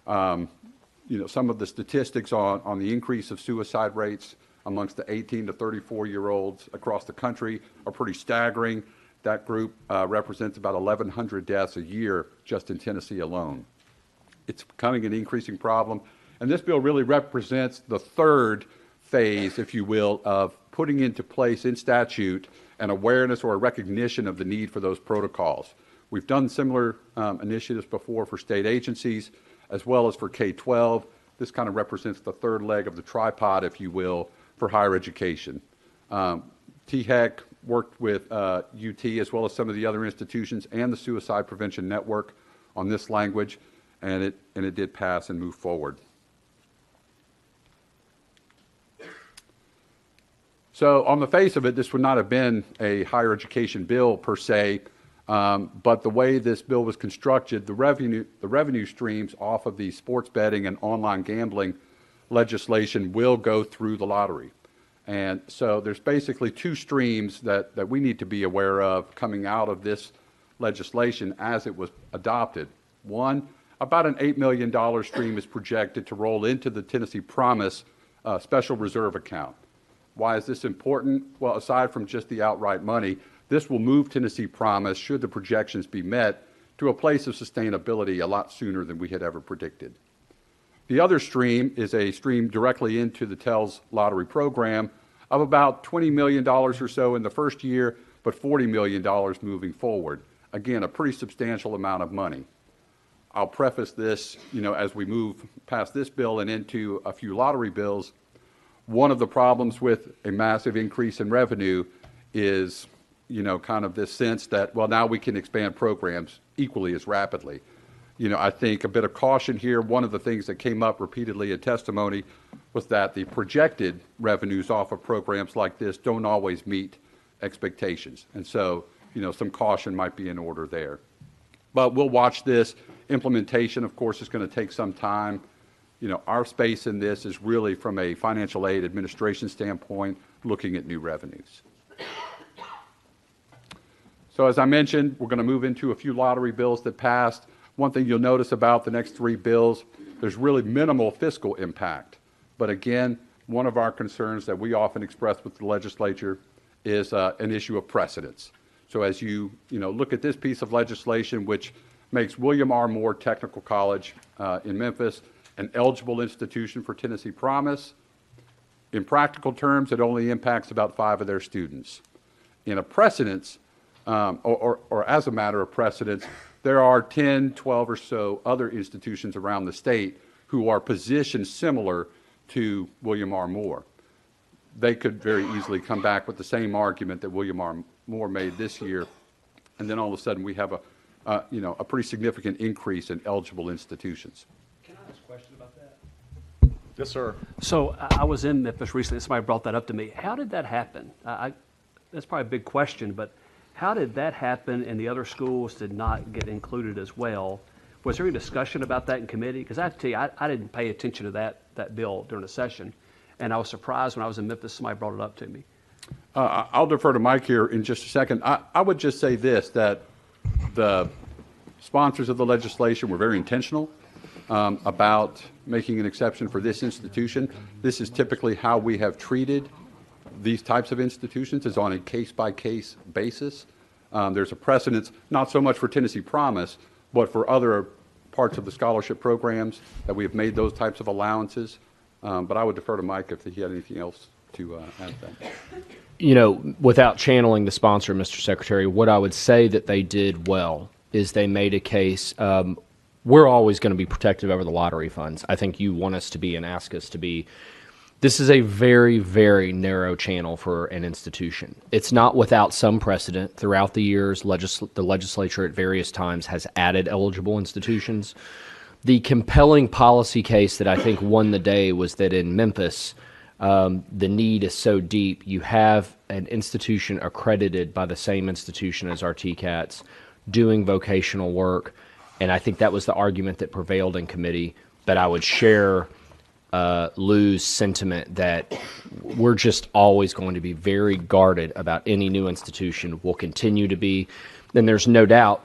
Some of the statistics on the increase of suicide rates amongst the 18 to 34-year-olds across the country are pretty staggering. that group represents about 1,100 deaths a year just in Tennessee alone. It's becoming an increasing problem, and this bill really represents the third phase, if you will, of putting into place in statute an awareness or a recognition of the need for those protocols. We've done similar initiatives before for state agencies as well as for K-12. This kind of represents the third leg of the tripod, if you will, for higher education. THEC worked with UT as well as some of the other institutions and the Suicide Prevention Network on this language, and it did pass and move forward. So on the face of it, this would not have been a higher education bill per se, but the way this bill was constructed, the revenue streams off of the sports betting and online gambling legislation will go through the lottery. And so there's basically two streams that we need to be aware of coming out of this legislation as it was adopted. One, about an $8 million stream is projected to roll into the Tennessee Promise Special Reserve Account. Why is this important? Well, aside from just the outright money, this will move Tennessee Promise, should the projections be met, to a place of sustainability a lot sooner than we had ever predicted. The other stream is a stream directly into the TELS lottery program of about $20 million or so in the first year, but $40 million moving forward. Again, a pretty substantial amount of money. I'll preface this, as we move past this bill and into a few lottery bills. One of the problems with a massive increase in revenue is, kind of this sense that, well, now we can expand programs equally as rapidly. I think a bit of caution here. One of the things that came up repeatedly in testimony was that the projected revenues off of programs like this don't always meet expectations. And so, some caution might be in order there. But we'll watch this. Implementation, of course, is going to take some time. Our space in this is really from a financial aid administration standpoint, looking at new revenues. So as I mentioned, we're going to move into a few lottery bills that passed. One thing you'll notice about the next three bills, there's really minimal fiscal impact. But again, one of our concerns that we often express with the legislature is an issue of precedence. So as you look at this piece of legislation, which makes William R. Moore Technical College in Memphis an eligible institution for Tennessee Promise, in practical terms, it only impacts about 5 of their students. In a precedence, or as a matter of precedence, there are 10, 12 or so other institutions around the state who are positioned similar to William R. Moore. They could very easily come back with the same argument that William R. Moore made this year, and then all of a sudden we have a pretty significant increase in eligible institutions. Can I ask a question about that? Yes, sir. So I was in Memphis recently. Somebody brought that up to me. How did that happen? That's probably a big question, but how did that happen and the other schools did not get included as well? Was there any discussion about that in committee? Because I have to tell you, I didn't pay attention to that bill during the session, and I was surprised when I was in Memphis, somebody brought it up to me. I'll defer to Mike here in just a second. I would just say this, that the sponsors of the legislation were very intentional about making an exception for this institution. This is typically how we have treated these types of institutions, is on a case-by-case basis. There's a precedence, not so much for Tennessee Promise, but for other parts of the scholarship programs that we have made those types of allowances. But I would defer to Mike if he had anything else to add to that. Without channeling the sponsor, Mr. Secretary, what I would say that they did well is they made a case. We're always going to be protective over the lottery funds. I think you want us to be and ask us to be. This is a very, very narrow channel for an institution. It's not without some precedent. Throughout the years, the legislature at various times has added eligible institutions. The compelling policy case that I think won the day was that in Memphis, the need is so deep. You have an institution accredited by the same institution as our TCATs doing vocational work, and I think that was the argument that prevailed in committee. But I would share Lou's sentiment that we're just always going to be very guarded about any new institution. We'll continue to be, and there's no doubt,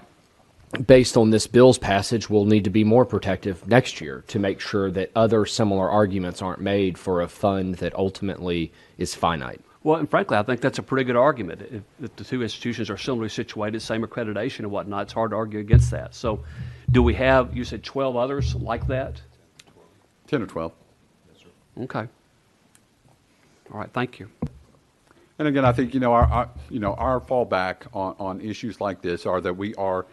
based on this bill's passage, we'll need to be more protective next year to make sure that other similar arguments aren't made for a fund that ultimately is finite. Well, and frankly, I think that's a pretty good argument. If the two institutions are similarly situated, same accreditation and whatnot, it's hard to argue against that. So do we have, you said 12 others like that? 10 or 12. Okay. All right, thank you. And again, I think, our fallback on issues like this are that we are,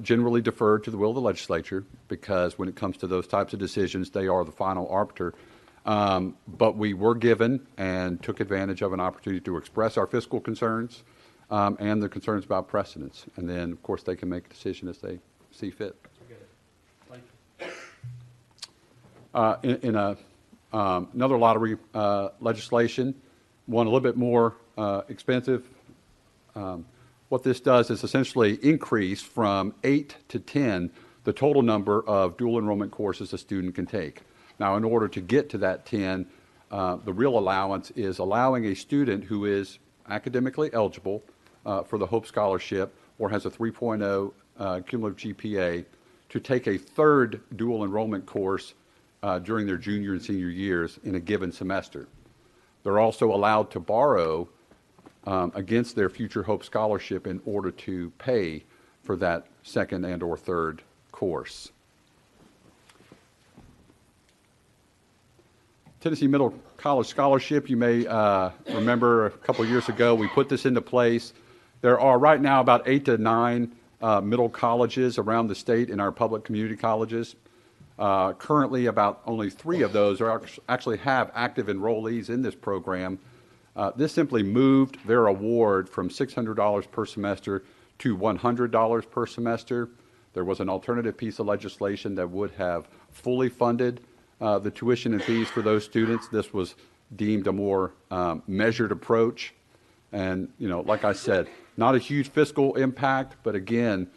generally deferred to the will of the legislature, because when it comes to those types of decisions, they are the final arbiter. But we were given and took advantage of an opportunity to express our fiscal concerns and the concerns about precedents. And then, of course, they can make a decision as they see fit. Another lottery legislation, one a little bit more expensive. What this does is essentially increase from 8 to 10 the total number of dual enrollment courses a student can take. Now, in order to get to that 10, the real allowance is allowing a student who is academically eligible for the Hope Scholarship or has a 3.0 cumulative GPA to take a third dual enrollment course during their junior and senior years in a given semester. They're also allowed to borrow against their future Hope Scholarship in order to pay for that second and or third course. Tennessee Middle College Scholarship, you may remember a couple of years ago we put this into place. There are right now about 8 to 9 middle colleges around the state in our public community colleges. Currently, about only 3 of those actually have active enrollees in this program. This simply moved their award from $600 per semester to $100 per semester. There was an alternative piece of legislation that would have fully funded the tuition and fees for those students. This was deemed a more measured approach. And, like I said, not a huge fiscal impact, but again,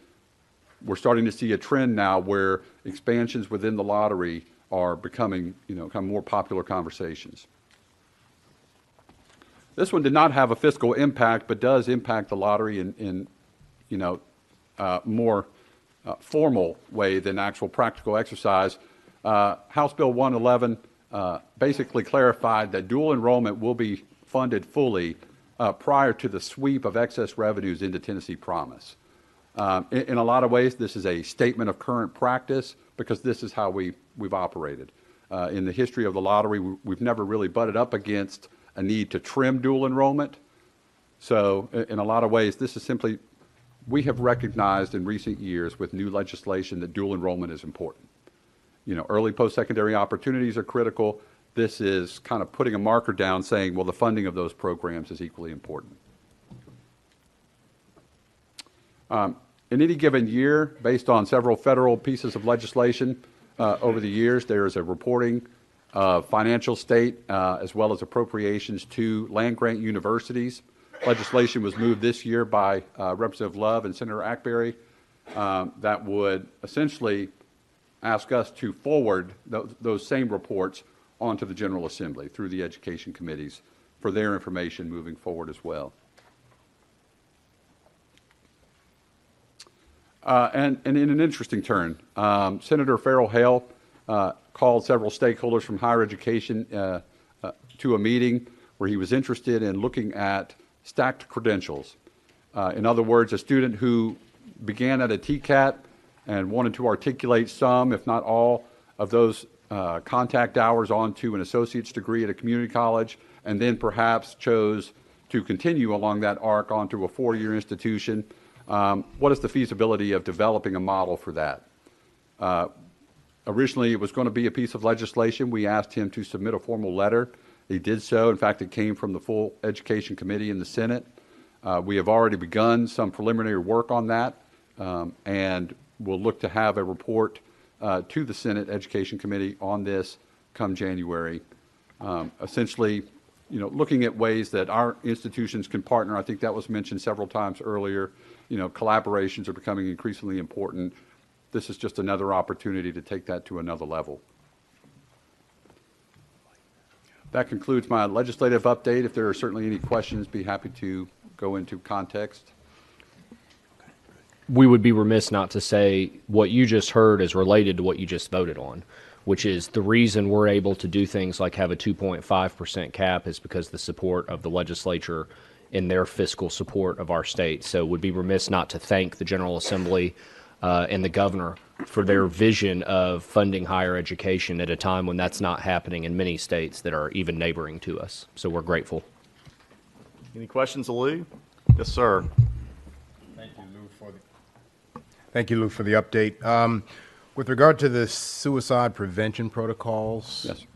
we're starting to see a trend now where expansions within the lottery are becoming, kind of more popular conversations. This one did not have a fiscal impact, but does impact the lottery in more formal way than actual practical exercise. House Bill 111 basically clarified that dual enrollment will be funded fully prior to the sweep of excess revenues into Tennessee Promise. In a lot of ways, this is a statement of current practice because this is how we've operated. In the history of the lottery, we've never really butted up against a need to trim dual enrollment. So in a lot of ways, this is simply, we have recognized in recent years with new legislation that dual enrollment is important. Early post-secondary opportunities are critical. This is kind of putting a marker down saying, well, the funding of those programs is equally important. In any given year, based on several federal pieces of legislation over the years, there is a reporting of financial state as well as appropriations to land-grant universities. Legislation was moved this year by Representative Love and Senator Ackberry that would essentially ask us to forward those same reports onto the General Assembly through the education committees for their information moving forward as well. And in an interesting turn, Senator Farrell Hale called several stakeholders from higher education to a meeting where he was interested in looking at stacked credentials. In other words, a student who began at a TCAT and wanted to articulate some, if not all, of those contact hours onto an associate's degree at a community college, and then perhaps chose to continue along that arc onto a 4-year institution. What is the feasibility of developing a model for that? Originally, it was going to be a piece of legislation. We asked him to submit a formal letter. He did so. In fact, it came from the full Education Committee in the Senate. We have already begun some preliminary work on that, and we'll look to have a report to the Senate Education Committee on this come January. Essentially, looking at ways that our institutions can partner. I think that was mentioned several times earlier. Collaborations are becoming increasingly important. This is just another opportunity to take that to another level. That concludes my legislative update. If there are certainly any questions, be happy to go into context. We would be remiss not to say what you just heard is related to what you just voted on. which is the reason we're able to do things like have a 2.5% cap is because the support of the legislature in their fiscal support of our state. So would be remiss not to thank the General Assembly and the governor for their vision of funding higher education at a time when that's not happening in many states that are even neighboring to us. So we're grateful. Any questions of Lou? Yes, sir. Thank you, Lou, for the update. With regard to the suicide prevention protocols, Yes.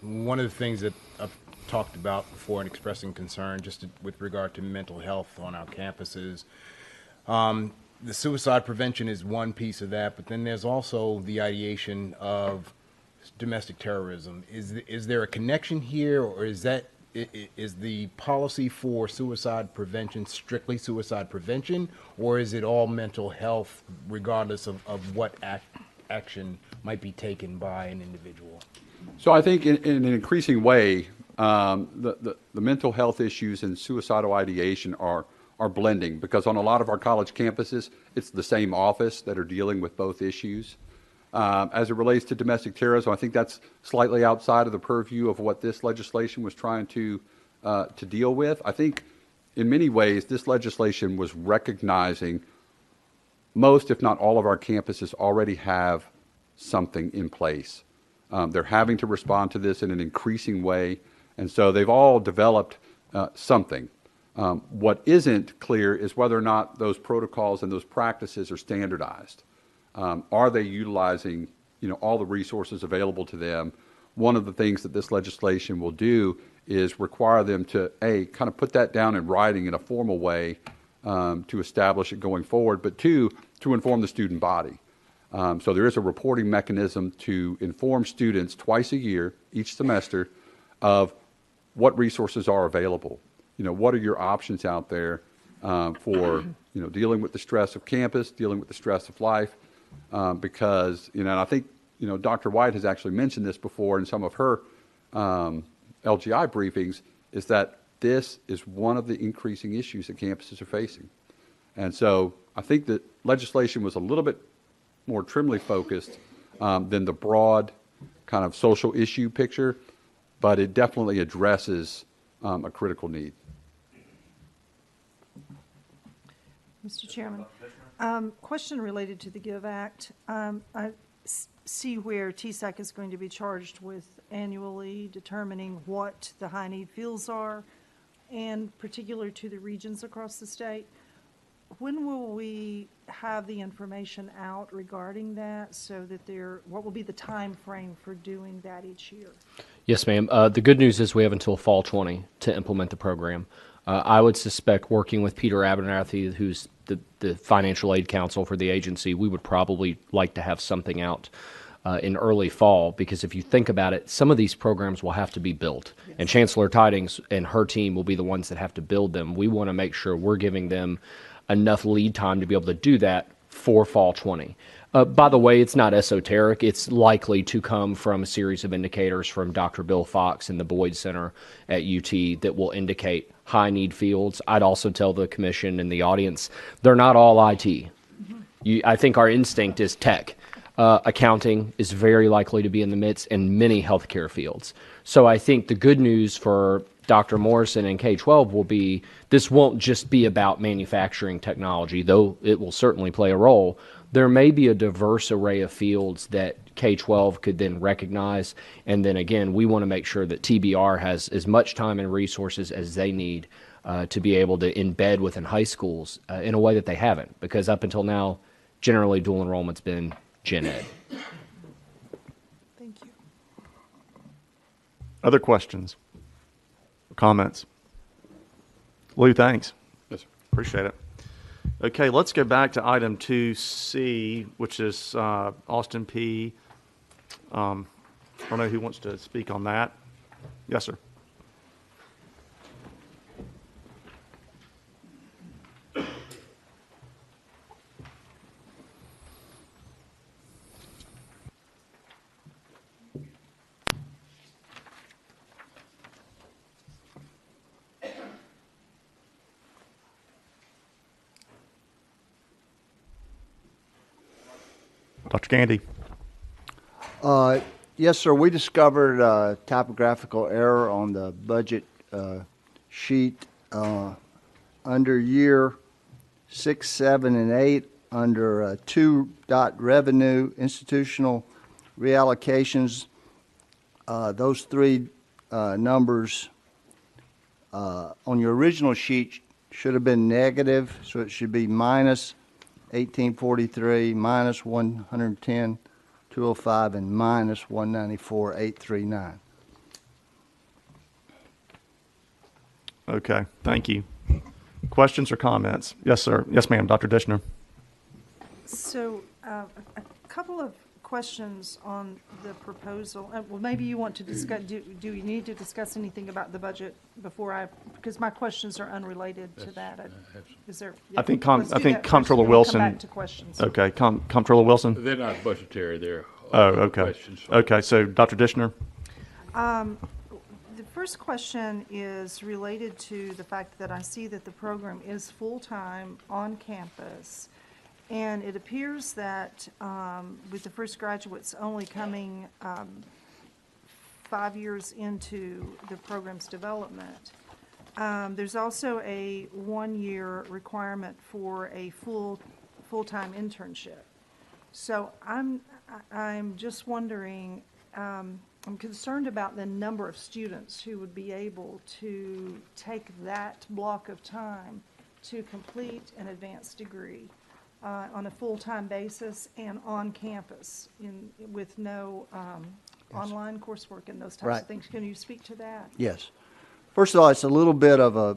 One of the things that I've talked about before and expressing concern with regard to mental health on our campuses, the suicide prevention is one piece of that, but then there's also the ideation of domestic terrorism. Is there a connection here, or is the policy for suicide prevention strictly suicide prevention, or is it all mental health regardless of what action might be taken by an individual? So I think in an increasing way, the mental health issues and suicidal ideation are blending, because on a lot of our college campuses, it's the same office that are dealing with both issues. As it relates to domestic terrorism, I think that's slightly outside of the purview of what this legislation was trying to deal with. I think in many ways, this legislation was recognizing most, if not all, of our campuses already have something in place. They're having to respond to this in an increasing way, and so they've all developed something. What isn't clear is whether or not those protocols and those practices are standardized. Are they utilizing, all the resources available to them? One of the things that this legislation will do is require them to, kind of put that down in writing in a formal way to establish it going forward, but two, to inform the student body. So there is a reporting mechanism to inform students twice a year, each semester, of what resources are available. What are your options out there for, dealing with the stress of campus, dealing with the stress of life, because, and I think, Dr. White has actually mentioned this before in some of her LGI briefings, is that this is one of the increasing issues that campuses are facing. And so I think that legislation was a little bit more trimly focused than the broad kind of social issue picture, but it definitely addresses a critical need. Mr. Chairman, question related to the GIVE Act. I see where THEC is going to be charged with annually determining what the high need fields are, and particular to the regions across the state. When will we have the information out regarding that, so that what will be the time frame for doing that each year? Yes, ma'am. The good news is we have until fall 20 to implement the program. I would suspect, working with Peter Abernathy, who's the financial aid counsel for the agency, we would probably like to have something out in early fall, because if you think about it, some of these programs will have to be built, and Chancellor Tidings and her team will be the ones that have to build them. We want to make sure we're giving them enough lead time to be able to do that for fall 20. By the way, it's not esoteric. It's likely to come from a series of indicators from Dr. Bill Fox and the Boyd Center at UT that will indicate high need fields. I'd also tell the commission and the audience, they're not all IT. I think our instinct is tech. Accounting is very likely to be in the midst, and many healthcare fields. So I think the good news for Dr. Morrison and K-12 will be, this won't just be about manufacturing technology, though it will certainly play a role. There may be a diverse array of fields that K-12 could then recognize, and then again, we want to make sure that TBR has as much time and resources as they need to be able to embed within high schools in a way that they haven't, because up until now, generally dual enrollment's been gen ed. Thank you. Other questions? Comments? Lou, thanks. Yes, sir. Appreciate it. Okay, let's go back to item 2C, which is Austin P. I don't know who wants to speak on that. Yes, sir. Dr. Gandy. Yes, sir. We discovered a typographical error on the budget sheet under year 6, 7, and 8 under 2 dot revenue institutional reallocations. Those three numbers on your original sheet should have been negative, so it should be minus 1843, minus 110, 205, and minus 194, 839. Okay, thank you. Questions or comments? Yes, sir. Yes, ma'am. Dr. Dishner. So a couple of questions on the proposal. Well, maybe you want to discuss, do you need to discuss anything about the budget before because my questions are unrelated to that. Is there? I think let's do that first, Comptroller and we'll Wilson. come back to questions. Okay, Comptroller Wilson. They're not budgetary, they're Oh, okay. questions. Okay, so Dr. Dishner. The first question is related to the fact that I see that the program is full-time on campus. And it appears that with the first graduates only coming 5 years into the program's development, there's also a 1-year requirement for a full-time internship. So I'm just wondering, I'm concerned about the number of students who would be able to take that block of time to complete an advanced degree on a full-time basis and on campus with no online coursework and those types Right. of things. Can you speak to that? Yes. First of all, it's a little bit of a,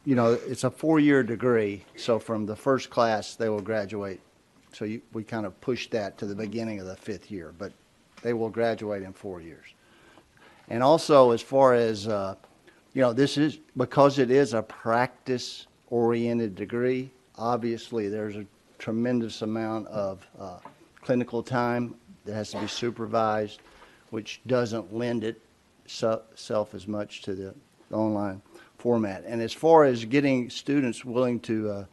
it's a 4-year degree. So from the first class, they will graduate. So we kind of push that to the beginning of the 5th year, but they will graduate in 4 years. And also, as far as, this is, because it is a practice-oriented degree, obviously there's a tremendous amount of clinical time that has to be supervised, which doesn't lend itself as much to the online format. And as far as getting students willing to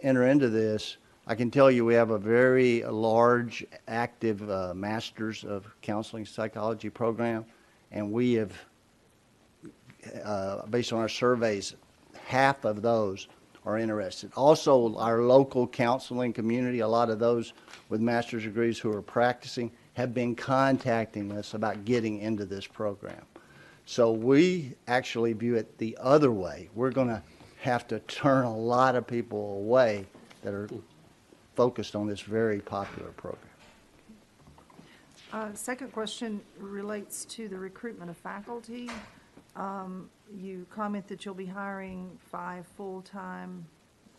enter into this, I can tell you we have a very large, active Masters of Counseling Psychology program, and we have, based on our surveys, half of those are interested. Also, our local counseling community, a lot of those with master's degrees who are practicing, have been contacting us about getting into this program. So we actually view it the other way. We're going to have to turn a lot of people away that are focused on this very popular program. Second question relates to the recruitment of faculty. You comment that you'll be hiring 5 full-time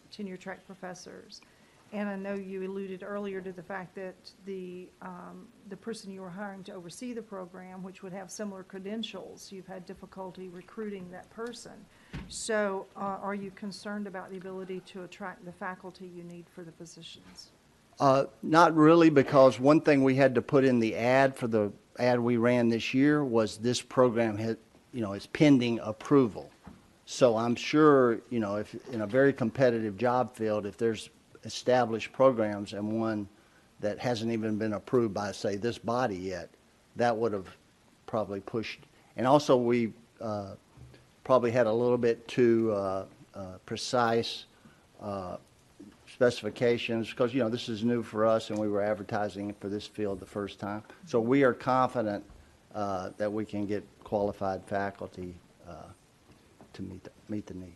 tenure-track professors. And I know you alluded earlier to the fact that the person you were hiring to oversee the program, which would have similar credentials, you've had difficulty recruiting that person. So are you concerned about the ability to attract the faculty you need for the positions? Not really, because one thing we had to put in the ad for the ad we ran this year was this program had, is pending approval. So I'm sure, if in a very competitive job field, if there's established programs and one that hasn't even been approved by, say, this body yet, that would have probably pushed. And also we probably had a little bit too precise specifications because, this is new for us and we were advertising for this field the first time. So we are confident that we can get qualified faculty to meet the need.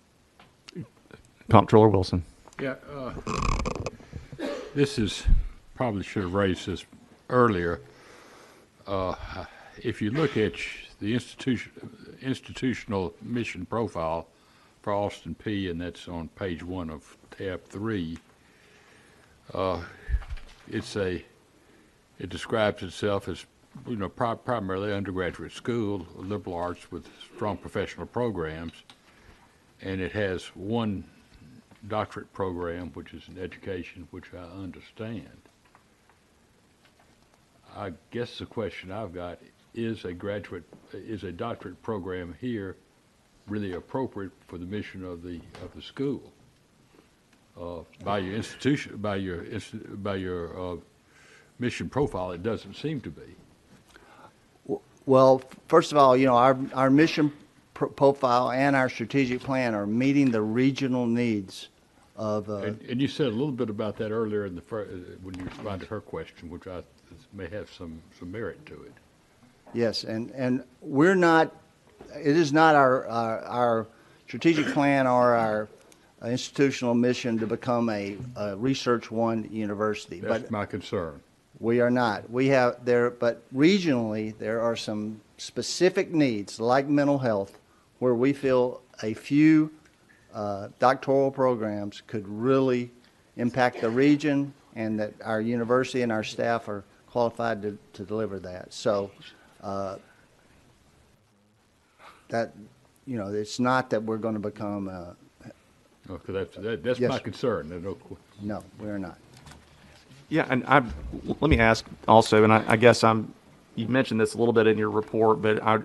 Comptroller Wilson. Yeah, this is, probably should have raised this earlier. If you look at the institutional mission profile for Austin P, and that's on page 1 of tab 3, it describes itself as primarily undergraduate school, liberal arts with strong professional programs, and it has 1 doctorate program, which is in education, which I understand. I guess the question I've got is a doctorate program here really appropriate for the mission of the school? By your institution, by your mission profile, it doesn't seem to be. Well, first of all, our mission profile and our strategic plan are meeting the regional needs of. And you said a little bit about that earlier in when you responded to her question, which may have some merit to it. Yes, and we're not. It is not our strategic plan or our institutional mission to become a Research One university. That's my concern. We are not. We have there, but regionally there are some specific needs like mental health, where we feel a few doctoral programs could really impact the region, and that our university and our staff are qualified to deliver that. So that it's not that we're going to become. Okay, that's yes, my concern. No, we're not. Yeah, and let me ask also, and I guess you mentioned this a little bit in your report, but I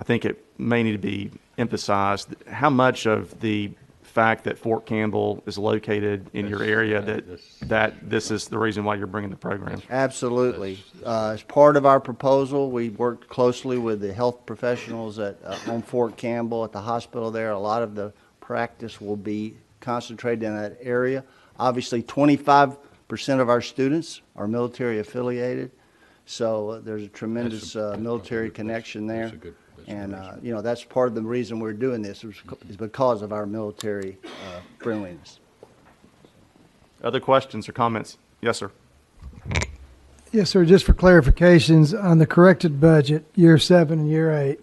think it may need to be emphasized how much of the fact that Fort Campbell is located in your area that this is the reason why you're bringing the program. Absolutely. As part of our proposal, we worked closely with the health professionals on Fort Campbell at the hospital there. A lot of the practice will be concentrated in that area. Obviously, 25% of our students are military affiliated, so there's a tremendous military connection there. And that's part of the reason we're doing this is because of our military friendliness. Other questions or comments? Yes, sir. Yes, sir. Just for clarifications on the corrected budget, year 7 and year 8,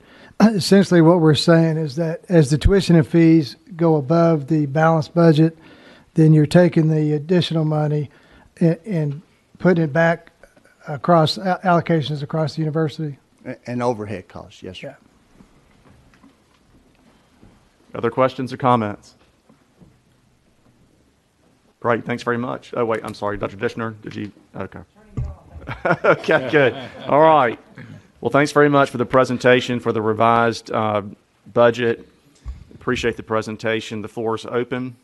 essentially what we're saying is that as the tuition and fees go above the balanced budget, then you're taking the additional money and putting it back across allocations across the university. And overhead costs, yes, sir. Yeah. Other questions or comments? Great, thanks very much. Oh, wait, I'm sorry, Dr. Dishner, did you? Okay. Okay, good. All right. Well, thanks very much for the presentation, for the revised budget. Appreciate the presentation. The floor is open.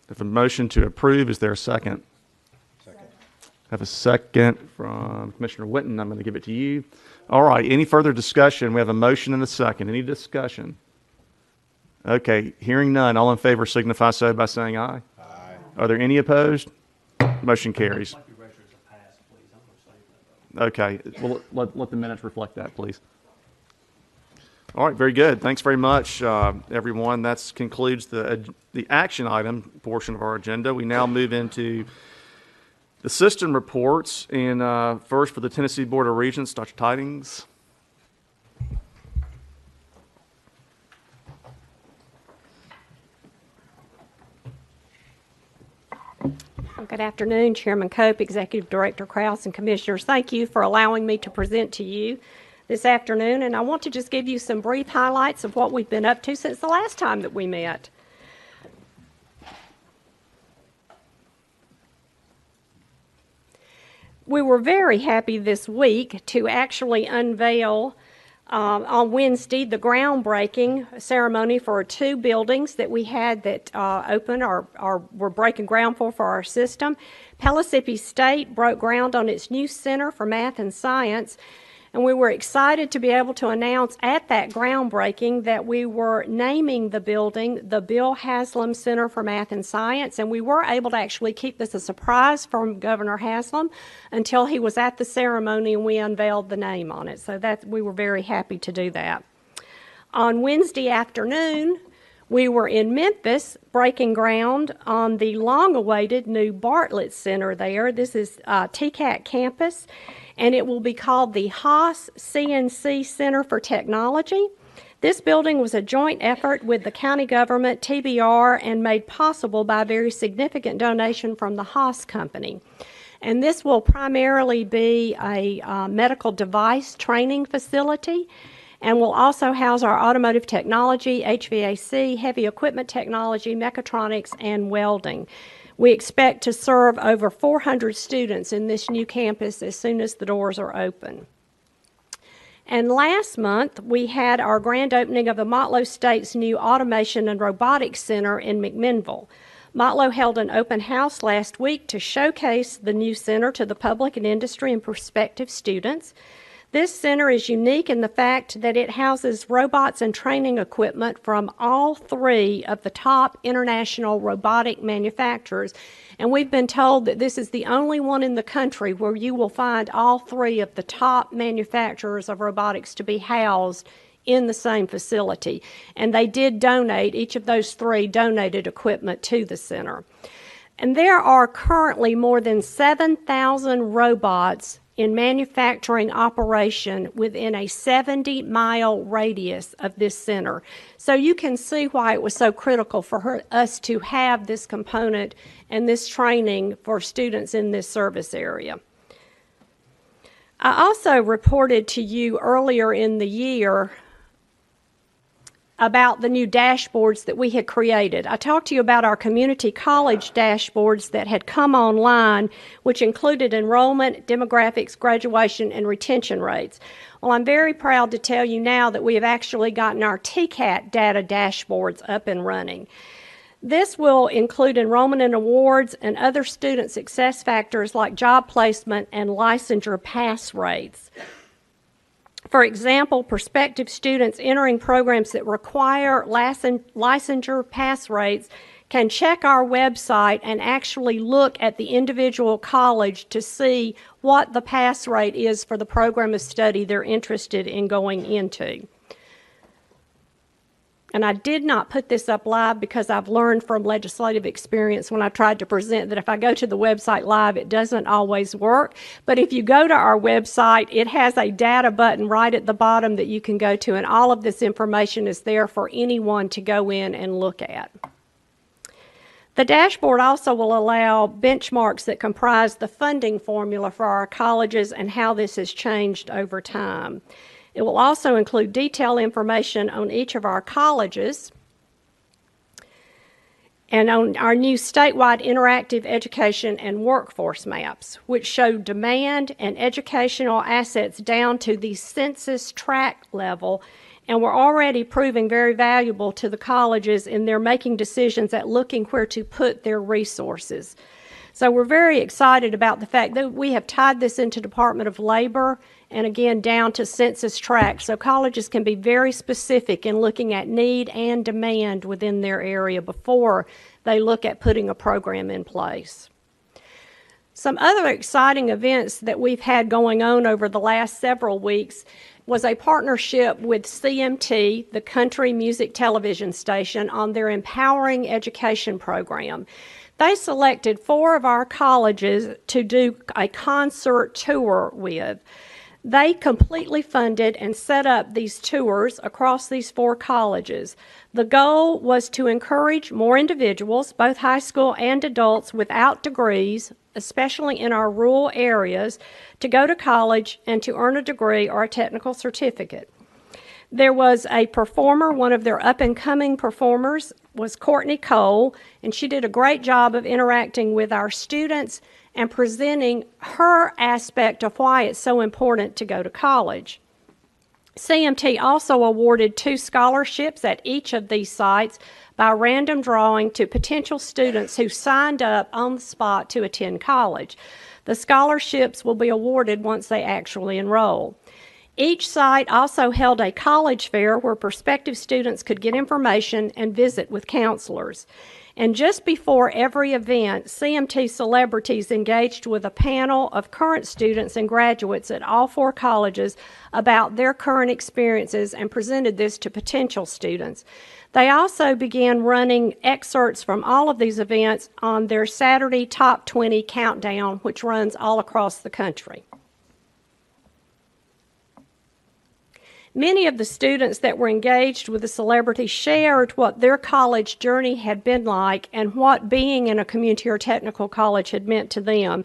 If a motion to approve, is there a second? I have a second from Commissioner Whitten. I'm going to give it to you. All right. Any further discussion? We have a motion and a second. Any discussion? Okay. Hearing none. All in favor signify so by saying aye. Aye. Are there any opposed? Motion carries. Okay. Well, let the minutes reflect that, please. All right. Very good. Thanks very much, everyone. That concludes the action item portion of our agenda. We now move into the system reports, and first for the Tennessee Board of Regents, Dr. Tidings. Good afternoon, Chairman Cope, Executive Director Krause, and Commissioners. Thank you for allowing me to present to you this afternoon, and I want to just give you some brief highlights of what we've been up to since the last time that we met. We were very happy this week to actually unveil on Wednesday the groundbreaking ceremony for 2 buildings that we had that open or were breaking ground for our system. Pellissippi State broke ground on its new Center for Math and Science, and we were excited to be able to announce at that groundbreaking that we were naming the building the Bill Haslam Center for Math and Science, and we were able to actually keep this a surprise from Governor Haslam until he was at the ceremony and we unveiled the name on it. So that we were very happy to do that. On Wednesday afternoon, we were in Memphis breaking ground on the long-awaited new Bartlett Center there. This is THEC campus, and it will be called the Haas CNC Center for Technology. This building was a joint effort with the county government, TBR, and made possible by a very significant donation from the Haas Company. And this will primarily be a medical device training facility, and will also house our automotive technology, HVAC, heavy equipment technology, mechatronics, and welding. We expect to serve over 400 students in this new campus as soon as the doors are open. And last month, we had our grand opening of the Motlow State's new Automation and Robotics Center in McMinnville. Motlow held an open house last week to showcase the new center to the public and industry and prospective students. This center is unique in the fact that it houses robots and training equipment from all 3 of the top international robotic manufacturers, and we've been told that this is the only one in the country where you will find all 3 of the top manufacturers of robotics to be housed in the same facility. And they did donate, each of those 3 donated equipment to the center. And there are currently more than 7,000 robots in manufacturing operation within a 70-mile radius of this center. So you can see why it was so critical for us to have this component and this training for students in this service area. I also reported to you earlier in the year about the new dashboards that we had created. I talked to you about our community college dashboards that had come online, which included enrollment, demographics, graduation, and retention rates. Well, I'm very proud to tell you now that we have actually gotten our TCAT data dashboards up and running. This will include enrollment and awards and other student success factors like job placement and licensure pass rates. For example, prospective students entering programs that require licensure pass rates can check our website and actually look at the individual college to see what the pass rate is for the program of study they're interested in going into. And I did not put this up live because I've learned from legislative experience when I tried to present that if I go to the website live, it doesn't always work. But if you go to our website, it has a data button right at the bottom that you can go to, and all of this information is there for anyone to go in and look at. The dashboard also will allow benchmarks that comprise the funding formula for our colleges and how this has changed over time. It will also include detailed information on each of our colleges and on our new statewide interactive education and workforce maps, which show demand and educational assets down to the census tract level, and we're already proving very valuable to the colleges in their making decisions at looking where to put their resources. So we're very excited about the fact that we have tied this into Department of Labor and again down to census tract, so colleges can be very specific in looking at need and demand within their area before they look at putting a program in place. Some other exciting events that we've had going on over the last several weeks was a partnership with CMT, the country music television station, on their Empowering Education program. They selected 4 of our colleges to do a concert tour with. They completely funded and set up these tours across these 4 colleges. The goal was to encourage more individuals, both high school and adults without degrees, especially in our rural areas, to go to college and to earn a degree or a technical certificate. There was a performer, one of their up-and-coming performers was Courtney Cole, and she did a great job of interacting with our students and presenting her aspect of why it's so important to go to college. CMT also awarded 2 scholarships at each of these sites by random drawing to potential students who signed up on the spot to attend college. The scholarships will be awarded once they actually enroll. Each site also held a college fair where prospective students could get information and visit with counselors. And just before every event, CMT celebrities engaged with a panel of current students and graduates at all 4 colleges about their current experiences and presented this to potential students. They also began running excerpts from all of these events on their Saturday Top 20 countdown, which runs all across the country. Many of the students that were engaged with the celebrity shared what their college journey had been like and what being in a community or technical college had meant to them.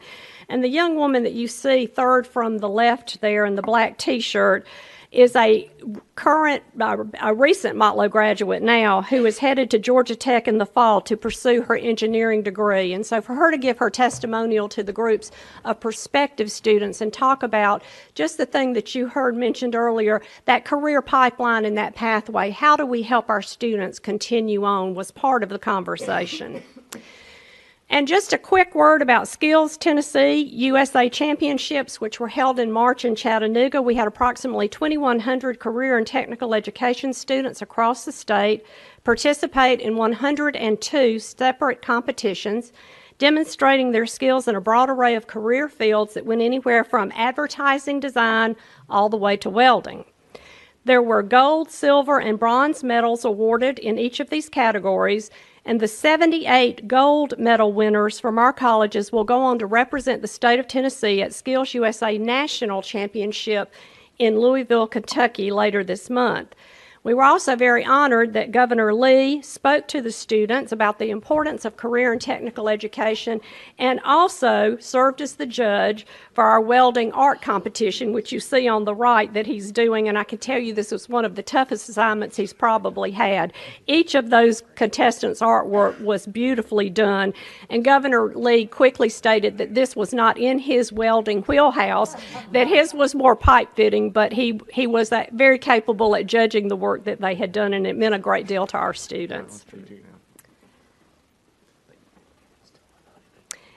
And the young woman that you see third from the left there in the black t-shirt is a recent Motlow graduate now who is headed to Georgia Tech in the fall to pursue her engineering degree. And so for her to give her testimonial to the groups of prospective students and talk about just the thing that you heard mentioned earlier, that career pipeline and that pathway, how do we help our students continue on, was part of the conversation. And just a quick word about Skills Tennessee USA Championships, which were held in March in Chattanooga. We had approximately 2,100 career and technical education students across the state participate in 102 separate competitions, demonstrating their skills in a broad array of career fields that went anywhere from advertising design all the way to welding. There were gold, silver, and bronze medals awarded in each of these categories, and the 78 gold medal winners from our colleges will go on to represent the state of Tennessee at Skills USA National Championship in Louisville, Kentucky later this month. We were also very honored that Governor Lee spoke to the students about the importance of career and technical education and also served as the judge for our welding art competition, which you see on the right that he's doing, and I can tell you this was one of the toughest assignments he's probably had. Each of those contestants' artwork was beautifully done, and Governor Lee quickly stated that this was not in his welding wheelhouse, that his was more pipe fitting, but he was very capable at judging the work that they had done, and it meant a great deal to our students.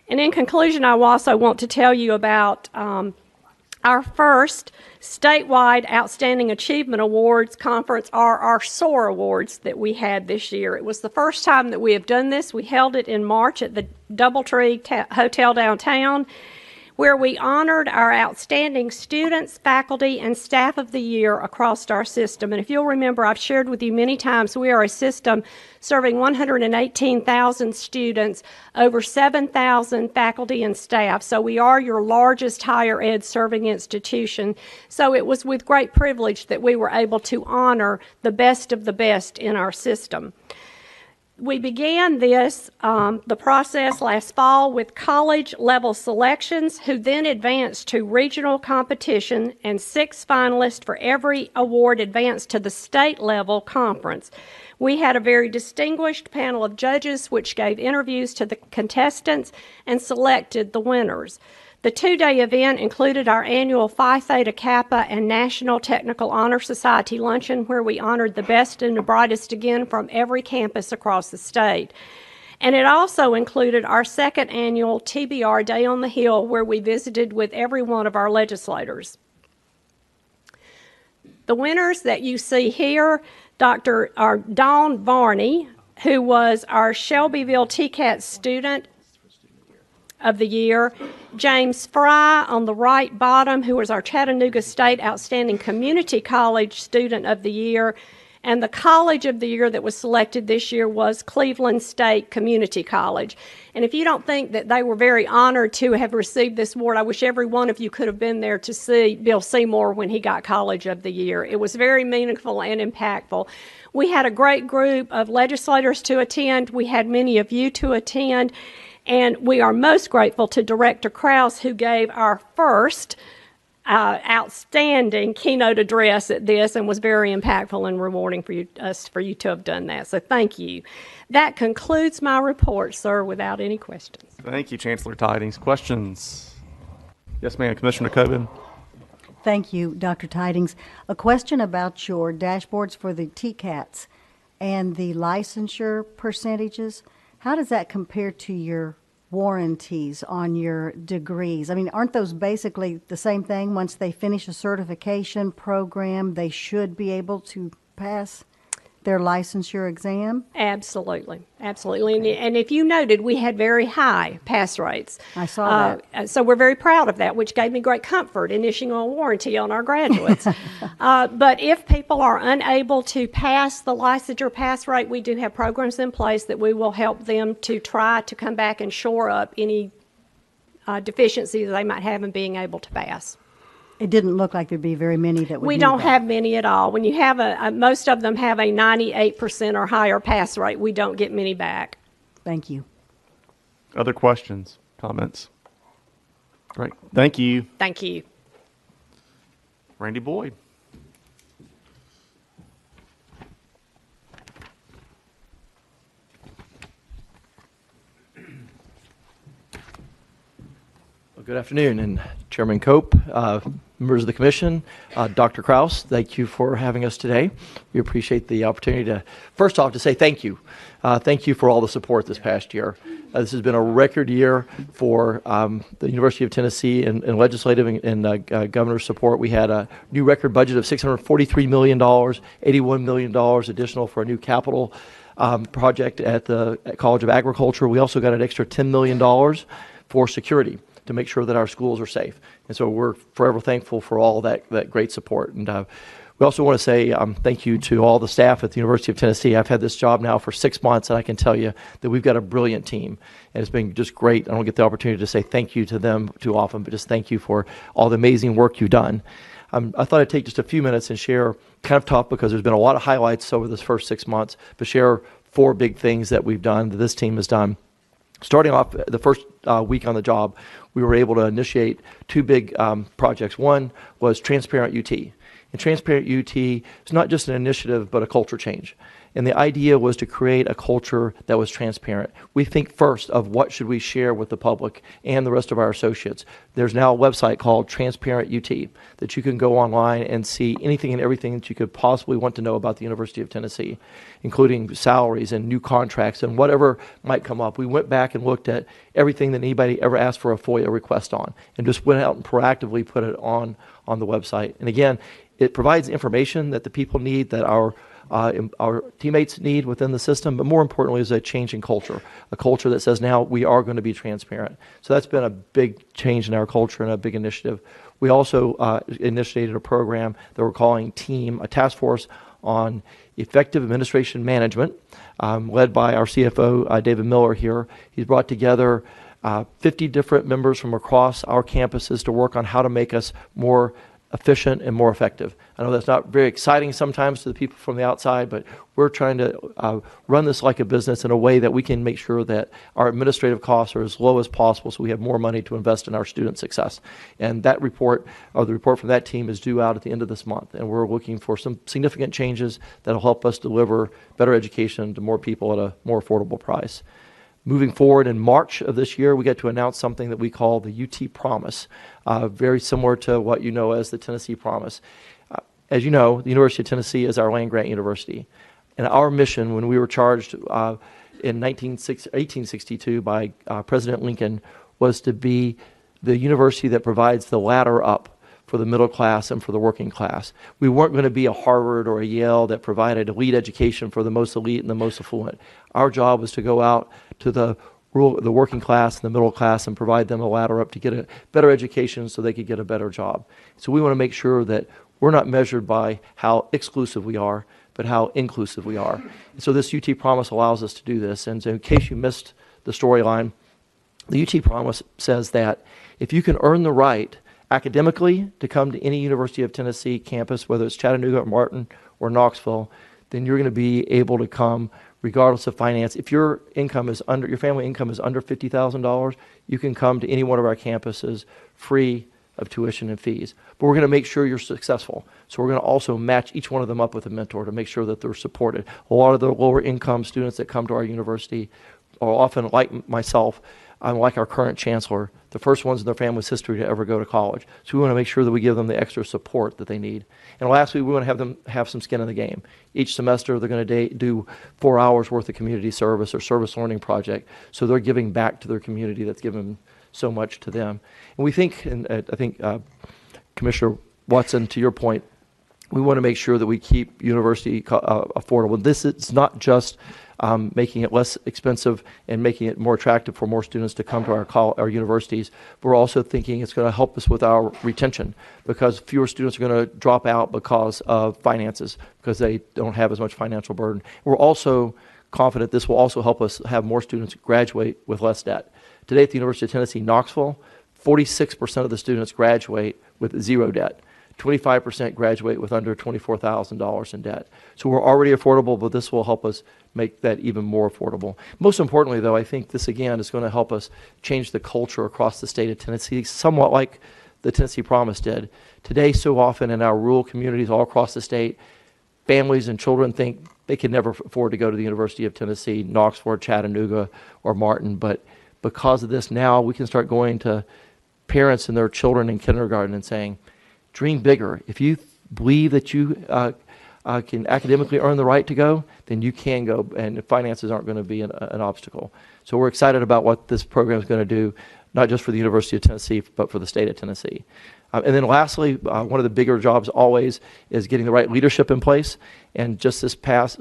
And in conclusion, I also want to tell you about our first statewide Outstanding Achievement Awards conference, or our SOAR Awards that we had this year. It was the first time that we have done this. We held it in March at the Doubletree Hotel downtown, where we honored our outstanding students, faculty, and staff of the year across our system. And if you'll remember, I've shared with you many times, we are a system serving 118,000 students, over 7,000 faculty and staff. So we are your largest higher ed serving institution. So it was with great privilege that we were able to honor the best of the best in our system. We began the process last fall with college-level selections, who then advanced to regional competition, and 6 finalists for every award advanced to the state-level conference. We had a very distinguished panel of judges which gave interviews to the contestants and selected the winners. The 2-day event included our annual Phi Theta Kappa and National Technical Honor Society luncheon, where we honored the best and the brightest again from every campus across the state. And it also included our 2nd annual TBR Day on the Hill, where we visited with every one of our legislators. The winners that you see here, Dawn Varney, who was our Shelbyville TCAT student of the year, James Fry on the right bottom, who was our Chattanooga State Outstanding Community College Student of the Year, and the College of the Year that was selected this year was Cleveland State Community College. And if you don't think that they were very honored to have received this award, I wish every one of you could have been there to see Bill Seymour when he got College of the Year. It was very meaningful and impactful. We had a great group of legislators to attend. We had many of you to attend. And we are most grateful to Director Krause, who gave our first outstanding keynote address at this and was very impactful and rewarding for you to have done that. So thank you. That concludes my report, sir, without any questions. Thank you, Chancellor Tidings. Questions? Yes, ma'am. Commissioner Coben. Thank you, Dr. Tidings. A question about your dashboards for the TCATs and the licensure percentages. How does that compare to your warranties on your degrees? I mean, aren't those basically the same thing? Once they finish a certification program, they should be able to pass their licensure exam? Absolutely, absolutely. And if you noted, we had very high pass rates. I saw that. So we're very proud of that, which gave me great comfort in issuing a warranty on our graduates. But if people are unable to pass the licensure pass rate, we do have programs in place that we will help them to try to come back and shore up any deficiencies they might have in being able to pass. It didn't look like there'd be very many that would We need don't that. have many at all. When you have most of them have a 98% or higher pass rate, we don't get many back. Thank you. Other questions, comments? Great. Thank you. Thank you. Randy Boyd. Good afternoon, and Chairman Cope, members of the commission, Dr. Kraus, thank you for having us today. We appreciate the opportunity to, first off, to say thank you. Thank you for all the support this past year. This has been a record year for the University of Tennessee and legislative and governor's support. We had a new record budget of $643 million, $81 million additional for a new capital project at the College of Agriculture. We also got an extra $10 million for security to make sure that our schools are safe. And so we're forever thankful for all that great support. And we also want to say thank you to all the staff at the University of Tennessee. I've had this job now for 6 months, and I can tell you that we've got a brilliant team. And it's been just great. I don't get the opportunity to say thank you to them too often, but just thank you for all the amazing work you've done. I thought I'd take just a few minutes and share, kind of tough because there's been a lot of highlights over this first 6 months, but share 4 big things that we've done, that this team has done. Starting off the first week on the job, we were able to initiate 2 big projects. One was Transparent UT. And Transparent UT is not just an initiative, but a culture change. And the idea was to create a culture that was transparent. We think first of what should we share with the public and the rest of our associates. There's now a website called Transparent UT that you can go online and see anything and everything that you could possibly want to know about the University of Tennessee, including salaries and new contracts and whatever might come up. We went back and looked at everything that anybody ever asked for a FOIA request on and just went out and proactively put it on the website. And again, it provides information that the people need, that our teammates need within the system, but more importantly is a change in culture, a culture that says now we are going to be transparent. So that's been a big change in our culture and a big initiative. We also initiated a program that we're calling TEAM, a task force on effective administration management, led by our CFO, David Miller here. He's brought together 50 different members from across our campuses to work on how to make us more efficient and more effective. I know that's not very exciting sometimes to the people from the outside, but we're trying to run this like a business in a way that we can make sure that our administrative costs are as low as possible so we have more money to invest in our student success. And that report, or the report from that team, is due out at the end of this month. And we're looking for some significant changes that will help us deliver better education to more people at a more affordable price. Moving forward in March of this year, we get to announce something that we call the UT Promise, very similar to what you know as the Tennessee Promise. As you know, the University of Tennessee is our land-grant university. And our mission, when we were charged in 1862 by President Lincoln, was to be the university that provides the ladder up for the middle class and for the working class. We weren't going to be a Harvard or a Yale that provided elite education for the most elite and the most affluent. Our job was to go out to the working class and the middle class and provide them a ladder up to get a better education so they could get a better job. So we want to make sure that we're not measured by how exclusive we are, but how inclusive we are. And so this UT Promise allows us to do this. And so in case you missed the storyline, the UT Promise says that if you can earn the right academically to come to any University of Tennessee campus, whether it's Chattanooga or Martin or Knoxville, then you're going to be able to come regardless of finance. If your income is under, your family income is under $50,000, you can come to any one of our campuses free of tuition and fees. But we're going to make sure you're successful. So we're going to also match each one of them up with a mentor to make sure that they're supported. A lot of the lower income students that come to our university are often like myself, like our current chancellor, the first ones in their family's history to ever go to college. So we want to make sure that we give them the extra support that they need. And lastly, we want to have them have some skin in the game. Each semester, they're going to do 4 hours worth of community service or service learning project. So they're giving back to their community that's given so much to them. And we think, and I think Commissioner Watson, to your point, we want to make sure that we keep university affordable. This is not just making it less expensive and making it more attractive for more students to come to our universities. We're also thinking it's going to help us with our retention because fewer students are going to drop out because of finances, because they don't have as much financial burden. We're also confident this will also help us have more students graduate with less debt. Today at the University of Tennessee, Knoxville, 46% of the students graduate with zero debt. 25% graduate with under $24,000 in debt. So we're already affordable, but this will help us make that even more affordable. Most importantly, though, I think this, again, is going to help us change the culture across the state of Tennessee, somewhat like the Tennessee Promise did. Today, so often in our rural communities all across the state, families and children think they can never afford to go to the University of Tennessee, Knoxville, Chattanooga, or Martin, but because of this now, we can start going to parents and their children in kindergarten and saying, dream bigger. If you believe that you can academically earn the right to go, then you can go, and finances aren't going to be an obstacle. So we're excited about what this program is going to do, not just for the University of Tennessee, but for the state of Tennessee. And then lastly, one of the bigger jobs always is getting the right leadership in place. And just this past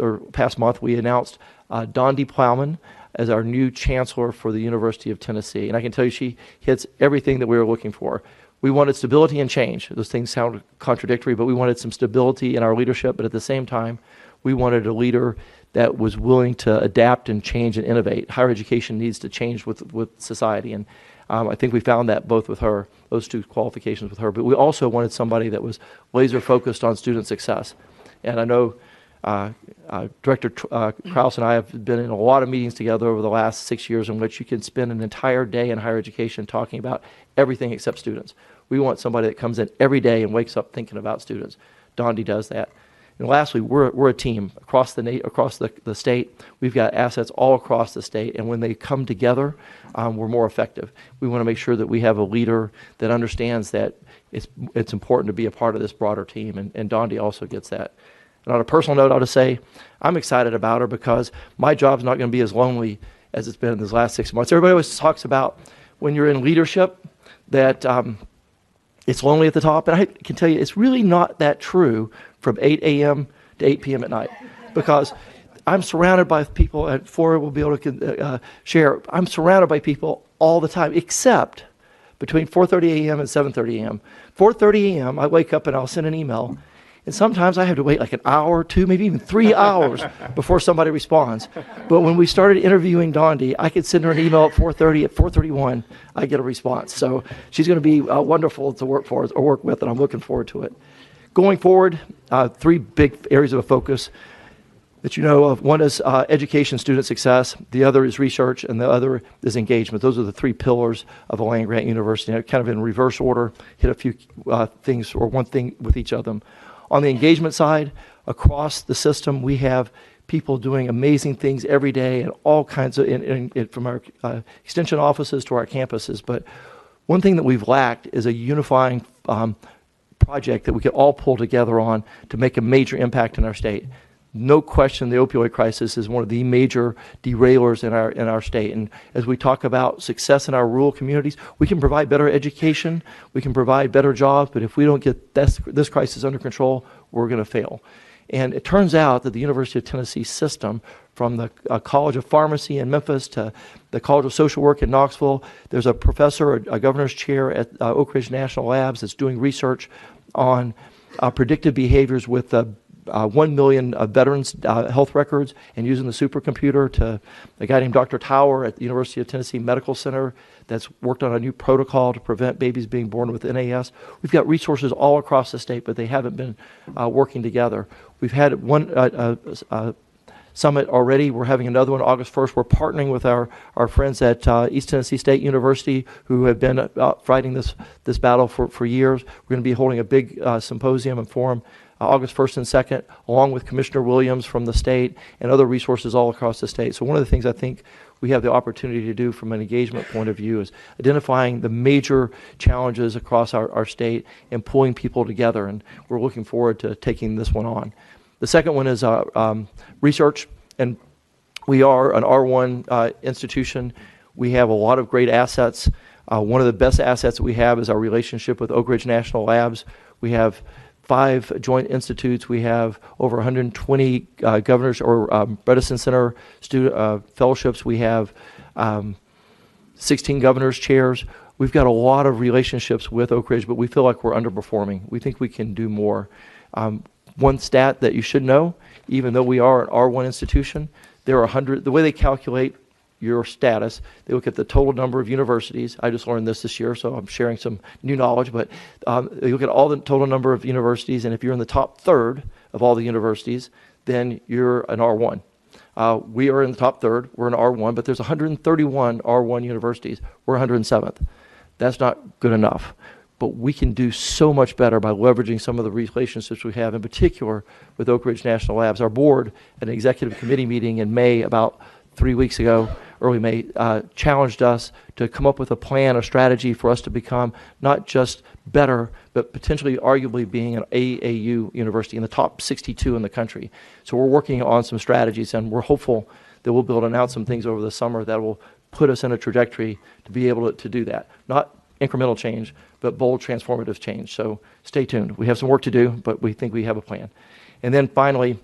month, we announced Dondi Plowman as our new chancellor for the University of Tennessee. And I can tell you she hits everything that we were looking for. We wanted stability and change. Those things sound contradictory, but we wanted some stability in our leadership. But at the same time, we wanted a leader that was willing to adapt and change and innovate. Higher education needs to change with society. And I think we found that both with her, those two qualifications with her. But we also wanted somebody that was laser focused on student success. And I know Director Krause and I have been in a lot of meetings together over the last 6 years in which you can spend an entire day in higher education talking about everything except students. We want somebody that comes in every day and wakes up thinking about students. Dondi does that. And lastly, we're a team across the state. We've got assets all across the state, and when they come together, we're more effective. We want to make sure that we have a leader that understands that it's important to be a part of this broader team, and Dondi also gets that. And on a personal note, I'll just say I'm excited about her because my job's not going to be as lonely as it's been in these last 6 months. Everybody always talks about when you're in leadership that it's lonely at the top, and I can tell you it's really not that true from 8 a.m. to 8 p.m. at night, because I'm surrounded by people, and Flora will be able to share, I'm surrounded by people all the time, except between 4:30 a.m. and 7:30 a.m. 4:30 a.m., I wake up and I'll send an email, and sometimes I have to wait like an hour, 2, maybe even 3 hours before somebody responds. But when we started interviewing Dondi, I could send her an email at 4:30. At 4:31, I get a response. So she's going to be wonderful to work for or work with, and I'm looking forward to it. Going forward, 3 big areas of focus that you know of. One is education, student success. The other is research, and the other is engagement. Those are the 3 pillars of a land-grant university. And kind of in reverse order, hit a few things or one thing with each of them. On the engagement side, across the system, we have people doing amazing things every day and all kinds of, from our extension offices to our campuses. But one thing that we've lacked is a unifying project that we could all pull together on to make a major impact in our state. No question, the opioid crisis is one of the major derailers in our state. And as we talk about success in our rural communities, we can provide better education, we can provide better jobs, but if we don't get this crisis under control, we're going to fail. And it turns out that the University of Tennessee system, from the College of Pharmacy in Memphis to the College of Social Work in Knoxville, there's a professor, a governor's chair at Oak Ridge National Labs that's doing research on predictive behaviors with 1 million veterans' health records, and using the supercomputer to a guy named Dr. Tower at the University of Tennessee Medical Center that's worked on a new protocol to prevent babies being born with NAS. We've got resources all across the state, but they haven't been working together. We've had one summit already. We're having another one August 1st. We're partnering with our friends at East Tennessee State University, who have been fighting this battle for years. We're going to be holding a big symposium and forum August 1st and 2nd, along with Commissioner Williams from the state and other resources all across the state. So one of the things I think we have the opportunity to do from an engagement point of view is identifying the major challenges across our state and pulling people together, and we're looking forward to taking this one on. The second one is research, and we are an R1 institution. We have a lot of great assets. One of the best assets that we have is our relationship with Oak Ridge National Labs. We have 5 joint institutes. We have over 120 governors or Bredesen Center student fellowships. We have 16 governors' chairs. We've got a lot of relationships with Oak Ridge, but we feel like we're underperforming. We think we can do more. One stat that you should know, even though we are an R1 institution, there are 100, the way they calculate your status, they look at the total number of universities. I just learned this year, so I'm sharing some new knowledge, but they look at all the total number of universities, and if you're in the top third of all the universities, then you're an R1. We are in the top third, we're an R1, but there's 131 R1 universities. We're 107th. That's not good enough. But we can do so much better by leveraging some of the relationships we have, in particular with Oak Ridge National Labs. Our board, at an executive committee meeting in May, about 3 weeks ago, early May, challenged us to come up with a plan, a strategy for us to become not just better, but potentially arguably being an AAU university in the top 62 in the country. So we're working on some strategies, and we're hopeful that we'll be able to announce some things over the summer that will put us in a trajectory to be able to do that. Not incremental change, but bold transformative change. So stay tuned. We have some work to do, but we think we have a plan. And then finally,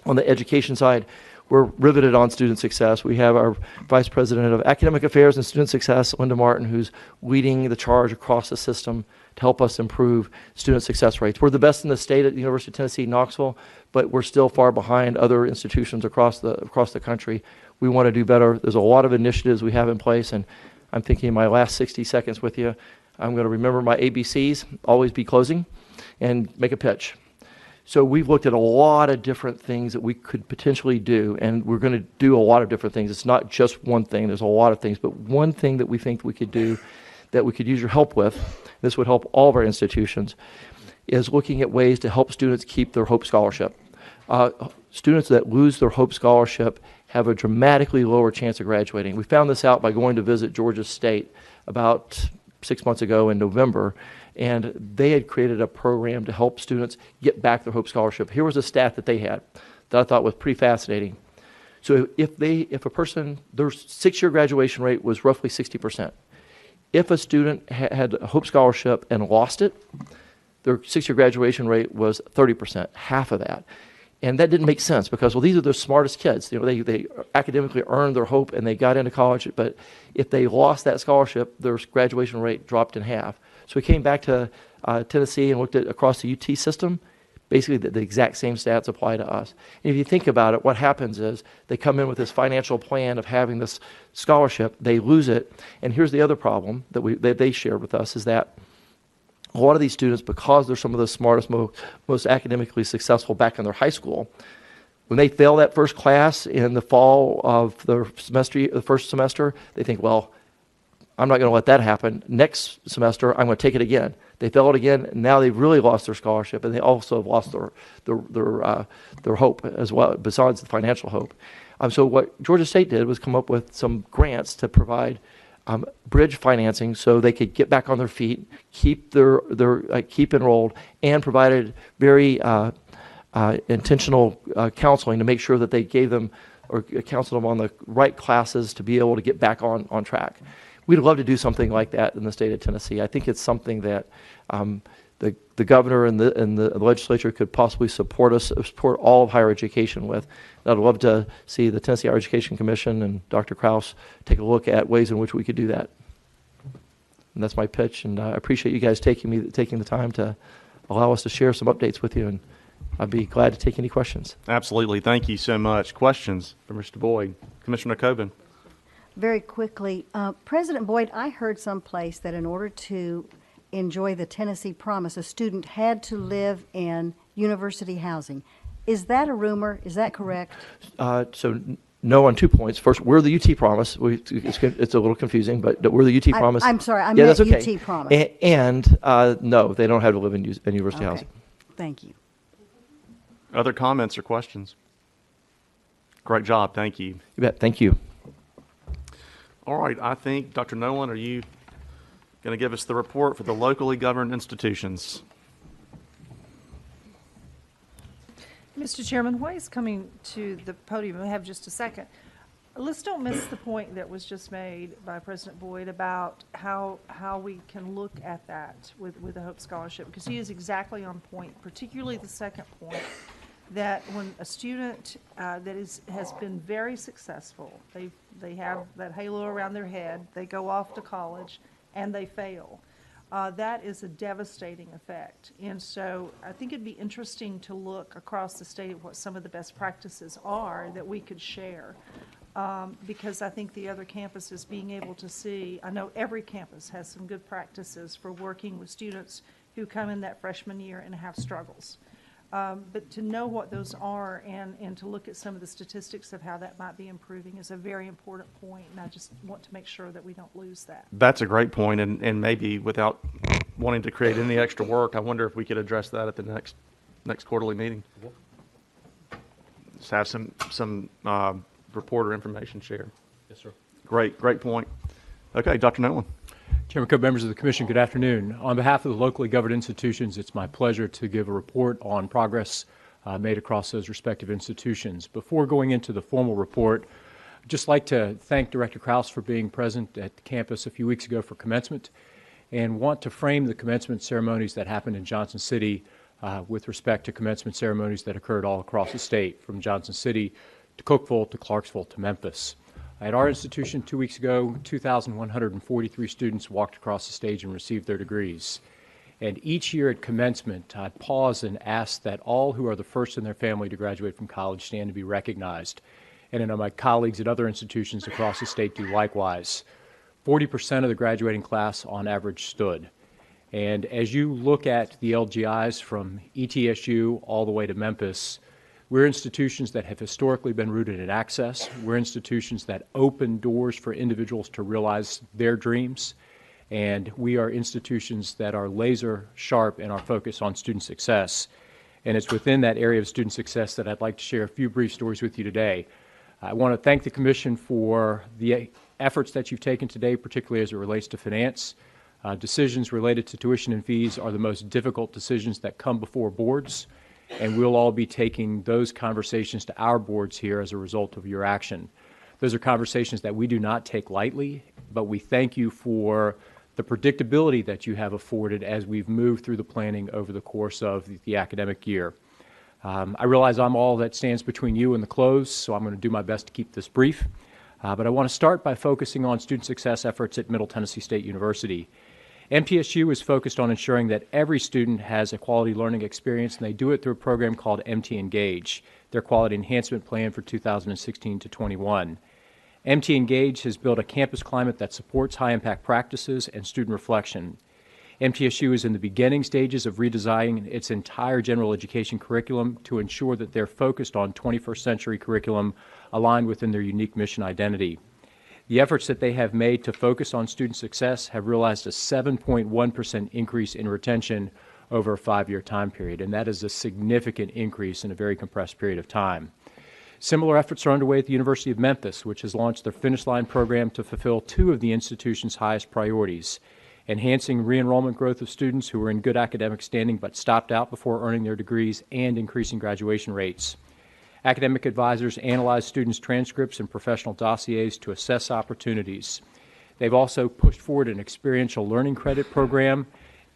on the education side, we're riveted on student success. We have our Vice President of Academic Affairs and Student Success, Linda Martin, who's leading the charge across the system to help us improve student success rates. We're the best in the state at the University of Tennessee, Knoxville, but we're still far behind other institutions across the country. We want to do better. There's a lot of initiatives we have in place, and I'm thinking in my last 60 seconds with you, I'm going to remember my ABCs, always be closing, and make a pitch. So we've looked at a lot of different things that we could potentially do, and we're going to do a lot of different things. It's not just one thing. There's a lot of things. But one thing that we think we could do that we could use your help with, this would help all of our institutions, is looking at ways to help students keep their Hope Scholarship. Students that lose their Hope Scholarship have a dramatically lower chance of graduating. We found this out by going to visit Georgia State about 6 months ago in November, and they had created a program to help students get back their Hope Scholarship. Here was a stat that they had that I thought was pretty fascinating. So if a person, their 6-year graduation rate was roughly 60%. If a student had a Hope Scholarship and lost it, their 6-year graduation rate was 30%, half of that. And that didn't make sense because, well, these are the smartest kids. You know, they academically earned their hope and they got into college, but if they lost that scholarship, their graduation rate dropped in half. So we came back to Tennessee and looked at across the UT system. Basically, the exact same stats apply to us. And if you think about it, what happens is they come in with this financial plan of having this scholarship, they lose it, and here's the other problem that they shared with us is that a lot of these students, because they're some of the smartest, most academically successful back in their high school, when they fail that first class in the fall of the first semester, they think, well, I'm not going to let that happen. Next semester, I'm going to take it again. They fail it again, and now they've really lost their scholarship, and they also have lost their hope as well, besides the financial hope. So what Georgia State did was come up with some grants to provide bridge financing so they could get back on their feet, keep keep enrolled, and provided very intentional counseling to make sure that they gave them or counseled them on the right classes to be able to get back on track. We'd love to do something like that in the state of Tennessee. I think it's something that the governor and the legislature could possibly support all of higher education with. And I'd love to see the Tennessee Higher Education Commission and Dr. Krause take a look at ways in which we could do that. And that's my pitch, and I appreciate you guys taking the time to allow us to share some updates with you, and I'd be glad to take any questions. Absolutely. Thank you so much. Questions for Mr. Boyd? Commissioner Coben. Very quickly, President Boyd, I heard someplace that in order to enjoy the Tennessee Promise, a student had to live in university housing. Is that a rumor? Is that correct? So no on 2 points. First, we're the UT Promise. It's a little confusing, but we're the UT Promise. I'm sorry, I yeah, meant that's okay. UT Promise. And no, they don't have to live in university housing. Thank you. Other comments or questions? Great job. Thank you. You bet. Thank you. All right. I think, Dr. Nolan, are you going to give us the report for the locally governed institutions? Mr. Chairman, while he's coming to the podium, we have just a second. Let's don't miss the point that was just made by President Boyd about how we can look at that with the Hope Scholarship, because he is exactly on point, particularly the second point, that when a student has been very successful, they have that halo around their head, they go off to college, and they fail. That is a devastating effect. And so I think it'd be interesting to look across the state at what some of the best practices are that we could share. Because I think the other campuses being able to see, I know every campus has some good practices for working with students who come in that freshman year and have struggles. But to know what those are and to look at some of the statistics of how that might be improving is a very important point, and I just want to make sure that we don't lose that. That's a great point, and maybe without wanting to create any extra work, I wonder if we could address that at the next quarterly meeting. Just have some reporter information shared. Yes, sir. Great point. Okay, Dr. Nolan. Chairman Cope, members of the Commission, good afternoon. On behalf of the locally governed institutions, it's my pleasure to give a report on progress made across those respective institutions. Before going into the formal report, I'd just like to thank Director Krause for being present at campus a few weeks ago for commencement, and want to frame the commencement ceremonies that happened in Johnson City with respect to commencement ceremonies that occurred all across the state, from Johnson City to Cookeville to Clarksville to Memphis. At our institution 2 weeks ago, 2,143 students walked across the stage and received their degrees. And each year at commencement, I pause and ask that all who are the first in their family to graduate from college stand to be recognized. And I know my colleagues at other institutions across the state do likewise. 40% of the graduating class on average stood. And as you look at the LGIs from ETSU all the way to Memphis, we're institutions that have historically been rooted in access. We're institutions that open doors for individuals to realize their dreams. And we are institutions that are laser sharp in our focus on student success. And it's within that area of student success that I'd like to share a few brief stories with you today. I want to thank the Commission for the efforts that you've taken today, particularly as it relates to finance. Decisions related to tuition and fees are the most difficult decisions that come before boards, and we'll all be taking those conversations to our boards here as a result of your action. Those are conversations that we do not take lightly, but we thank you for the predictability that you have afforded as we've moved through the planning over the course of the academic year. I realize I'm all that stands between you and the close, so I'm going to do my best to keep this brief. But I want to start by focusing on student success efforts at Middle Tennessee State University. MTSU is focused on ensuring that every student has a quality learning experience, and they do it through a program called MT Engage, their quality enhancement plan for 2016 to 21. MT Engage has built a campus climate that supports high-impact practices and student reflection. MTSU is in the beginning stages of redesigning its entire general education curriculum to ensure that they're focused on 21st century curriculum aligned within their unique mission identity. The efforts that they have made to focus on student success have realized a 7.1% increase in retention over a 5-year time period, and that is a significant increase in a very compressed period of time. Similar efforts are underway at the University of Memphis, which has launched their Finish Line program to fulfill 2 of the institution's highest priorities: enhancing re-enrollment growth of students who were in good academic standing but stopped out before earning their degrees, and increasing graduation rates. Academic advisors analyze students' transcripts and professional dossiers to assess opportunities. They've also pushed forward an experiential learning credit program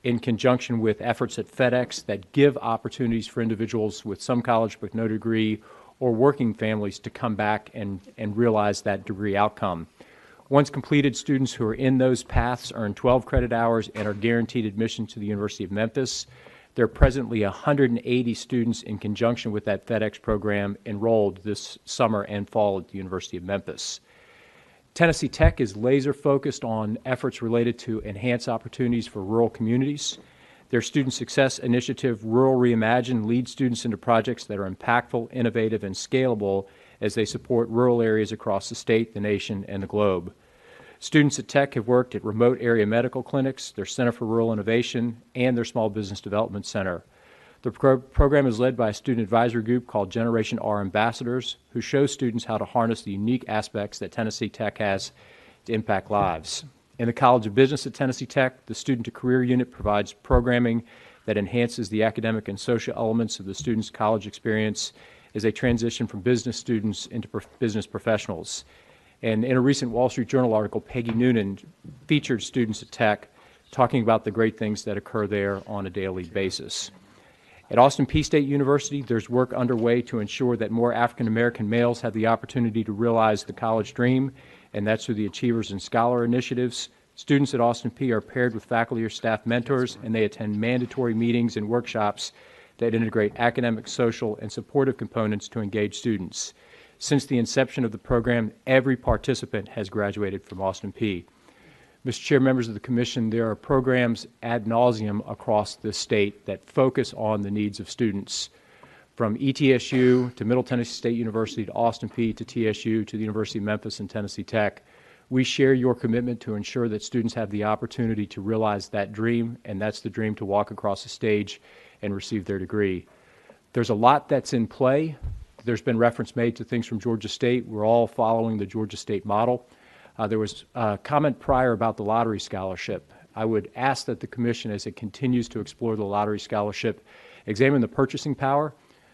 in conjunction with efforts at THEC that give opportunities for individuals with some college but no degree, or working families, to come back and realize that degree outcome. Once completed, students who are in those paths earn 12 credit hours and are guaranteed admission to the University of Memphis. There are presently 180 students in conjunction with that THEC program enrolled this summer and fall at the University of Memphis. Tennessee Tech is laser focused on efforts related to enhance opportunities for rural communities. Their student success initiative, Rural Reimagine, leads students into projects that are impactful, innovative, and scalable as they support rural areas across the state, the nation, and the globe. Students at Tech have worked at remote area medical clinics, their Center for Rural Innovation, and their Small Business Development Center. The program is led by a student advisory group called Generation R Ambassadors, who show students how to harness the unique aspects that Tennessee Tech has to impact lives. In the College of Business at Tennessee Tech, the Student to Career Unit provides programming that enhances the academic and social elements of the students' college experience as they transition from business students into business professionals. And in a recent Wall Street Journal article, Peggy Noonan featured students at Tech talking about the great things that occur there on a daily basis. At Austin Peay State University, there's work underway to ensure that more African American males have the opportunity to realize the college dream, and that's through the Achievers and Scholar initiatives. Students at Austin Peay are paired with faculty or staff mentors, and they attend mandatory meetings and workshops that integrate academic, social, and supportive components to engage students. Since the inception of the program, every participant has graduated from Austin Peay. Mr. Chair, members of the Commission, there are programs ad nauseum across this state that focus on the needs of students. From ETSU to Middle Tennessee State University to Austin Peay to TSU to the University of Memphis and Tennessee Tech, we share your commitment to ensure that students have the opportunity to realize that dream, and that's the dream to walk across the stage and receive their degree. There's a lot that's in play. There's been reference made to things from Georgia State. We're all following the Georgia State model. There was a comment prior about the lottery scholarship. I would ask that the commission, as it continues to explore the lottery scholarship, examine the purchasing power.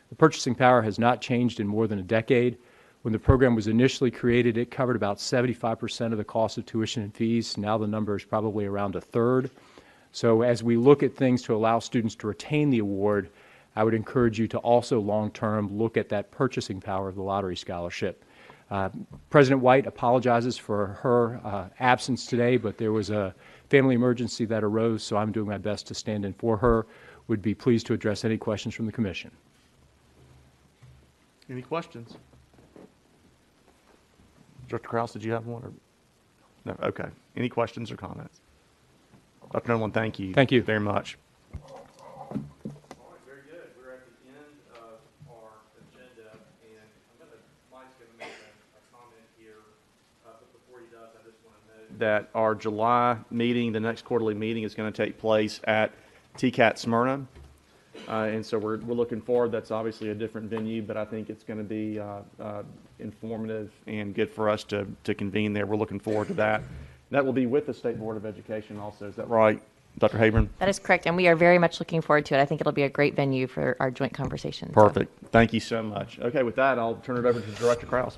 The purchasing power has not changed in more than a decade. When the program was initially created, it covered about 75% of the cost of tuition and fees. Now the number is probably around a third. So as we look at things to allow students to retain the award, I would encourage you to also long-term look at that purchasing power of the lottery scholarship. President White apologizes for her absence today, but there was a family emergency that arose, so I'm doing my best to stand in for her. Would be pleased to address any questions from the commission. Any questions? Director Krause, did you have one? Or? No? Okay. Any questions or comments? Dr. Nolan, thank you. Thank you very much. That our July meeting, the next quarterly meeting, is going to take place at TCAT Smyrna. And so we're looking forward. That's obviously a different venue, but I think it's going to be informative and good for us to convene there. We're looking forward to that. That will be with the State Board of Education also. Is that right, Dr. Habron? That is correct, and we are very much looking forward to it. I think it'll be a great venue for our joint conversation. Perfect. Thank you so much. Okay, with that, I'll turn it over to Director Krause.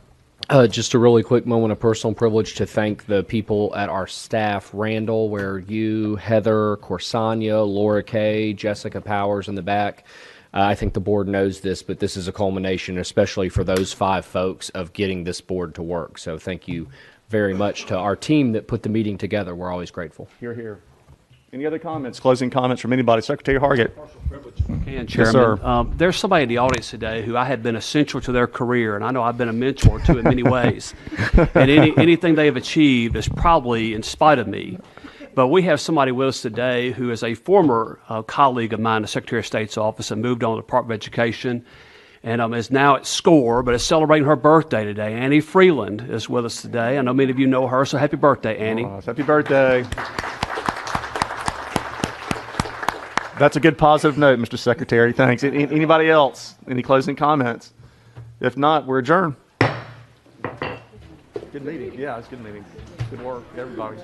Just a really quick moment of personal privilege to thank the people at our staff, Randall, where you, Heather, Corsania, Laura Kay, Jessica Powers in the back. I think the board knows this, but this is a culmination, especially for those 5 folks, of getting this board to work. So thank you very much to our team that put the meeting together. We're always grateful. Hear, hear. Any other comments, closing comments from anybody? Secretary Hargett. And Chairman, Yes, sir. There's somebody in the audience today who I have been essential to their career, and I know I've been a mentor to in many ways. And anything they have achieved is probably in spite of me. But we have somebody with us today who is a former colleague of mine in the Secretary of State's office and moved on to the Department of Education and is now at SCORE, but is celebrating her birthday today. Annie Freeland is with us today. I know many of you know her, so happy birthday, Annie. Happy birthday. That's a good positive note, Mr. Secretary. Thanks. Anybody else? Any closing comments? If not, we're adjourned. Good meeting. Yeah, it's a good meeting. Good work, everybody.